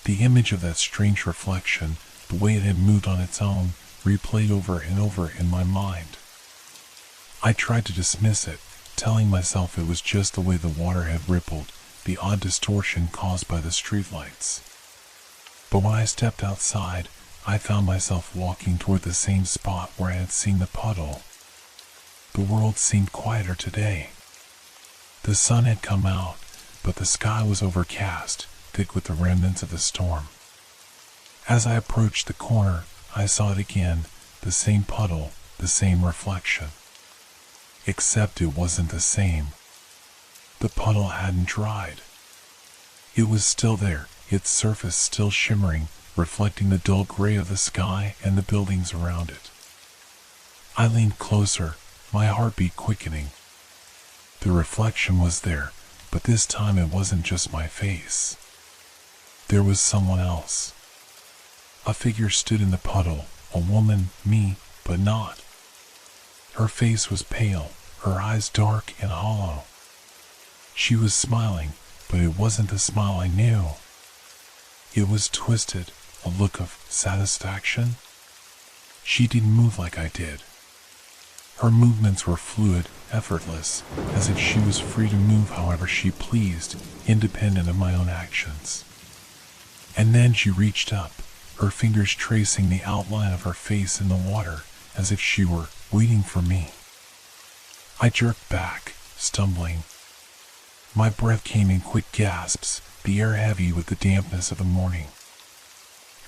The image of that strange reflection, the way it had moved on its own, replayed over and over in my mind. I tried to dismiss it, telling myself it was just the way the water had rippled, the odd distortion caused by the streetlights. But when I stepped outside, I found myself walking toward the same spot where I had seen the puddle. The world seemed quieter today. The sun had come out, but the sky was overcast, thick with the remnants of the storm. As I approached the corner, I saw it again, the same puddle, the same reflection. Except it wasn't the same. The puddle hadn't dried. It was still there, its surface still shimmering, reflecting the dull gray of the sky and the buildings around it. I leaned closer, my heartbeat quickening. The reflection was there, but this time it wasn't just my face. There was someone else. A figure stood in the puddle, a woman, me, but not. Her face was pale, her eyes dark and hollow. She was smiling, but it wasn't the smile I knew. It was twisted, a look of satisfaction. She didn't move like I did. Her movements were fluid, effortless, as if she was free to move however she pleased, independent of my own actions. And then she reached up, her fingers tracing the outline of her face in the water, as if she were waiting for me. I jerked back, stumbling. My breath came in quick gasps, the air heavy with the dampness of the morning.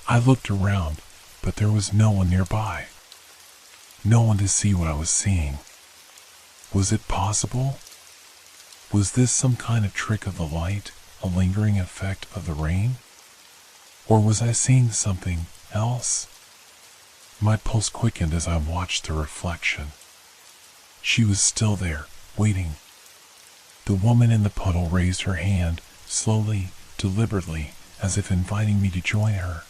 I looked around, but there was no one nearby. No one to see what I was seeing. Was it possible? Was this some kind of trick of the light, a lingering effect of the rain? Or was I seeing something else? My pulse quickened as I watched the reflection. She was still there, waiting. The woman in the puddle raised her hand, slowly, deliberately, as if inviting me to join her.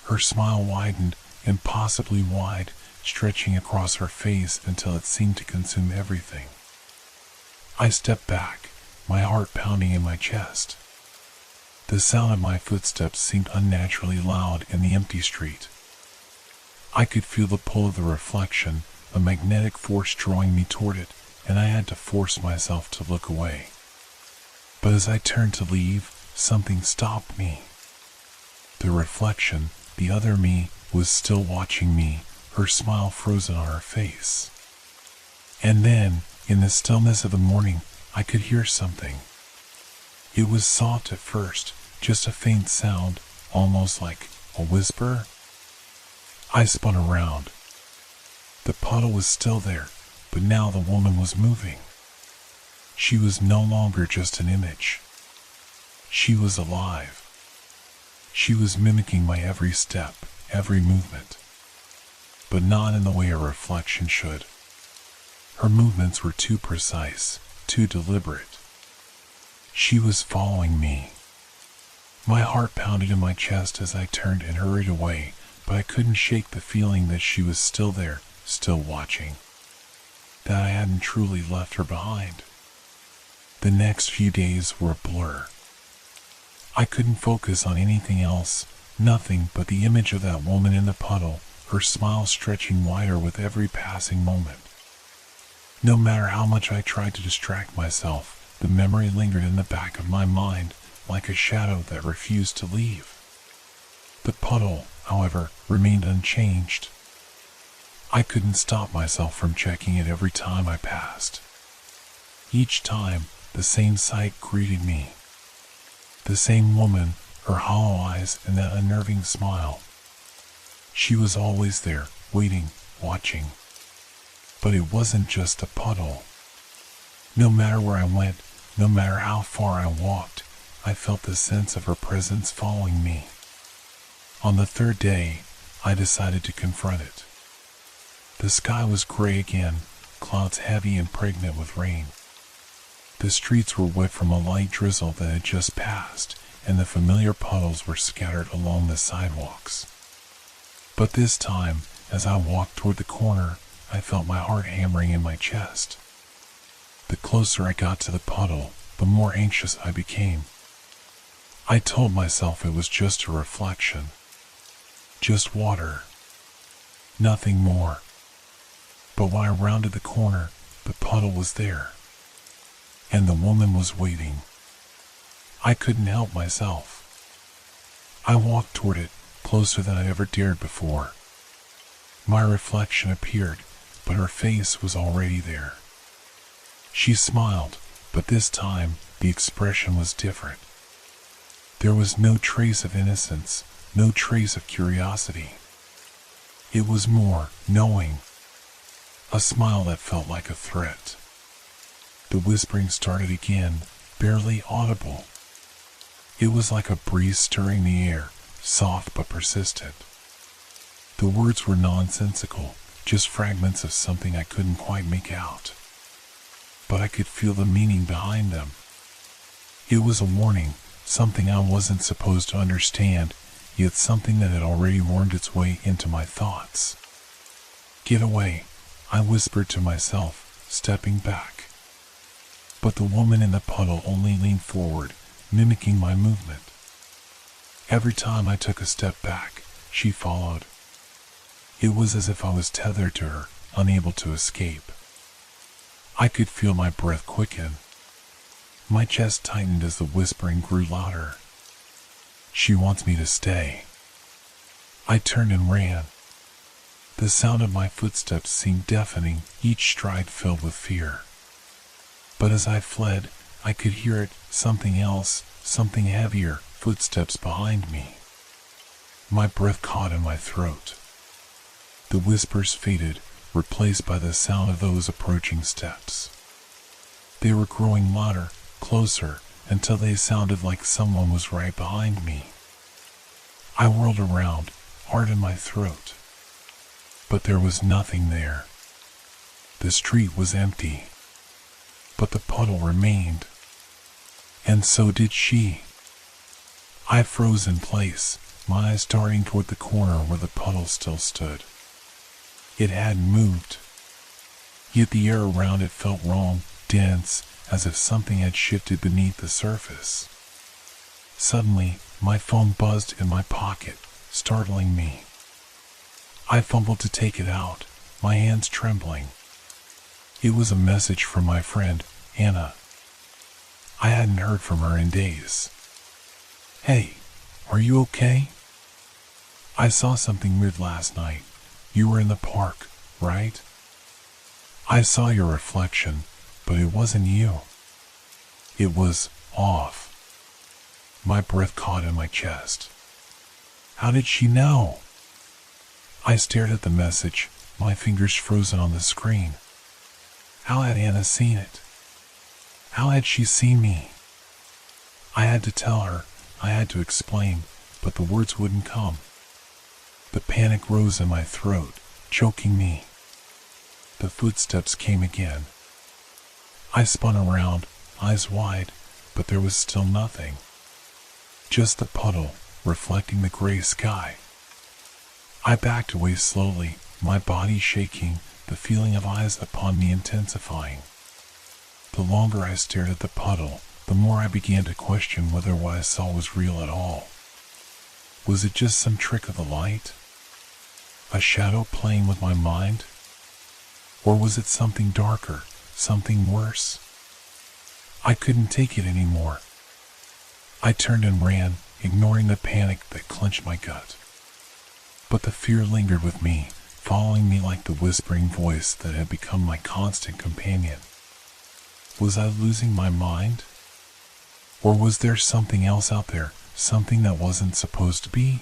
Her smile widened, impossibly wide, stretching across her face until it seemed to consume everything. I stepped back, my heart pounding in my chest. The sound of my footsteps seemed unnaturally loud in the empty street. I could feel the pull of the reflection, a magnetic force drawing me toward it, and I had to force myself to look away. But as I turned to leave, something stopped me. The reflection, the other me, was still watching me, her smile frozen on her face. And then, in the stillness of the morning, I could hear something. It was soft at first, just a faint sound, almost like a whisper. I spun around. The puddle was still there, but now the woman was moving. She was no longer just an image. She was alive. She was mimicking my every step, every movement, but not in the way a reflection should. Her movements were too precise, too deliberate. She was following me. My heart pounded in my chest as I turned and hurried away, but I couldn't shake the feeling that she was still there, still watching. That I hadn't truly left her behind. The next few days were a blur. I couldn't focus on anything else, nothing but the image of that woman in the puddle, her smile stretching wider with every passing moment. No matter how much I tried to distract myself, the memory lingered in the back of my mind like a shadow that refused to leave. The puddle, however, remained unchanged. I couldn't stop myself from checking it every time I passed. Each time, the same sight greeted me. The same woman, her hollow eyes and that unnerving smile. She was always there, waiting, watching. But it wasn't just a puddle. No matter where I went, no matter how far I walked, I felt the sense of her presence following me. On the third day, I decided to confront it. The sky was gray again, clouds heavy and pregnant with rain. The streets were wet from a light drizzle that had just passed, and the familiar puddles were scattered along the sidewalks. But this time, as I walked toward the corner, I felt my heart hammering in my chest. The closer I got to the puddle, the more anxious I became. I told myself it was just a reflection. Just water. Nothing more. But when I rounded the corner, the puddle was there. And the woman was waiting. I couldn't help myself. I walked toward it, closer than I ever dared before. My reflection appeared, but her face was already there. She smiled, but this time the expression was different. There was no trace of innocence, no trace of curiosity. It was more knowing. A smile that felt like a threat. The whispering started again, barely audible. It was like a breeze stirring the air, soft but persistent. The words were nonsensical, just fragments of something I couldn't quite make out. But I could feel the meaning behind them. It was a warning, something I wasn't supposed to understand, yet something that had already wormed its way into my thoughts. "Get away," I whispered to myself, stepping back. But the woman in the puddle only leaned forward, mimicking my movement. Every time I took a step back, she followed. It was as if I was tethered to her, unable to escape. I could feel my breath quicken. My chest tightened as the whispering grew louder. "She wants me to stay." I turned and ran. The sound of my footsteps seemed deafening, each stride filled with fear. But as I fled, I could hear it, something else, something heavier, footsteps behind me. My breath caught in my throat. The whispers faded, replaced by the sound of those approaching steps. They were growing louder, closer, until they sounded like someone was right behind me. I whirled around, heart in my throat. But there was nothing there. The street was empty. But the puddle remained. And so did she. I froze in place, my eyes darting toward the corner where the puddle still stood. It hadn't moved. Yet the air around it felt wrong, dense, as if something had shifted beneath the surface. Suddenly, my phone buzzed in my pocket, startling me. I fumbled to take it out, my hands trembling. It was a message from my friend, Anna. I hadn't heard from her in days. "Hey, are you okay? I saw something weird last night. You were in the park, right? I saw your reflection, but it wasn't you. It was off." My breath caught in my chest. How did she know? I stared at the message, my fingers frozen on the screen. How had Anna seen it? How had she seen me? I had to tell her, I had to explain, but the words wouldn't come. The panic rose in my throat, choking me. The footsteps came again. I spun around, eyes wide, but there was still nothing. Just the puddle, reflecting the gray sky. I backed away slowly, my body shaking, the feeling of eyes upon me intensifying. The longer I stared at the puddle, the more I began to question whether what I saw was real at all. Was it just some trick of the light? A shadow playing with my mind? Or was it something darker, something worse? I couldn't take it anymore. I turned and ran, ignoring the panic that clenched my gut. But the fear lingered with me, following me like the whispering voice that had become my constant companion. Was I losing my mind? Or was there something else out there, something that wasn't supposed to be?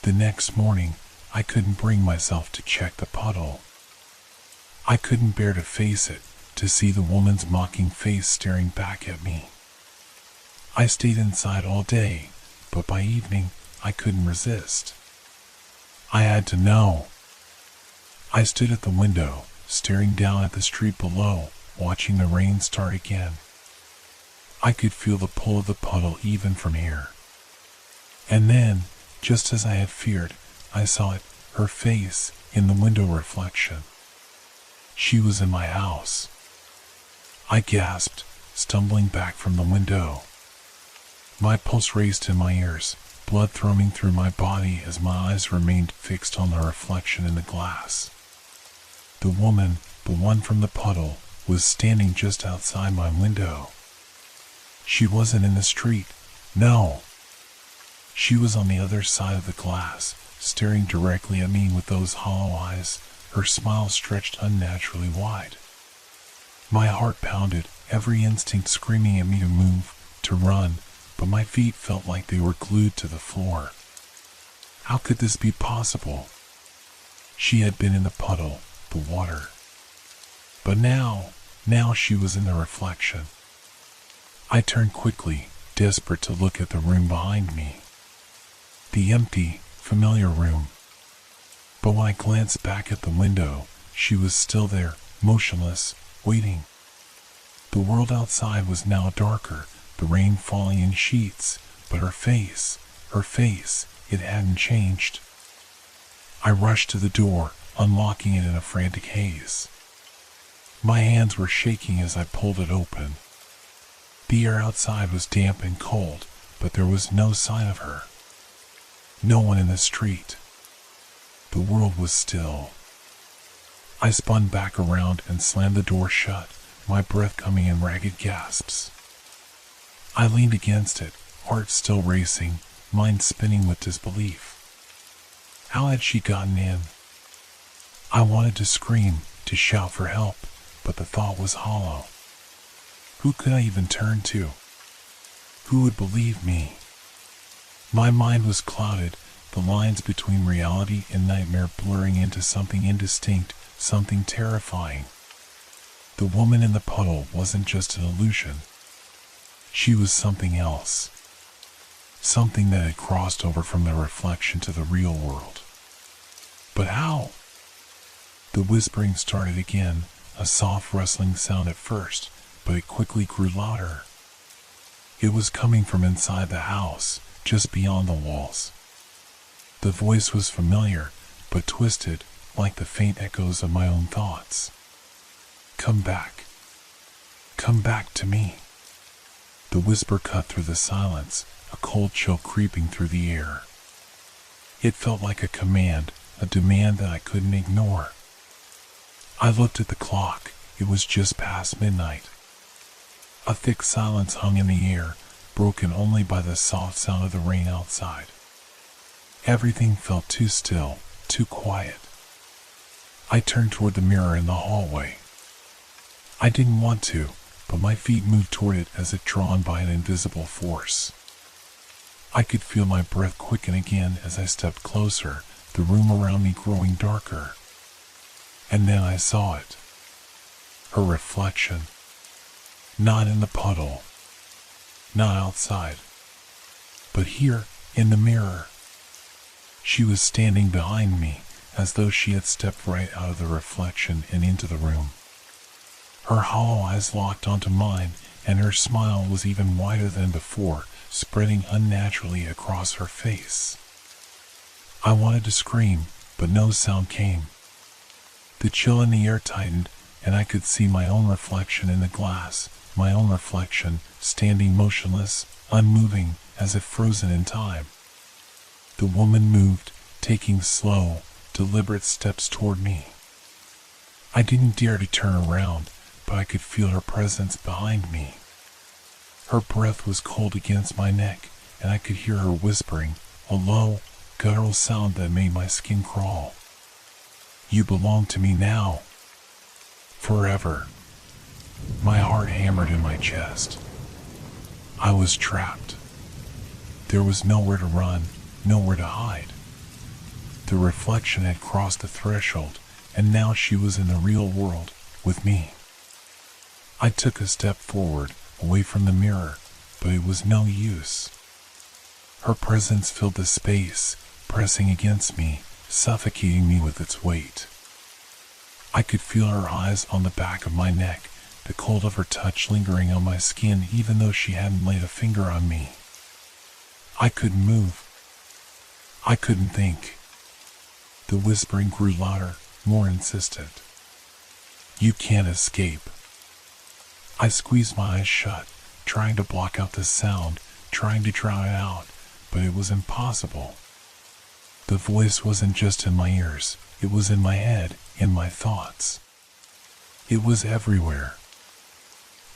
The next morning, I couldn't bring myself to check the puddle. I couldn't bear to face it, to see the woman's mocking face staring back at me. I stayed inside all day, but by evening, I couldn't resist. I had to know. I stood at the window, staring down at the street below, watching the rain start again. I could feel the pull of the puddle even from here. And then, just as I had feared, I saw it, her face, in the window reflection. She was in my house. I gasped, stumbling back from the window. My pulse raced in my ears, blood thrumming through my body as my eyes remained fixed on the reflection in the glass. The woman, the one from the puddle, was standing just outside my window. She wasn't in the street, no. She was on the other side of the glass, staring directly at me with those hollow eyes, her smile stretched unnaturally wide. My heart pounded, every instinct screaming at me to move, to run, but my feet felt like they were glued to the floor. How could this be possible? She had been in the puddle, the water. But now she was in the reflection. I turned quickly, desperate to look at the room behind me. The empty, familiar room. But when I glanced back at the window, she was still there, motionless, waiting. The world outside was now darker, the rain falling in sheets, but her face, it hadn't changed. I rushed to the door, unlocking it in a frantic haze. My hands were shaking as I pulled it open. The air outside was damp and cold, but there was no sign of her. No one in the street. The world was still. I spun back around and slammed the door shut, my breath coming in ragged gasps. I leaned against it, heart still racing, mind spinning with disbelief. How had she gotten in? I wanted to scream, to shout for help, but the thought was hollow. Who could I even turn to? Who would believe me? My mind was clouded, the lines between reality and nightmare blurring into something indistinct, something terrifying. The woman in the puddle wasn't just an illusion. She was something else. Something that had crossed over from the reflection to the real world. But how? The whispering started again, a soft rustling sound at first, but it quickly grew louder. It was coming from inside the house, just beyond the walls. The voice was familiar, but twisted, like the faint echoes of my own thoughts. Come back. Come back to me. The whisper cut through the silence, a cold chill creeping through the air. It felt like a command, a demand that I couldn't ignore. I looked at the clock. It was just past midnight. A thick silence hung in the air, broken only by the soft sound of the rain outside. Everything felt too still, too quiet. I turned toward the mirror in the hallway. I didn't want to, but my feet moved toward it as if drawn by an invisible force. I could feel my breath quicken again as I stepped closer, the room around me growing darker. And then I saw it. Her reflection. Not in the puddle. Not outside. But here, in the mirror. She was standing behind me, as though she had stepped right out of the reflection and into the room. Her hollow eyes locked onto mine, and her smile was even wider than before, spreading unnaturally across her face. I wanted to scream, but no sound came. The chill in the air tightened, and I could see my own reflection in the glass, my own reflection, standing motionless, unmoving, as if frozen in time. The woman moved, taking slow, deliberate steps toward me. I didn't dare to turn around, but I could feel her presence behind me. Her breath was cold against my neck, and I could hear her whispering, a low, guttural sound that made my skin crawl. You belong to me now. Forever. My heart hammered in my chest. I was trapped. There was nowhere to run, nowhere to hide. The reflection had crossed the threshold, and now she was in the real world, with me. I took a step forward, away from the mirror, but it was no use. Her presence filled the space, pressing against me, suffocating me with its weight. I could feel her eyes on the back of my neck, the cold of her touch lingering on my skin even though she hadn't laid a finger on me. I couldn't move. I couldn't think. The whispering grew louder, more insistent. You can't escape. I squeezed my eyes shut, trying to block out the sound, trying to drown it out, but it was impossible. The voice wasn't just in my ears, it was in my head, in my thoughts. It was everywhere.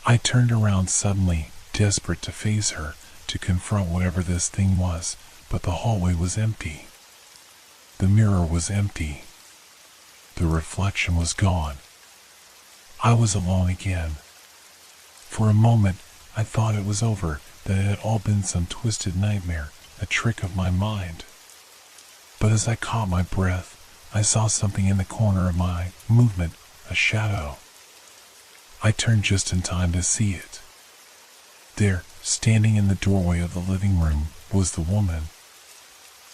I turned around suddenly, desperate to face her, to confront whatever this thing was, but the hallway was empty. The mirror was empty. The reflection was gone. I was alone again. For a moment, I thought it was over, that it had all been some twisted nightmare, a trick of my mind. But as I caught my breath, I saw something in the corner of my movement, a shadow. I turned just in time to see it. There, standing in the doorway of the living room, was the woman.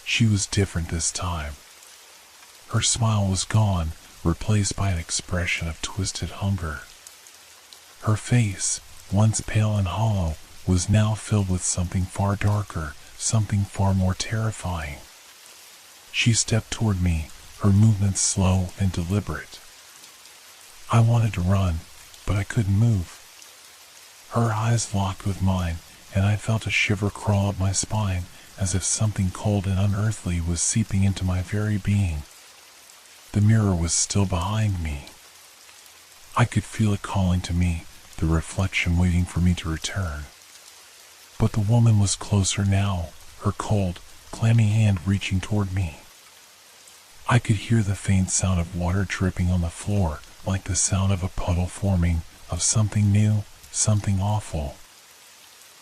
She was different this time. Her smile was gone, replaced by an expression of twisted hunger. Her face, once pale and hollow, was now filled with something far darker, something far more terrifying. She stepped toward me, her movements slow and deliberate. I wanted to run, but I couldn't move. Her eyes locked with mine, and I felt a shiver crawl up my spine, as if something cold and unearthly was seeping into my very being. The mirror was still behind me. I could feel it calling to me, the reflection waiting for me to return. But the woman was closer now, her cold, clammy hand reaching toward me. I could hear the faint sound of water dripping on the floor, like the sound of a puddle forming, of something new, something awful.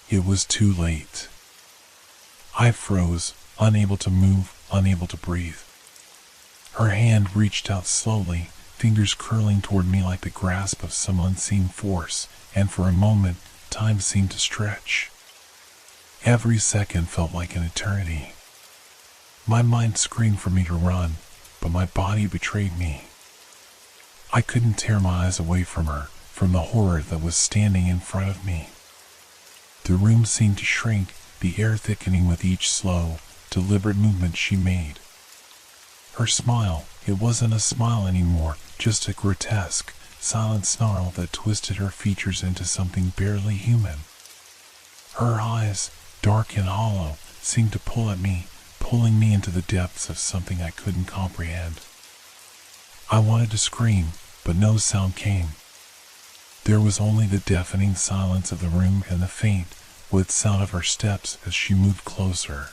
It was too late. I froze, unable to move, unable to breathe. Her hand reached out slowly, fingers curling toward me like the grasp of some unseen force, and for a moment, time seemed to stretch. Every second felt like an eternity. My mind screamed for me to run, but my body betrayed me. I couldn't tear my eyes away from her, from the horror that was standing in front of me. The room seemed to shrink, the air thickening with each slow, deliberate movement she made. Her smile, it wasn't a smile anymore, just a grotesque, silent snarl that twisted her features into something barely human. Her eyes, dark and hollow, seemed to pull pulling me into the depths of something I couldn't comprehend. I wanted to scream, but no sound came. There was only the deafening silence of the room and the faint, wet sound of her steps as she moved closer.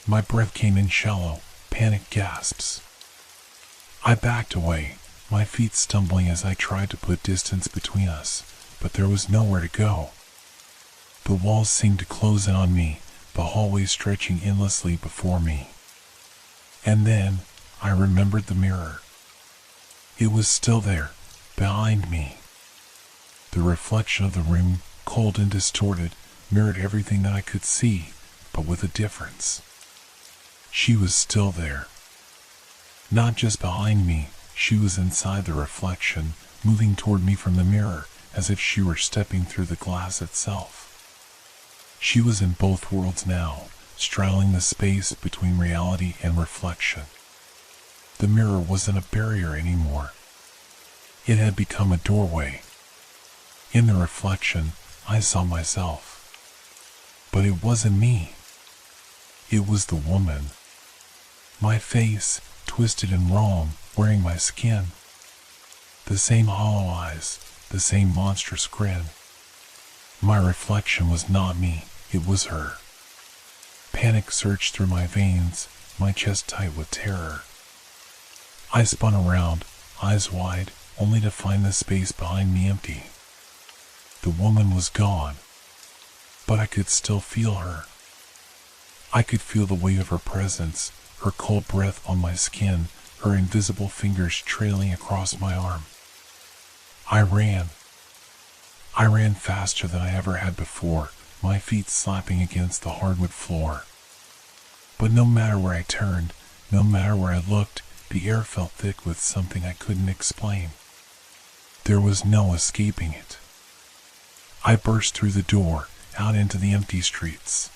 My breath came in shallow, panicked gasps. I backed away, my feet stumbling as I tried to put distance between us, but there was nowhere to go. The walls seemed to close in on me, the hallway stretching endlessly before me. And then, I remembered the mirror. It was still there, behind me. The reflection of the room, cold and distorted, mirrored everything that I could see, but with a difference. She was still there. Not just behind me, she was inside the reflection, moving toward me from the mirror, as if she were stepping through the glass itself. She was in both worlds now, straddling the space between reality and reflection. The mirror wasn't a barrier anymore. It had become a doorway. In the reflection, I saw myself. But it wasn't me. It was the woman. My face, twisted and wrong, wearing my skin. The same hollow eyes, the same monstrous grin. My reflection was not me, it was her. Panic surged through my veins, my chest tight with terror. I spun around, eyes wide, only to find the space behind me empty. The woman was gone, but I could still feel her. I could feel the weight of her presence, her cold breath on my skin, her invisible fingers trailing across my arm. I ran. I ran faster than I ever had before, my feet slapping against the hardwood floor. But no matter where I turned, no matter where I looked, the air felt thick with something I couldn't explain. There was no escaping it. I burst through the door, out into the empty streets.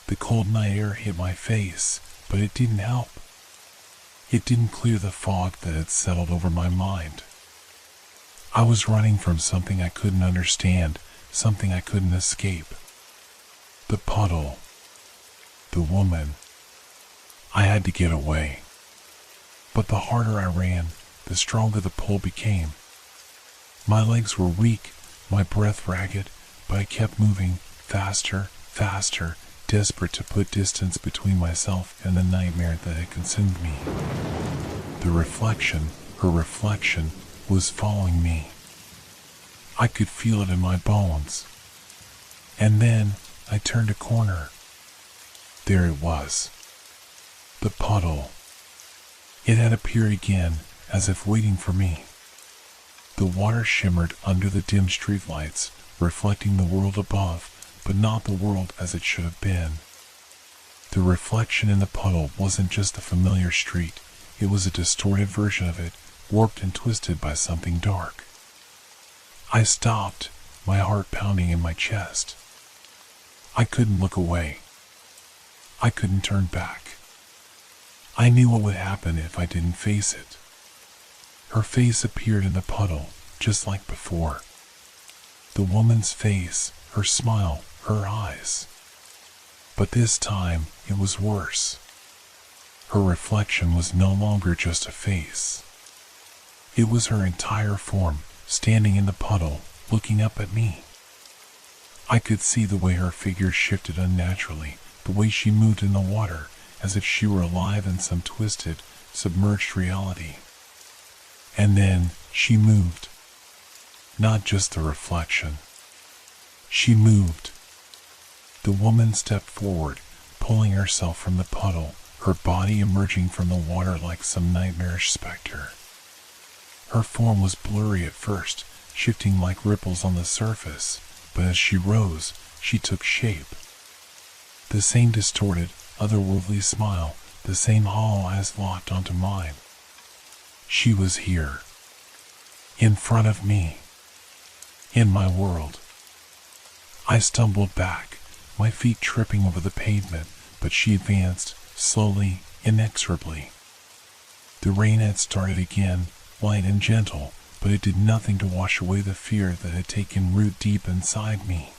The cold night air hit my face, but it didn't help. It didn't clear the fog that had settled over my mind. I was running from something I couldn't understand, something I couldn't escape. The puddle. The woman. I had to get away. But the harder I ran, the stronger the pull became. My legs were weak, my breath ragged, but I kept moving, faster, faster, desperate to put distance between myself and the nightmare that had consumed me. The reflection, her reflection, was following me. I could feel it in my bones. And then I turned a corner. There it was. The puddle. It had appeared again, as if waiting for me. The water shimmered under the dim streetlights, reflecting the world above, but not the world as it should have been. The reflection in the puddle wasn't just a familiar street, it was a distorted version of it, warped and twisted by something dark. I stopped, my heart pounding in my chest. I couldn't look away. I couldn't turn back. I knew what would happen if I didn't face it. Her face appeared in the puddle, just like before. The woman's face, her smile, her eyes. But this time, it was worse. Her reflection was no longer just a face. It was her entire form, standing in the puddle, looking up at me. I could see the way her figure shifted unnaturally, the way she moved in the water, as if she were alive in some twisted, submerged reality. And then, she moved. Not just the reflection. She moved. The woman stepped forward, pulling herself from the puddle, her body emerging from the water like some nightmarish specter. Her form was blurry at first, shifting like ripples on the surface, but as she rose, she took shape. The same distorted, otherworldly smile, the same hollow eyes locked onto mine. She was here. In front of me. In my world. I stumbled back, my feet tripping over the pavement, but she advanced, slowly, inexorably. The rain had started again, light and gentle, but it did nothing to wash away the fear that had taken root deep inside me.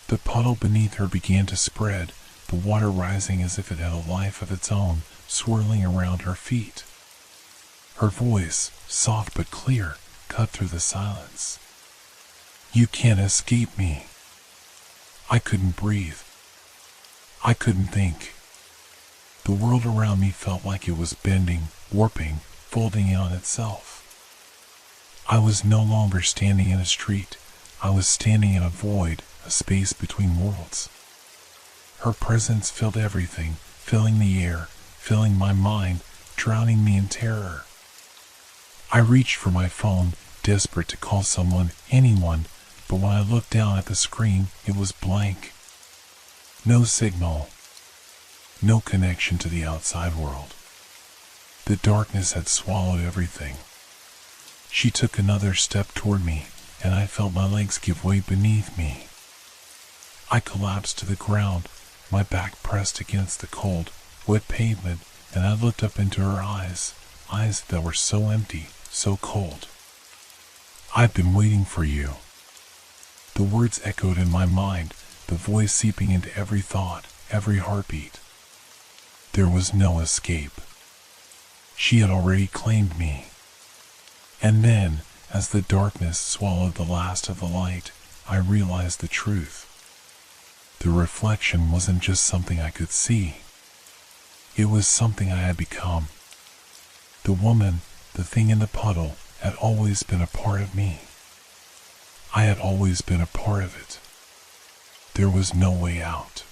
The puddle beneath her began to spread, the water rising as if it had a life of its own, swirling around her feet. Her voice, soft but clear, cut through the silence. "You can't escape me." I couldn't breathe. I couldn't think. The world around me felt like it was bending, warping, folding in on itself. I was no longer standing in a street. I was standing in a void, a space between worlds. Her presence filled everything, filling the air, filling my mind, drowning me in terror. I reached for my phone, desperate to call someone, anyone, but when I looked down at the screen, it was blank. No signal. No connection to the outside world. The darkness had swallowed everything. She took another step toward me, and I felt my legs give way beneath me. I collapsed to the ground, my back pressed against the cold, wet pavement, and I looked up into her eyes, eyes that were so empty, so cold. "I've been waiting for you." The words echoed in my mind, the voice seeping into every thought, every heartbeat. There was no escape. She had already claimed me. And then, as the darkness swallowed the last of the light, I realized the truth. The reflection wasn't just something I could see. It was something I had become. The woman, the thing in the puddle, had always been a part of me. I had always been a part of it. There was no way out.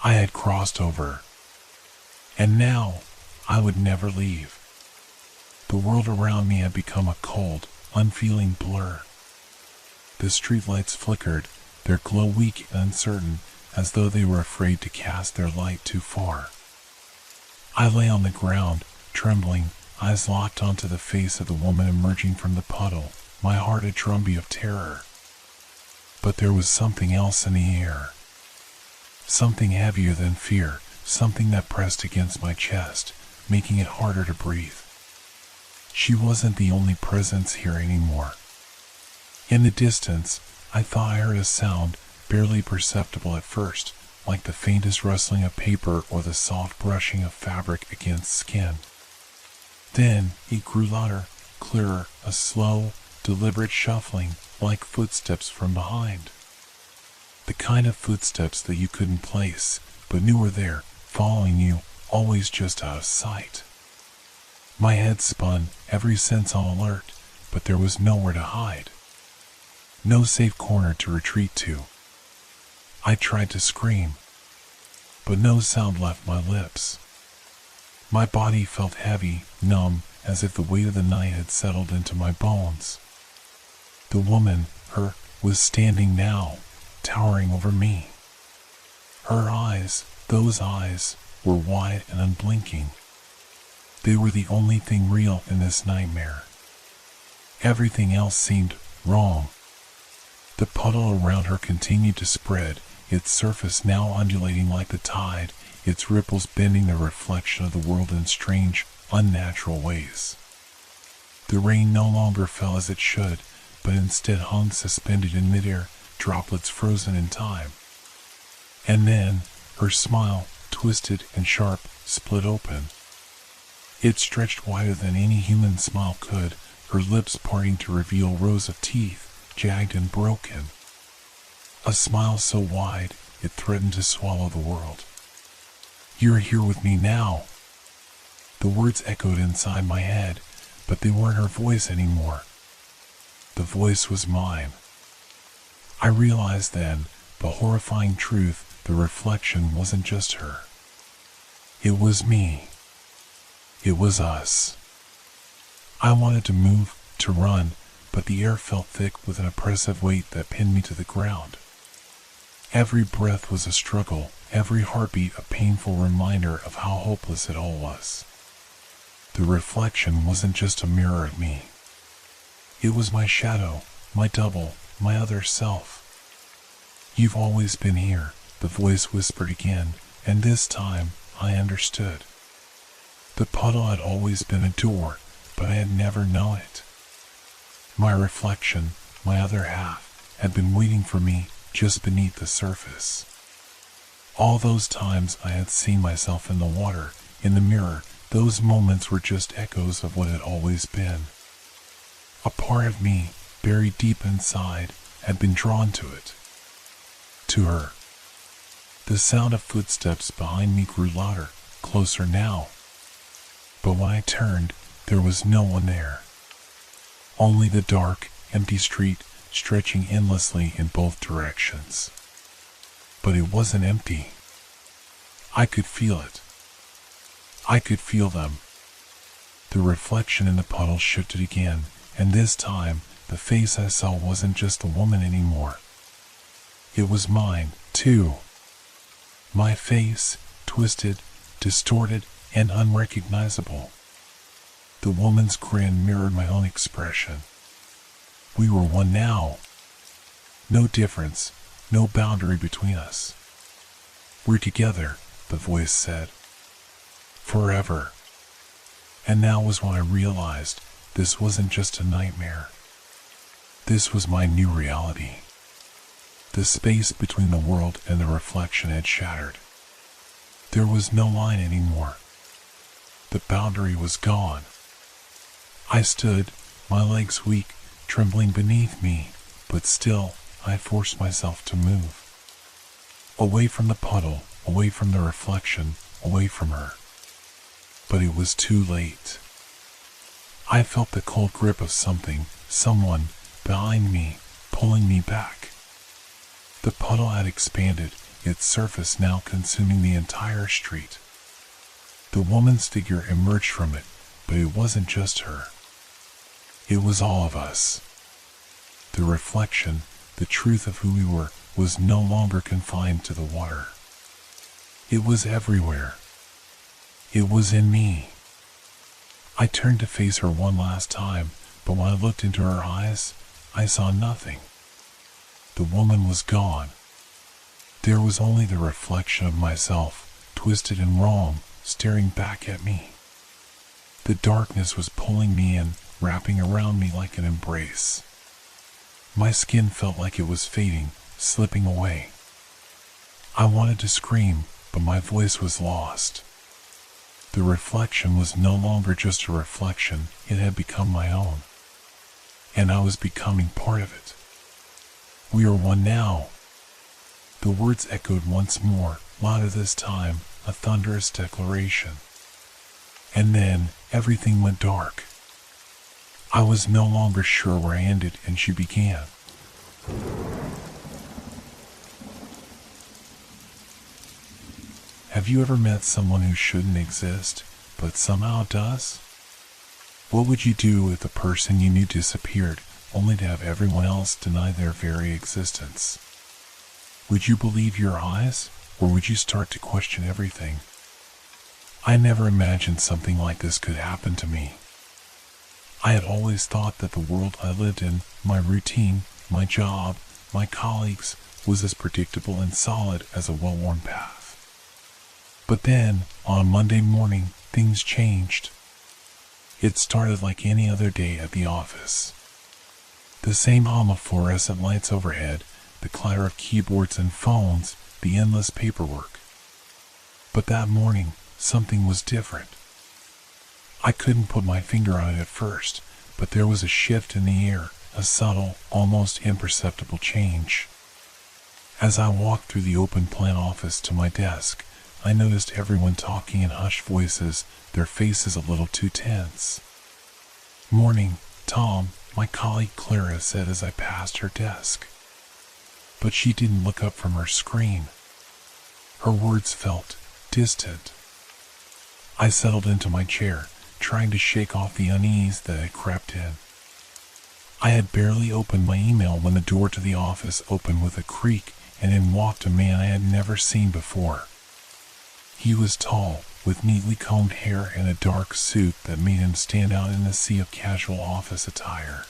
I had crossed over. And now, I would never leave. The world around me had become a cold, unfeeling blur. The streetlights flickered, their glow weak and uncertain, as though they were afraid to cast their light too far. I lay on the ground, trembling, eyes locked onto the face of the woman emerging from the puddle, my heart a drumbeat of terror. But there was something else in the air. Something heavier than fear, something that pressed against my chest, making it harder to breathe. She wasn't the only presence here anymore. In the distance, I thought I heard a sound, barely perceptible at first, like the faintest rustling of paper or the soft brushing of fabric against skin. Then it grew louder, clearer, a slow, deliberate shuffling, like footsteps from behind. The kind of footsteps that you couldn't place, but knew were there, following you, always just out of sight. My head spun, every sense on alert, but there was nowhere to hide. No safe corner to retreat to. I tried to scream, but no sound left my lips. My body felt heavy, numb, as if the weight of the night had settled into my bones. The woman, her, was standing now, towering over me. Her eyes, those eyes, were wide and unblinking. They were the only thing real in this nightmare. Everything else seemed wrong. The puddle around her continued to spread, its surface now undulating like the tide, its ripples bending the reflection of the world in strange, unnatural ways. The rain no longer fell as it should, but instead hung suspended in midair, droplets frozen in time. And then, her smile, twisted and sharp, split open. It stretched wider than any human smile could, her lips parting to reveal rows of teeth, jagged and broken. A smile so wide, it threatened to swallow the world. "You're here with me now." The words echoed inside my head, but they weren't her voice anymore. The voice was mine. I realized then, the horrifying truth, the reflection wasn't just her. It was me. It was us. I wanted to move, to run, but the air felt thick with an oppressive weight that pinned me to the ground. Every breath was a struggle, every heartbeat a painful reminder of how hopeless it all was. The reflection wasn't just a mirror of me. It was my shadow, my double, my other self. "You've always been here," the voice whispered again, and this time I understood. The puddle had always been a door, but I had never known it. My reflection, my other half, had been waiting for me just beneath the surface. All those times I had seen myself in the water, in the mirror, those moments were just echoes of what had always been. A part of me, buried deep inside, had been drawn to it. To her. The sound of footsteps behind me grew louder, closer now. But when I turned, there was no one there. Only the dark, empty street stretching endlessly in both directions. But it wasn't empty. I could feel it. I could feel them. The reflection in the puddle shifted again, and this time, the face I saw wasn't just a woman anymore. It was mine, too. My face, twisted, distorted, and unrecognizable. The woman's grin mirrored my own expression. We were one now. No difference, no boundary between us. We're together, the voice said. Forever. And now was when I realized this wasn't just a nightmare. This was my new reality. The space between the world and the reflection had shattered. There was no line anymore. The boundary was gone. I stood, my legs weak, trembling beneath me, but still I forced myself to move. Away from the puddle, away from the reflection, away from her. But it was too late. I felt the cold grip of something, someone, behind me, pulling me back. The puddle had expanded, its surface now consuming the entire street. The woman's figure emerged from it, but it wasn't just her. It was all of us. The reflection, the truth of who we were, was no longer confined to the water. It was everywhere. It was in me. I turned to face her one last time, but when I looked into her eyes, I saw nothing. The woman was gone. There was only the reflection of myself, twisted and wrong, staring back at me. The darkness was pulling me in, wrapping around me like an embrace. My skin felt like it was fading, slipping away. I wanted to scream, but my voice was lost. The reflection was no longer just a reflection, it had become my own. And I was becoming part of it. We are one now. The words echoed once more, louder this time, a thunderous declaration. And then, everything went dark. I was no longer sure where I ended and she began. Have you ever met someone who shouldn't exist, but somehow does? What would you do if the person you knew disappeared, only to have everyone else deny their very existence? Would you believe your eyes, or would you start to question everything? I never imagined something like this could happen to me. I had always thought that the world I lived in, my routine, my job, my colleagues, was as predictable and solid as a well-worn path. But then, on a Monday morning, things changed. It started like any other day at the office. The same hum of fluorescent lights overhead, the clatter of keyboards and phones, the endless paperwork. But that morning, something was different. I couldn't put my finger on it at first, but there was a shift in the air, a subtle, almost imperceptible change. As I walked through the open plan office to my desk, I noticed everyone talking in hushed voices, their faces a little too tense. "Morning, Tom," my colleague Clara said as I passed her desk. But she didn't look up from her screen. Her words felt distant. I settled into my chair, trying to shake off the unease that had crept in. I had barely opened my email when the door to the office opened with a creak, and in walked a man I had never seen before. He was tall, with neatly combed hair and a dark suit that made him stand out in a sea of casual office attire.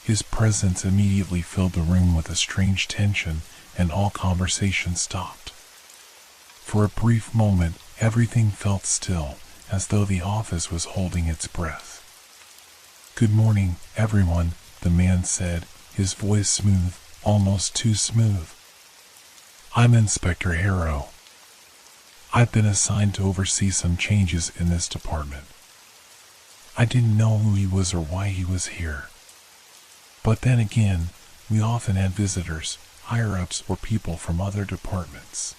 His presence immediately filled the room with a strange tension, and all conversation stopped. For a brief moment, everything felt still, as though the office was holding its breath. "Good morning, everyone," the man said, his voice smooth, almost too smooth. I'm Inspector Harrow. I've been assigned to oversee some changes in this department. I didn't know who he was or why he was here. But then again, we often had visitors, higher-ups, or people from other departments.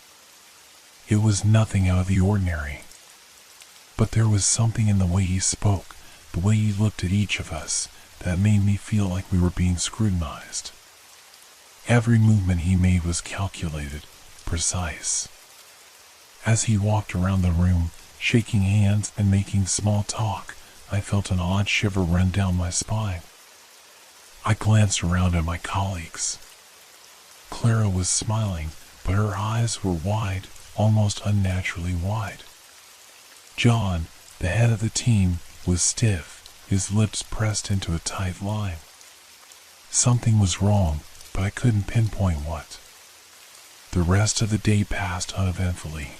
It was nothing out of the ordinary. But there was something in the way he spoke, the way he looked at each of us, that made me feel like we were being scrutinized. Every movement he made was calculated, precise. As he walked around the room, shaking hands and making small talk, I felt an odd shiver run down my spine. I glanced around at my colleagues. Clara was smiling, but her eyes were wide, almost unnaturally wide. John, the head of the team, was stiff, his lips pressed into a tight line. Something was wrong, but I couldn't pinpoint what. The rest of the day passed uneventfully.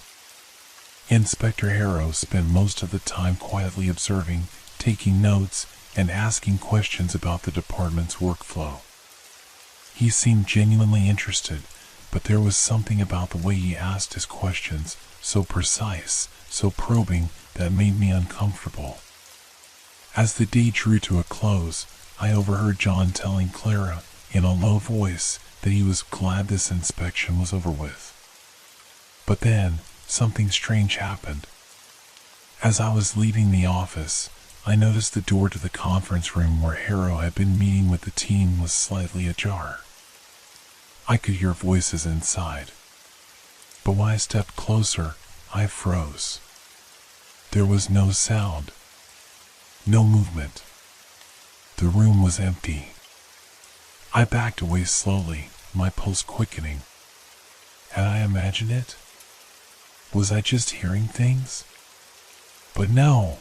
Inspector Harrow spent most of the time quietly observing, taking notes, and asking questions about the department's workflow. He seemed genuinely interested, but there was something about the way he asked his questions, so precise, so probing, that made me uncomfortable. As the day drew to a close, I overheard John telling Clara, in a low voice, that he was glad this inspection was over with. But then, something strange happened. As I was leaving the office, I noticed the door to the conference room where Harrow had been meeting with the team was slightly ajar. I could hear voices inside. But when I stepped closer, I froze. There was no sound. No movement. The room was empty. I backed away slowly, my pulse quickening. Had I imagined it? Was I just hearing things? But no,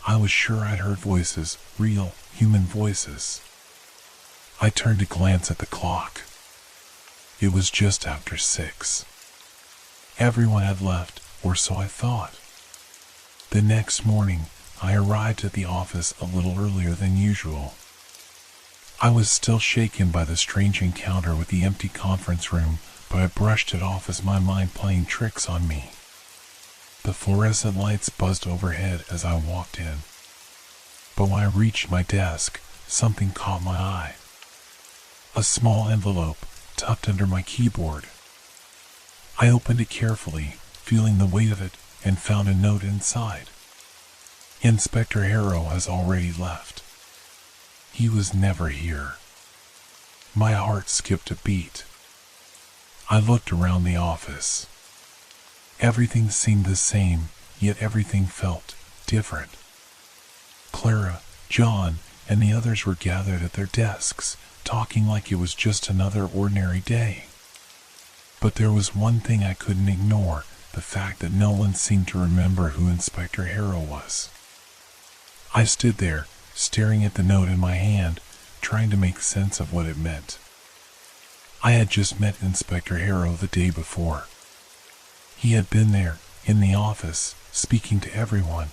I was sure I'd heard voices, real, human voices. I turned to glance at the clock. It was just after 6. Everyone had left, or so I thought. The next morning, I arrived at the office a little earlier than usual. I was still shaken by the strange encounter with the empty conference room, but I brushed it off as my mind playing tricks on me. The fluorescent lights buzzed overhead as I walked in. But when I reached my desk, something caught my eye. A small envelope tucked under my keyboard. I opened it carefully, feeling the weight of it, and found a note inside. Inspector Harrow has already left. He was never here. My heart skipped a beat. I looked around the office. Everything seemed the same, yet everything felt different. Clara, John, and the others were gathered at their desks, talking like it was just another ordinary day. But there was one thing I couldn't ignore, the fact that no one seemed to remember who Inspector Harrow was. I stood there, staring at the note in my hand, trying to make sense of what it meant. I had just met Inspector Harrow the day before. He had been there, in the office, speaking to everyone.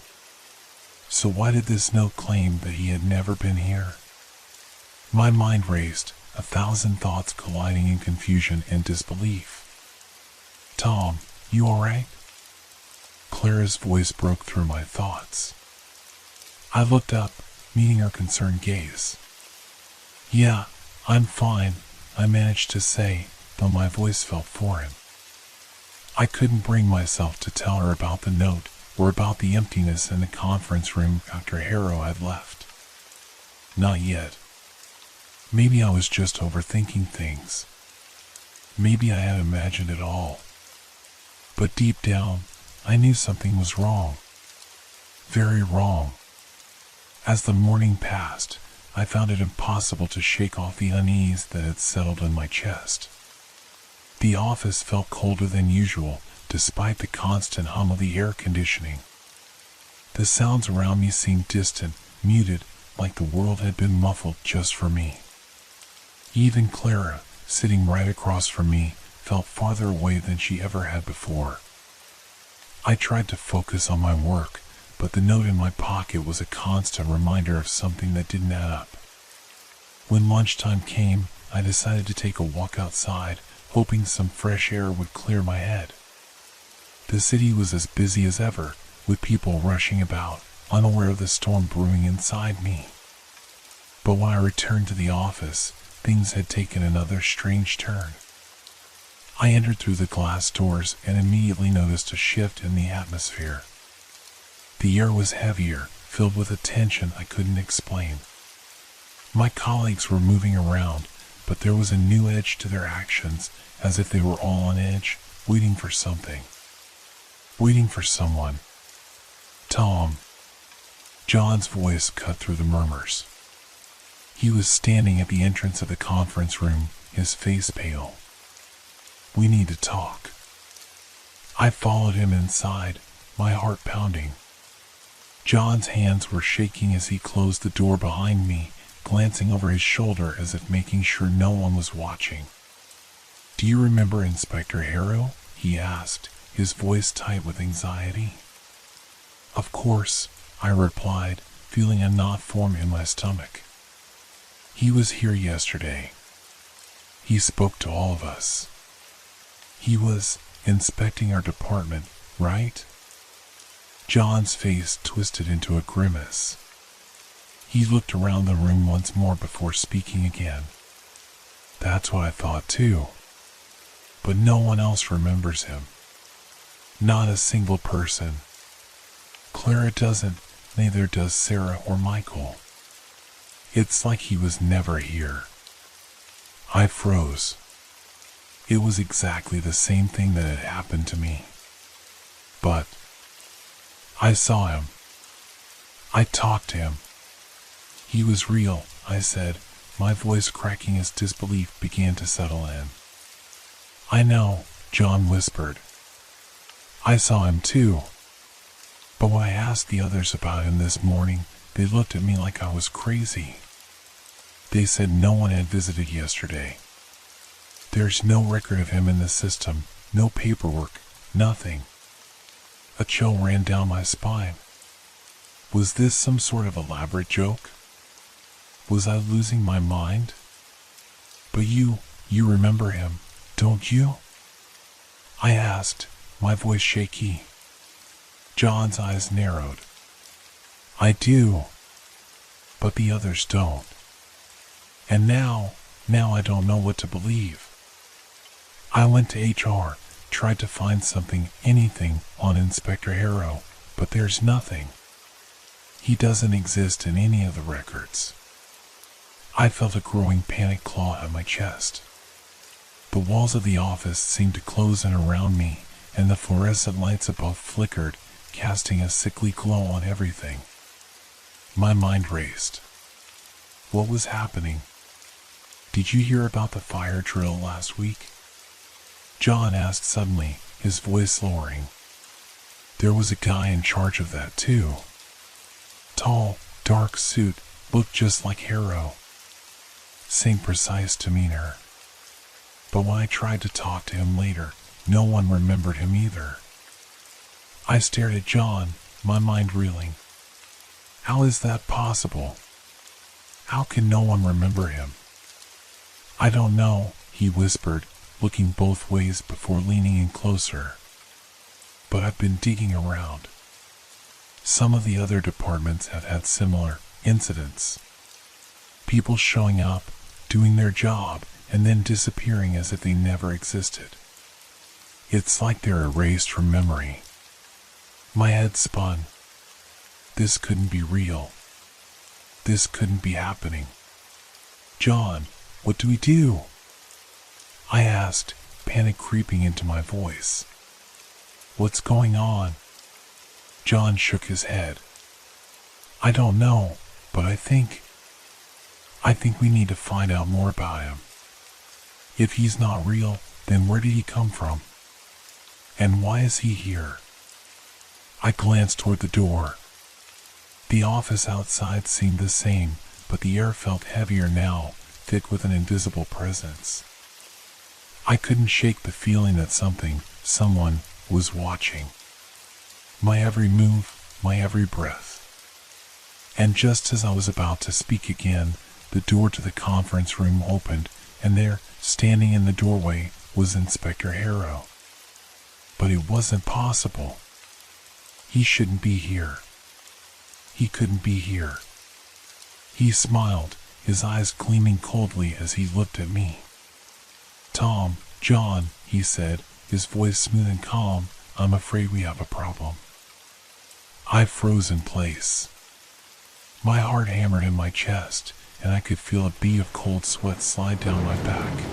So why did this note claim that he had never been here? My mind raced, 1,000 thoughts colliding in confusion and disbelief. "Tom, you alright?" Clara's voice broke through my thoughts. I looked up, meeting her concerned gaze. "Yeah, I'm fine," I managed to say, though my voice felt foreign. I couldn't bring myself to tell her about the note or about the emptiness in the conference room after Harrow had left. Not yet. Maybe I was just overthinking things. Maybe I had imagined it all. But deep down, I knew something was wrong. Very wrong. As the morning passed, I found it impossible to shake off the unease that had settled in my chest. The office felt colder than usual, despite the constant hum of the air conditioning. The sounds around me seemed distant, muted, like the world had been muffled just for me. Even Clara, sitting right across from me, felt farther away than she ever had before. I tried to focus on my work, but the note in my pocket was a constant reminder of something that didn't add up. When lunchtime came, I decided to take a walk outside, hoping some fresh air would clear my head. The city was as busy as ever, with people rushing about, unaware of the storm brewing inside me. But when I returned to the office, things had taken another strange turn. I entered through the glass doors and immediately noticed a shift in the atmosphere. The air was heavier, filled with a tension I couldn't explain. My colleagues were moving around, but there was a new edge to their actions, as if they were all on edge, waiting for something. Waiting for someone. Tom. John's voice cut through the murmurs. He was standing at the entrance of the conference room, his face pale. We need to talk. I followed him inside, my heart pounding. John's hands were shaking as he closed the door behind me, glancing over his shoulder as if making sure no one was watching. Do you remember Inspector Harrow? He asked, his voice tight with anxiety. Of course, I replied, feeling a knot form in my stomach. He was here yesterday. He spoke to all of us. He was inspecting our department, right? John's face twisted into a grimace. He looked around the room once more before speaking again. That's what I thought too. But no one else remembers him. Not a single person. Clara doesn't, neither does Sarah or Michael. It's like he was never here. I froze. It was exactly the same thing that had happened to me. But I saw him. I talked to him. He was real, I said, my voice cracking as disbelief began to settle in. I know, John whispered. I saw him too. But when I asked the others about him this morning, they looked at me like I was crazy. They said no one had visited yesterday. There's no record of him in the system, no paperwork, nothing. A chill ran down my spine. Was this some sort of elaborate joke? Was I losing my mind? But you remember him, don't you? I asked, my voice shaky. John's eyes narrowed. I do, but the others don't. And now I don't know what to believe. I went to HR, tried to find something, anything on Inspector Harrow, but there's nothing. He doesn't exist in any of the records. I felt a growing panic claw at my chest. The walls of the office seemed to close in around me, and the fluorescent lights above flickered, casting a sickly glow on everything. My mind raced. What was happening? Did you hear about the fire drill last week? John asked suddenly, his voice lowering. There was a guy in charge of that too. Tall, dark suit, looked just like Harrow. Same precise demeanor. But when I tried to talk to him later, no one remembered him either. I stared at John, my mind reeling. How is that possible? How can no one remember him? I don't know, he whispered, looking both ways before leaning in closer. But I've been digging around. Some of the other departments have had similar incidents. People showing up, doing their job, and then disappearing as if they never existed. It's like they're erased from memory. My head spun. This couldn't be real. This couldn't be happening. John, what do we do? I asked, panic creeping into my voice. What's going on? John shook his head. I don't know, but I think we need to find out more about him. If he's not real, then where did he come from? And why is he here? I glanced toward the door. The office outside seemed the same, but the air felt heavier now, thick with an invisible presence. I couldn't shake the feeling that someone, was watching. My every move, my every breath. And just as I was about to speak again, the door to the conference room opened, and there, standing in the doorway, was Inspector Harrow. But it wasn't possible. He shouldn't be here. He couldn't be here. He smiled, his eyes gleaming coldly as he looked at me. "Tom, John," he said, his voice smooth and calm, "I'm afraid we have a problem." I froze in place. My heart hammered in my chest, and I could feel a bead of cold sweat slide down my back.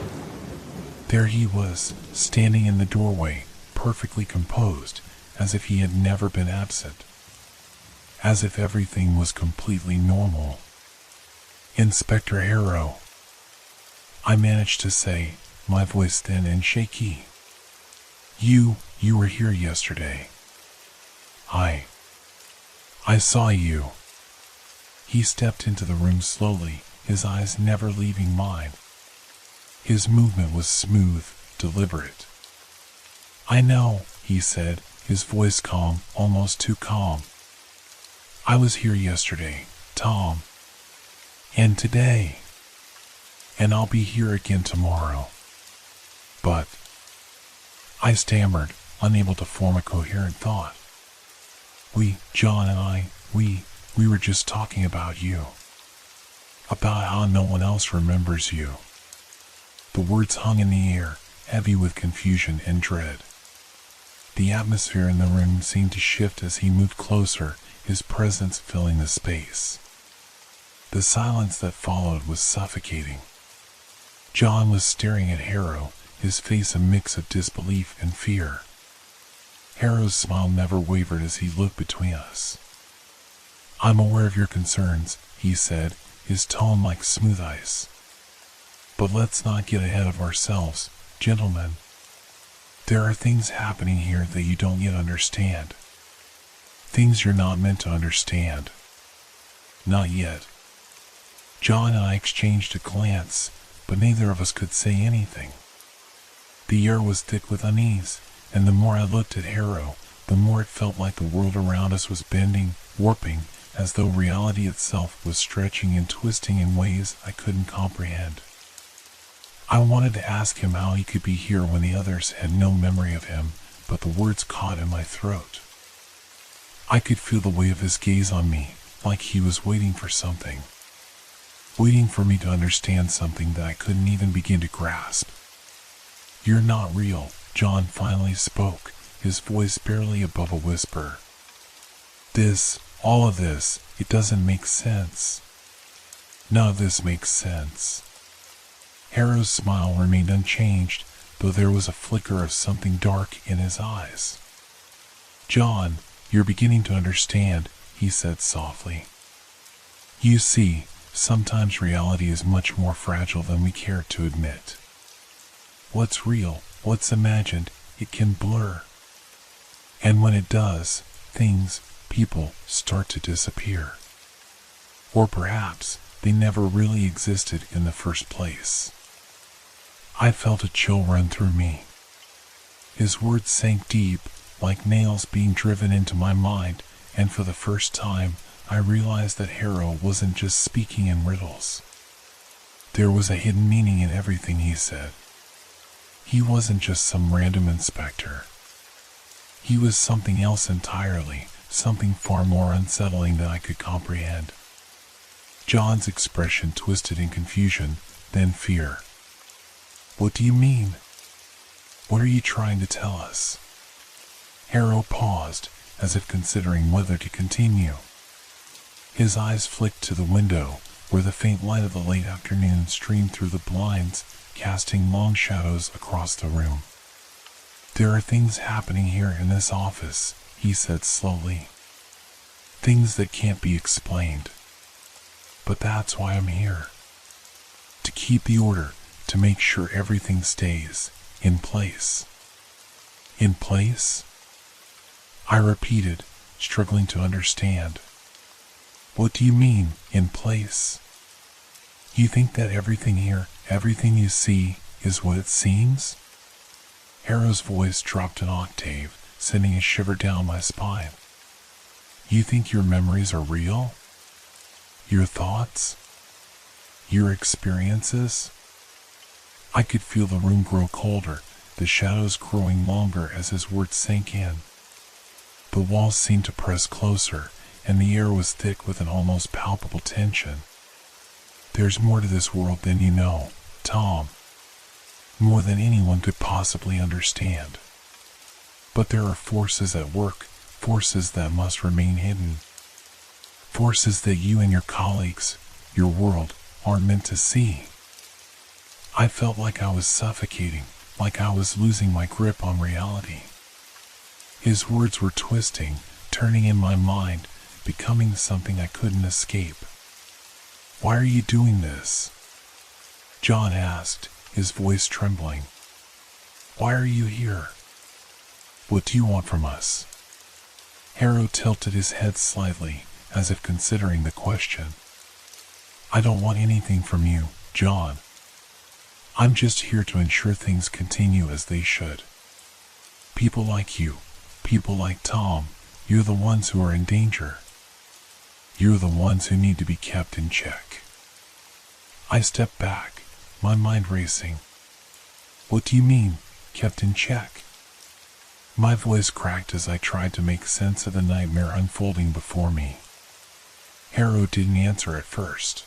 There he was, standing in the doorway, perfectly composed, as if he had never been absent. As if everything was completely normal. "Inspector Harrow," I managed to say, my voice thin and shaky. You were here yesterday. I saw you." He stepped into the room slowly, his eyes never leaving mine. His movement was smooth, deliberate. "I know," he said, his voice calm, almost too calm. "I was here yesterday, Tom. And today. And I'll be here again tomorrow. But..." I stammered, unable to form a coherent thought. John and I, we were just talking about you. About how no one else remembers you." The words hung in the air, heavy with confusion and dread. The atmosphere in the room seemed to shift as he moved closer, his presence filling the space. The silence that followed was suffocating. John was staring at Harrow, his face a mix of disbelief and fear. Harrow's smile never wavered as he looked between us. "I'm aware of your concerns," he said, his tone like smooth ice. "But let's not get ahead of ourselves, gentlemen. There are things happening here that you don't yet understand. Things you're not meant to understand. Not yet." John and I exchanged a glance, but neither of us could say anything. The air was thick with unease, and the more I looked at Harrow, the more it felt like the world around us was bending, warping, as though reality itself was stretching and twisting in ways I couldn't comprehend. I wanted to ask him how he could be here when the others had no memory of him, but the words caught in my throat. I could feel the weight of his gaze on me, like he was waiting for something. Waiting for me to understand something that I couldn't even begin to grasp. "You're not real," John finally spoke, his voice barely above a whisper. All of this, it doesn't make sense. None of this makes sense." Harrow's smile remained unchanged, though there was a flicker of something dark in his eyes. "John, you're beginning to understand," he said softly. "You see, sometimes reality is much more fragile than we care to admit. What's real, what's imagined, it can blur. And when it does, things, people, start to disappear. Or perhaps they never really existed in the first place." I felt a chill run through me. His words sank deep, like nails being driven into my mind, and for the first time, I realized that Harrow wasn't just speaking in riddles. There was a hidden meaning in everything he said. He wasn't just some random inspector. He was something else entirely, something far more unsettling than I could comprehend. John's expression twisted in confusion, then fear. "What do you mean? What are you trying to tell us?" Harrow paused, as if considering whether to continue. His eyes flicked to the window, where the faint light of the late afternoon streamed through the blinds, casting long shadows across the room. "There are things happening here in this office," he said slowly. "Things that can't be explained. But that's why I'm here. To keep the order, to make sure everything stays in place." "In place?" I repeated, struggling to understand. "What do you mean, in place? You think that everything here, everything you see, is what it seems?" Harrow's voice dropped an octave, sending a shiver down my spine. "You think your memories are real? Your thoughts? Your experiences?" I could feel the room grow colder, the shadows growing longer as his words sank in. The walls seemed to press closer, and the air was thick with an almost palpable tension. There's more to this world than you know, Tom. More than anyone could possibly understand. But there are forces at work, forces that must remain hidden. Forces that you and your colleagues, your world, aren't meant to see. I felt like I was suffocating, like I was losing my grip on reality. His words were twisting, turning in my mind, becoming something I couldn't escape. "Why are you doing this?" John asked, his voice trembling. "Why are you here? What do you want from us?" Harrow tilted his head slightly, as if considering the question. "I don't want anything from you, John. I'm just here to ensure things continue as they should. People like you, people like Tom, you're the ones who are in danger. You're the ones who need to be kept in check." I stepped back, my mind racing. "What do you mean, kept in check?" My voice cracked as I tried to make sense of the nightmare unfolding before me. Harrow didn't answer at first.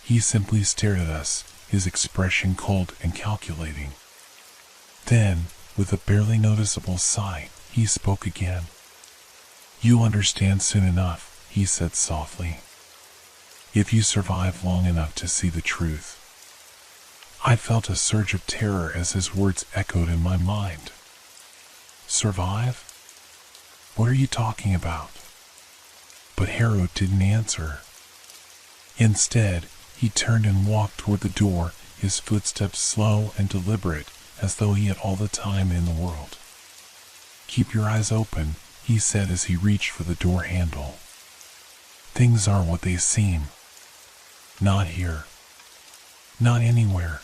He simply stared at us, his expression cold and calculating. Then, with a barely noticeable sigh, he spoke again. "You'll understand soon enough," he said softly. "If you survive long enough to see the truth." I felt a surge of terror as his words echoed in my mind. Survive? What are you talking about? But Harrow didn't answer. Instead, he turned and walked toward the door, his footsteps slow and deliberate, as though he had all the time in the world. "Keep your eyes open," he said as he reached for the door handle. "Things aren't what they seem. Not here. Not anywhere."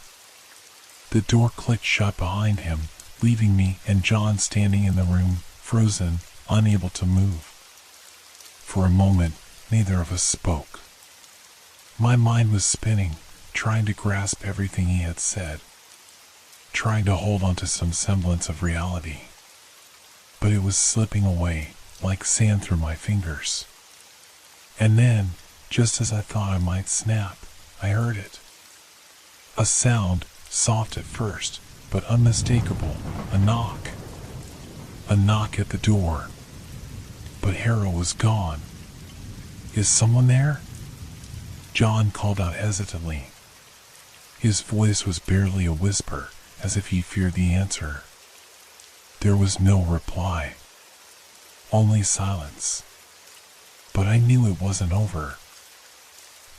The door clicked shut behind him, leaving me and John standing in the room, frozen, unable to move. For a moment, neither of us spoke. My mind was spinning, trying to grasp everything he had said, trying to hold on to some semblance of reality. But it was slipping away, like sand through my fingers. And then, just as I thought I might snap, I heard it. A sound, soft at first, but unmistakable, a knock. A knock at the door. But Harrow was gone. "Is someone there?" John called out hesitantly. His voice was barely a whisper, as if he feared the answer. There was no reply. Only silence. But I knew it wasn't over.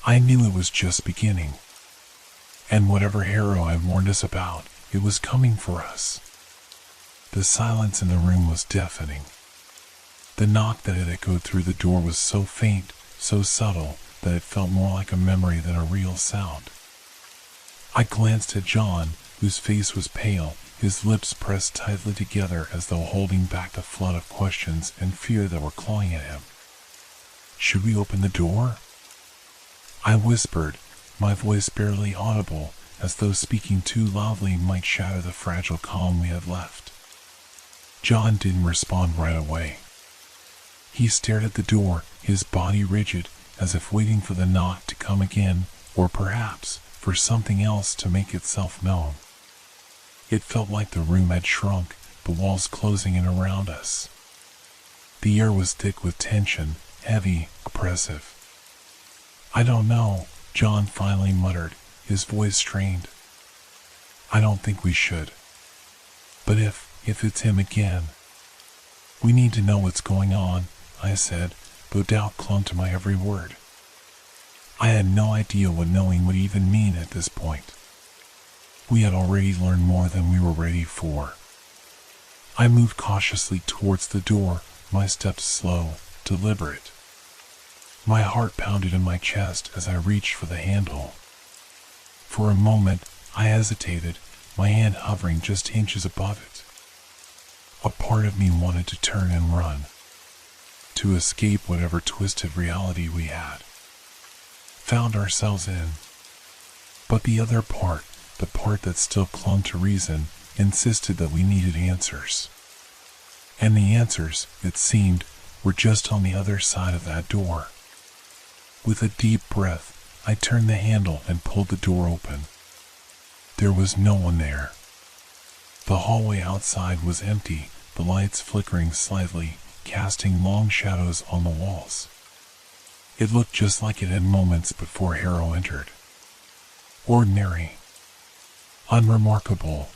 I knew it was just beginning. And whatever Harrow had warned us about, it was coming for us. The silence in the room was deafening. The knock that had echoed through the door was so faint, so subtle, that it felt more like a memory than a real sound. I glanced at John, whose face was pale, his lips pressed tightly together as though holding back the flood of questions and fear that were clawing at him. "Should we open the door?" I whispered, my voice barely audible, as though speaking too loudly might shatter the fragile calm we had left. John didn't respond right away. He stared at the door, his body rigid, as if waiting for the knock to come again, or perhaps for something else to make itself known. It felt like the room had shrunk, the walls closing in around us. The air was thick with tension, heavy, oppressive. "I don't know," John finally muttered, his voice strained. "I don't think we should. But if it's him again." "We need to know what's going on," I said, though doubt clung to my every word. I had no idea what knowing would even mean at this point. We had already learned more than we were ready for. I moved cautiously towards the door, my steps slow, deliberate. My heart pounded in my chest as I reached for the handle. For a moment, I hesitated, my hand hovering just inches above it. A part of me wanted to turn and run, to escape whatever twisted reality we had found ourselves in. But the other part, the part that still clung to reason, insisted that we needed answers. And the answers, it seemed, were just on the other side of that door. With a deep breath, I turned the handle and pulled the door open. There was no one there. The hallway outside was empty, the lights flickering slightly, casting long shadows on the walls. It looked just like it had moments before Harrow entered. Ordinary. Unremarkable.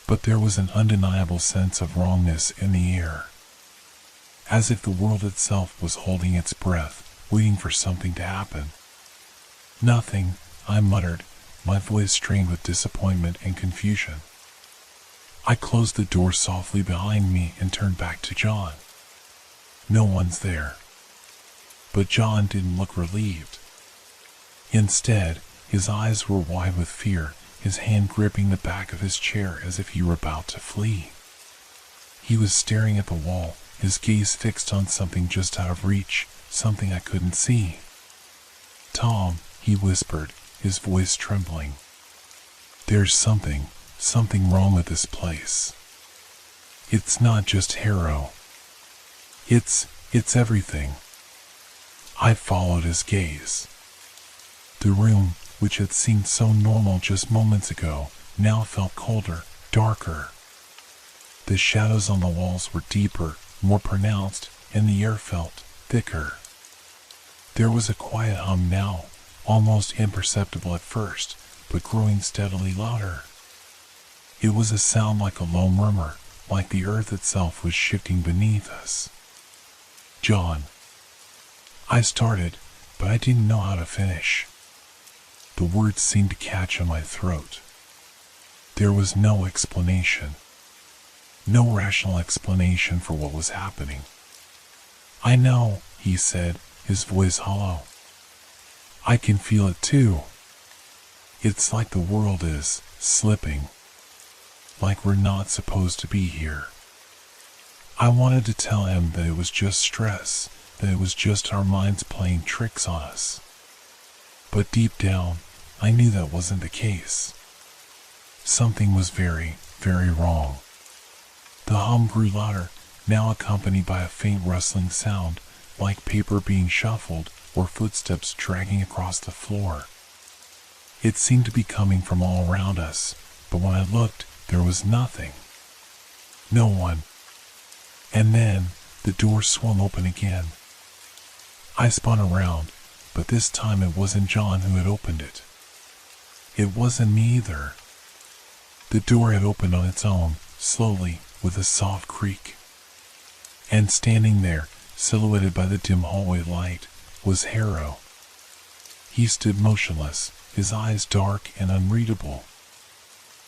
But there was an undeniable sense of wrongness in the air. As if the world itself was holding its breath, waiting for something to happen. Nothing, I muttered, my voice strained with disappointment and confusion. I closed the door softly behind me and turned back to John. No one's there. But John didn't look relieved. Instead, his eyes were wide with fear, his hand gripping the back of his chair as if he were about to flee. He was staring at the wall, his gaze fixed on something just out of reach, something I couldn't see. "Tom," he whispered, his voice trembling. "There's something wrong with this place. It's not just Harrow. It's everything." I followed his gaze. The room, which had seemed so normal just moments ago, now felt colder, darker. The shadows on the walls were deeper, more pronounced, and the air felt thicker. There was a quiet hum now, almost imperceptible at first, but growing steadily louder. It was a sound like a low murmur, like the earth itself was shifting beneath us. "John," I started, but I didn't know how to finish. The words seemed to catch in my throat. There was no explanation. No rational explanation for what was happening. "I know," he said, his voice hollow. "I can feel it too. It's like the world is slipping. Like we're not supposed to be here." I wanted to tell him that it was just stress, that it was just our minds playing tricks on us. But deep down, I knew that wasn't the case. Something was very, very wrong. The hum grew louder, now accompanied by a faint rustling sound, like paper being shuffled or footsteps dragging across the floor. It seemed to be coming from all around us, but when I looked, there was nothing. No one. And then, the door swung open again. I spun around, but this time it wasn't John who had opened it. It wasn't me either. The door had opened on its own, slowly, with a soft creak. And standing there, silhouetted by the dim hallway light, was Harrow. He stood motionless, his eyes dark and unreadable.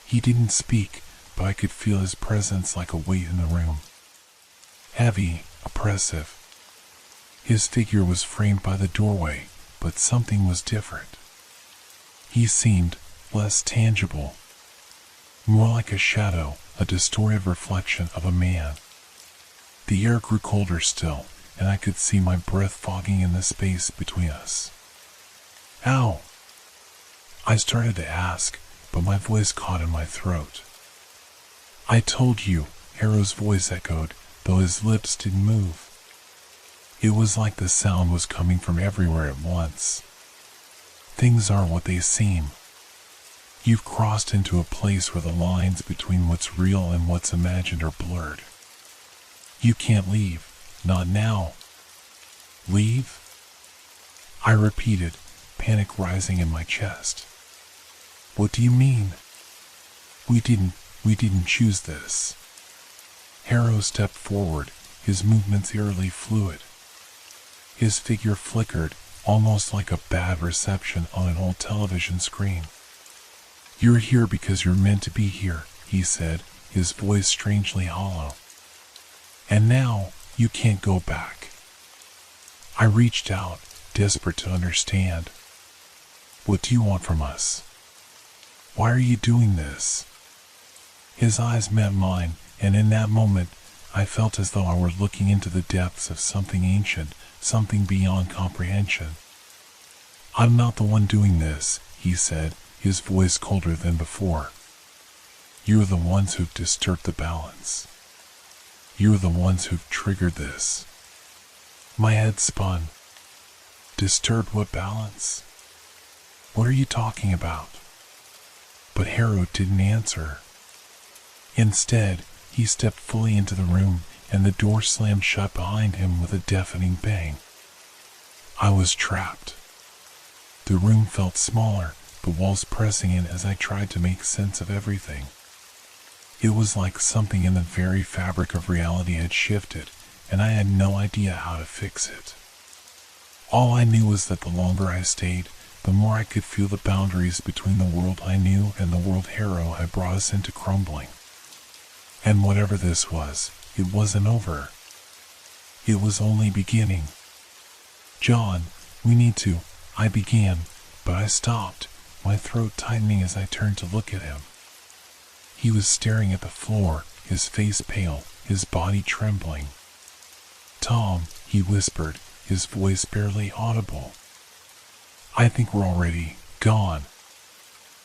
He didn't speak, but I could feel his presence like a weight in the room. Heavy, oppressive. His figure was framed by the doorway, but something was different. He seemed less tangible, more like a shadow, a distorted reflection of a man. The air grew colder still, and I could see my breath fogging in the space between us. "Ow!" I started to ask, but my voice caught in my throat. "I told you," Harrow's voice echoed, though his lips didn't move. It was like the sound was coming from everywhere at once. "Things aren't what they seem. You've crossed into a place where the lines between what's real and what's imagined are blurred. You can't leave, not now." "Leave?" I repeated, panic rising in my chest. "What do you mean?" We didn't choose this." Harrow stepped forward, his movements eerily fluid. His figure flickered, almost like a bad reception on an old television screen. "You're here because you're meant to be here," he said, his voice strangely hollow. "And now, you can't go back." I reached out, desperate to understand. "What do you want from us? Why are you doing this?" His eyes met mine, and in that moment, I felt as though I were looking into the depths of something ancient, something beyond comprehension. "I'm not the one doing this," he said, his voice colder than before. You're the ones who've disturbed the balance. You're the ones who've triggered this. My head spun. Disturbed what balance? What are you talking about? But Harrow didn't answer. Instead, he stepped fully into the room, and the door slammed shut behind him with a deafening bang. I was trapped. The room felt smaller, the walls pressing in as I tried to make sense of everything. It was like something in the very fabric of reality had shifted, and I had no idea how to fix it. All I knew was that the longer I stayed, the more I could feel the boundaries between the world I knew and the world Harrow had brought us into crumbling. And whatever this was, it wasn't over. It was only beginning. John, we need to, I began, but I stopped, my throat tightening as I turned to look at him. He was staring at the floor, his face pale, his body trembling. Tom, he whispered, his voice barely audible. I think we're already gone.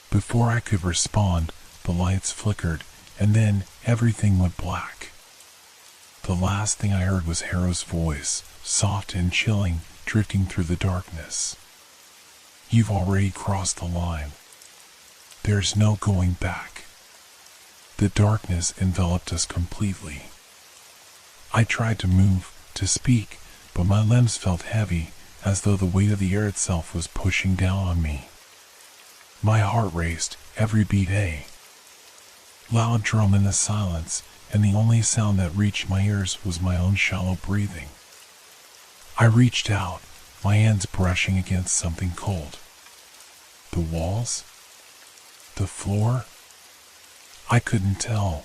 Before I could respond, the lights flickered, and then everything went black. The last thing I heard was Harrow's voice, soft and chilling, drifting through the darkness. You've already crossed the line. There's no going back. The darkness enveloped us completely. I tried to move, to speak, but my limbs felt heavy, as though the weight of the air itself was pushing down on me. My heart raced, every beat a loud drum in the silence, and the only sound that reached my ears was my own shallow breathing. I reached out, my hands brushing against something cold. The walls? The floor? I couldn't tell.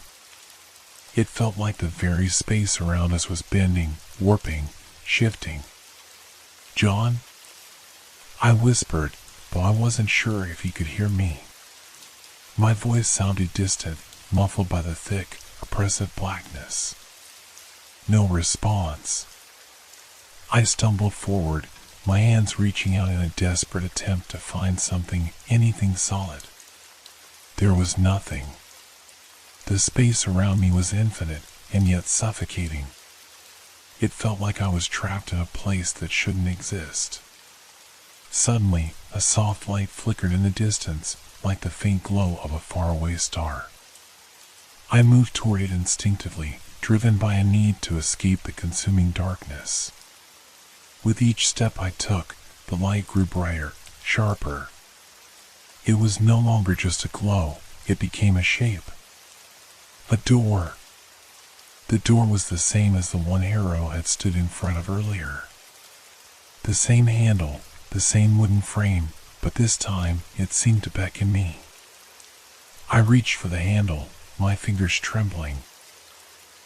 It felt like the very space around us was bending, warping, shifting. John? I whispered, but I wasn't sure if he could hear me. My voice sounded distant, muffled by the thick, oppressive blackness. No response. I stumbled forward, my hands reaching out in a desperate attempt to find something, anything solid. There was nothing. The space around me was infinite, and yet suffocating. It felt like I was trapped in a place that shouldn't exist. Suddenly, a soft light flickered in the distance, like the faint glow of a faraway star. I moved toward it instinctively, driven by a need to escape the consuming darkness. With each step I took, the light grew brighter, sharper. It was no longer just a glow, it became a shape. A door. The door was the same as the one Harrow had stood in front of earlier. The same handle, the same wooden frame, but this time it seemed to beckon me. I reached for the handle, my fingers trembling.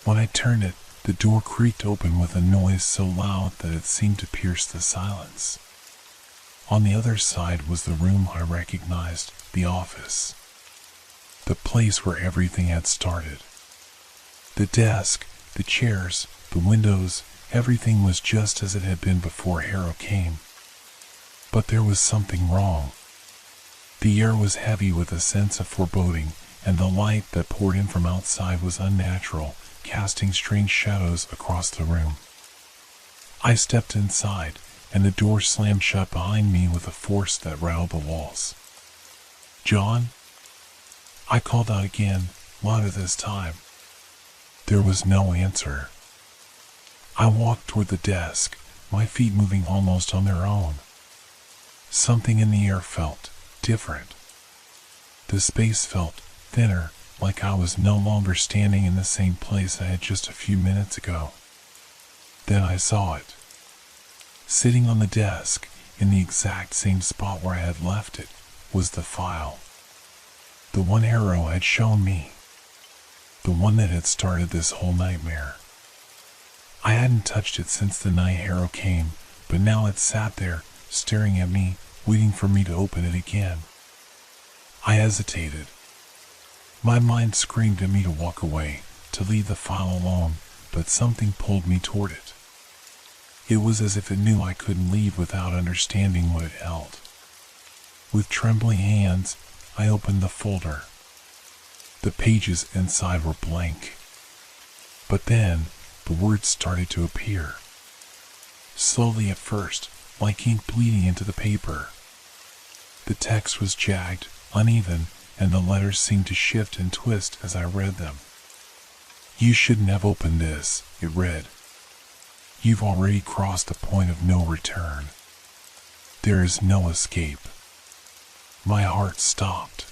When I turned it, the door creaked open with a noise so loud that it seemed to pierce the silence. On the other side was the room I recognized, the office. The place where everything had started. The desk, the chairs, the windows, everything was just as it had been before Harrow came. But there was something wrong. The air was heavy with a sense of foreboding, and the light that poured in from outside was unnatural, casting strange shadows across the room. I stepped inside, and the door slammed shut behind me with a force that rattled the walls. John? I called out again, louder this time. There was no answer. I walked toward the desk, my feet moving almost on their own. Something in the air felt different. The space felt thinner, like I was no longer standing in the same place I had just a few minutes ago. Then I saw it. Sitting on the desk, in the exact same spot where I had left it, was the file. The one Harrow had shown me. The one that had started this whole nightmare. I hadn't touched it since the night Harrow came, but now it sat there, staring at me, waiting for me to open it again. I hesitated. My mind screamed at me to walk away, to leave the file alone, but something pulled me toward it. It was as if it knew I couldn't leave without understanding what it held. With trembling hands, I opened the folder. The pages inside were blank. But then, the words started to appear. Slowly at first, like ink bleeding into the paper. The text was jagged, uneven, and the letters seemed to shift and twist as I read them. "You shouldn't have opened this," it read. "You've already crossed the point of no return. There is no escape." My heart stopped.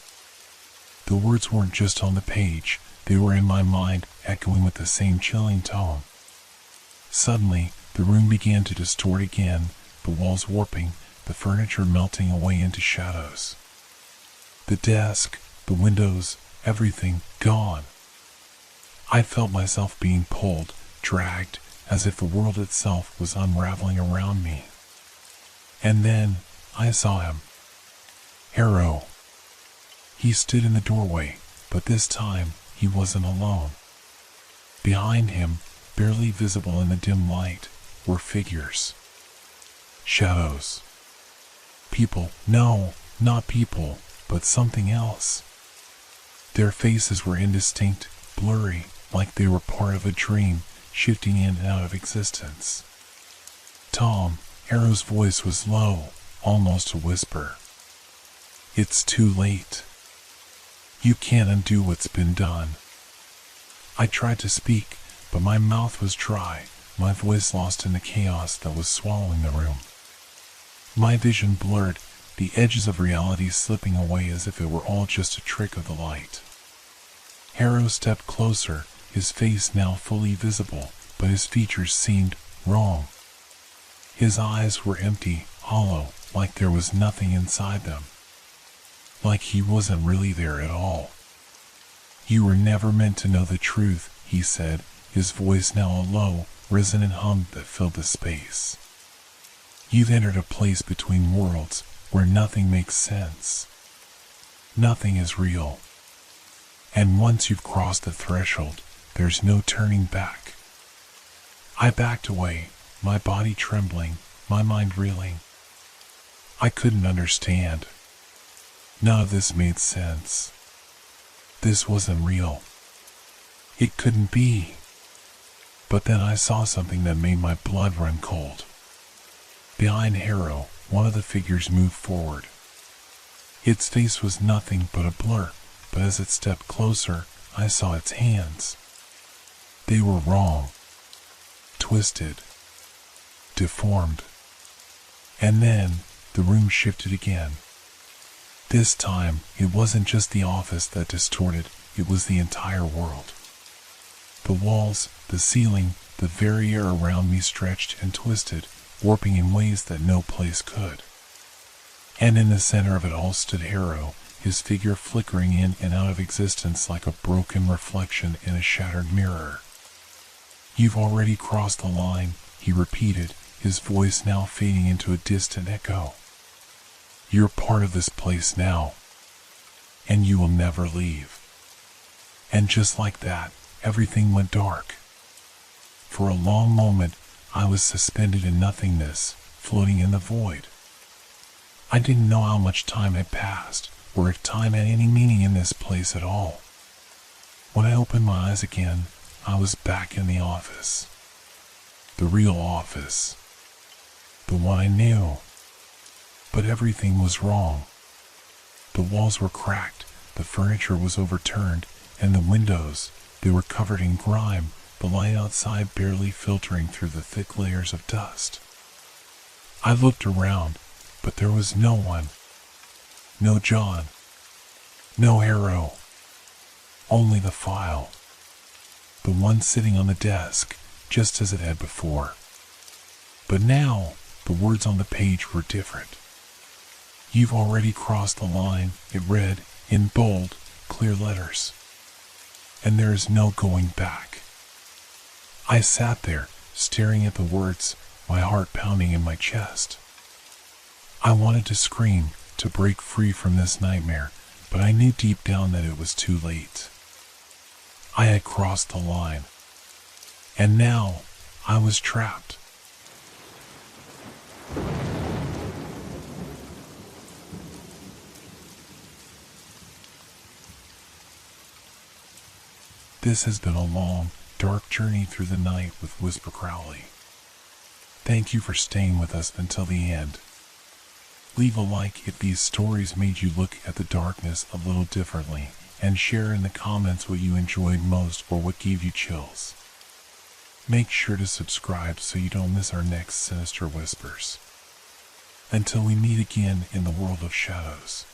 The words weren't just on the page, they were in my mind, echoing with the same chilling tone. Suddenly, the room began to distort again, the walls warping, the furniture melting away into shadows. The desk, the windows, everything gone. I felt myself being pulled, dragged, as if the world itself was unraveling around me. And then, I saw him. Harrow. He stood in the doorway, but this time, he wasn't alone. Behind him, barely visible in the dim light, were figures. Shadows. People. No, not people, but something else. Their faces were indistinct, blurry, like they were part of a dream, shifting in and out of existence. "Tom," Harrow's voice was low, almost a whisper. "It's too late. You can't undo what's been done." I tried to speak, but my mouth was dry, my voice lost in the chaos that was swallowing the room. My vision blurred, the edges of reality slipping away as if it were all just a trick of the light. Harrow stepped closer, his face now fully visible, but his features seemed wrong. His eyes were empty, hollow, like there was nothing inside them. Like he wasn't really there at all. "You were never meant to know the truth," he said, his voice now a low, resonant hum that filled the space. "You've entered a place between worlds, where nothing makes sense. Nothing is real. And once you've crossed the threshold, there's no turning back." I backed away, my body trembling, my mind reeling. I couldn't understand. None of this made sense. This wasn't real. It couldn't be. But then I saw something that made my blood run cold. Behind Harrow, one of the figures moved forward. Its face was nothing but a blur, but as it stepped closer, I saw its hands. They were wrong. Twisted. Deformed. And then, the room shifted again. This time, it wasn't just the office that distorted, it was the entire world. The walls, the ceiling, the very air around me stretched and twisted, warping in ways that no place could. And in the center of it all stood Harrow, his figure flickering in and out of existence like a broken reflection in a shattered mirror. "You've already crossed the line," he repeated, his voice now fading into a distant echo. "You're part of this place now, and you will never leave." And just like that, everything went dark. For a long moment, I was suspended in nothingness, floating in the void. I didn't know how much time had passed, or if time had any meaning in this place at all. When I opened my eyes again, I was back in the office. The real office. The one I knew. But everything was wrong. The walls were cracked, the furniture was overturned, and the windows, they were covered in grime, the light outside barely filtering through the thick layers of dust. I looked around, but there was no one. No John. No Harrow. Only the file. The one sitting on the desk, just as it had before. But now, the words on the page were different. "You've already crossed the line," it read, in bold, clear letters. "And there is no going back." I sat there, staring at the words, my heart pounding in my chest. I wanted to scream, to break free from this nightmare, but I knew deep down that it was too late. I had crossed the line. And now, I was trapped. This has been a long, dark journey through the night with Whisper Crowley. Thank you for staying with us until the end. Leave a like if these stories made you look at the darkness a little differently, and share in the comments what you enjoyed most or what gave you chills. Make sure to subscribe so you don't miss our next Sinister Whispers. Until we meet again in the world of shadows.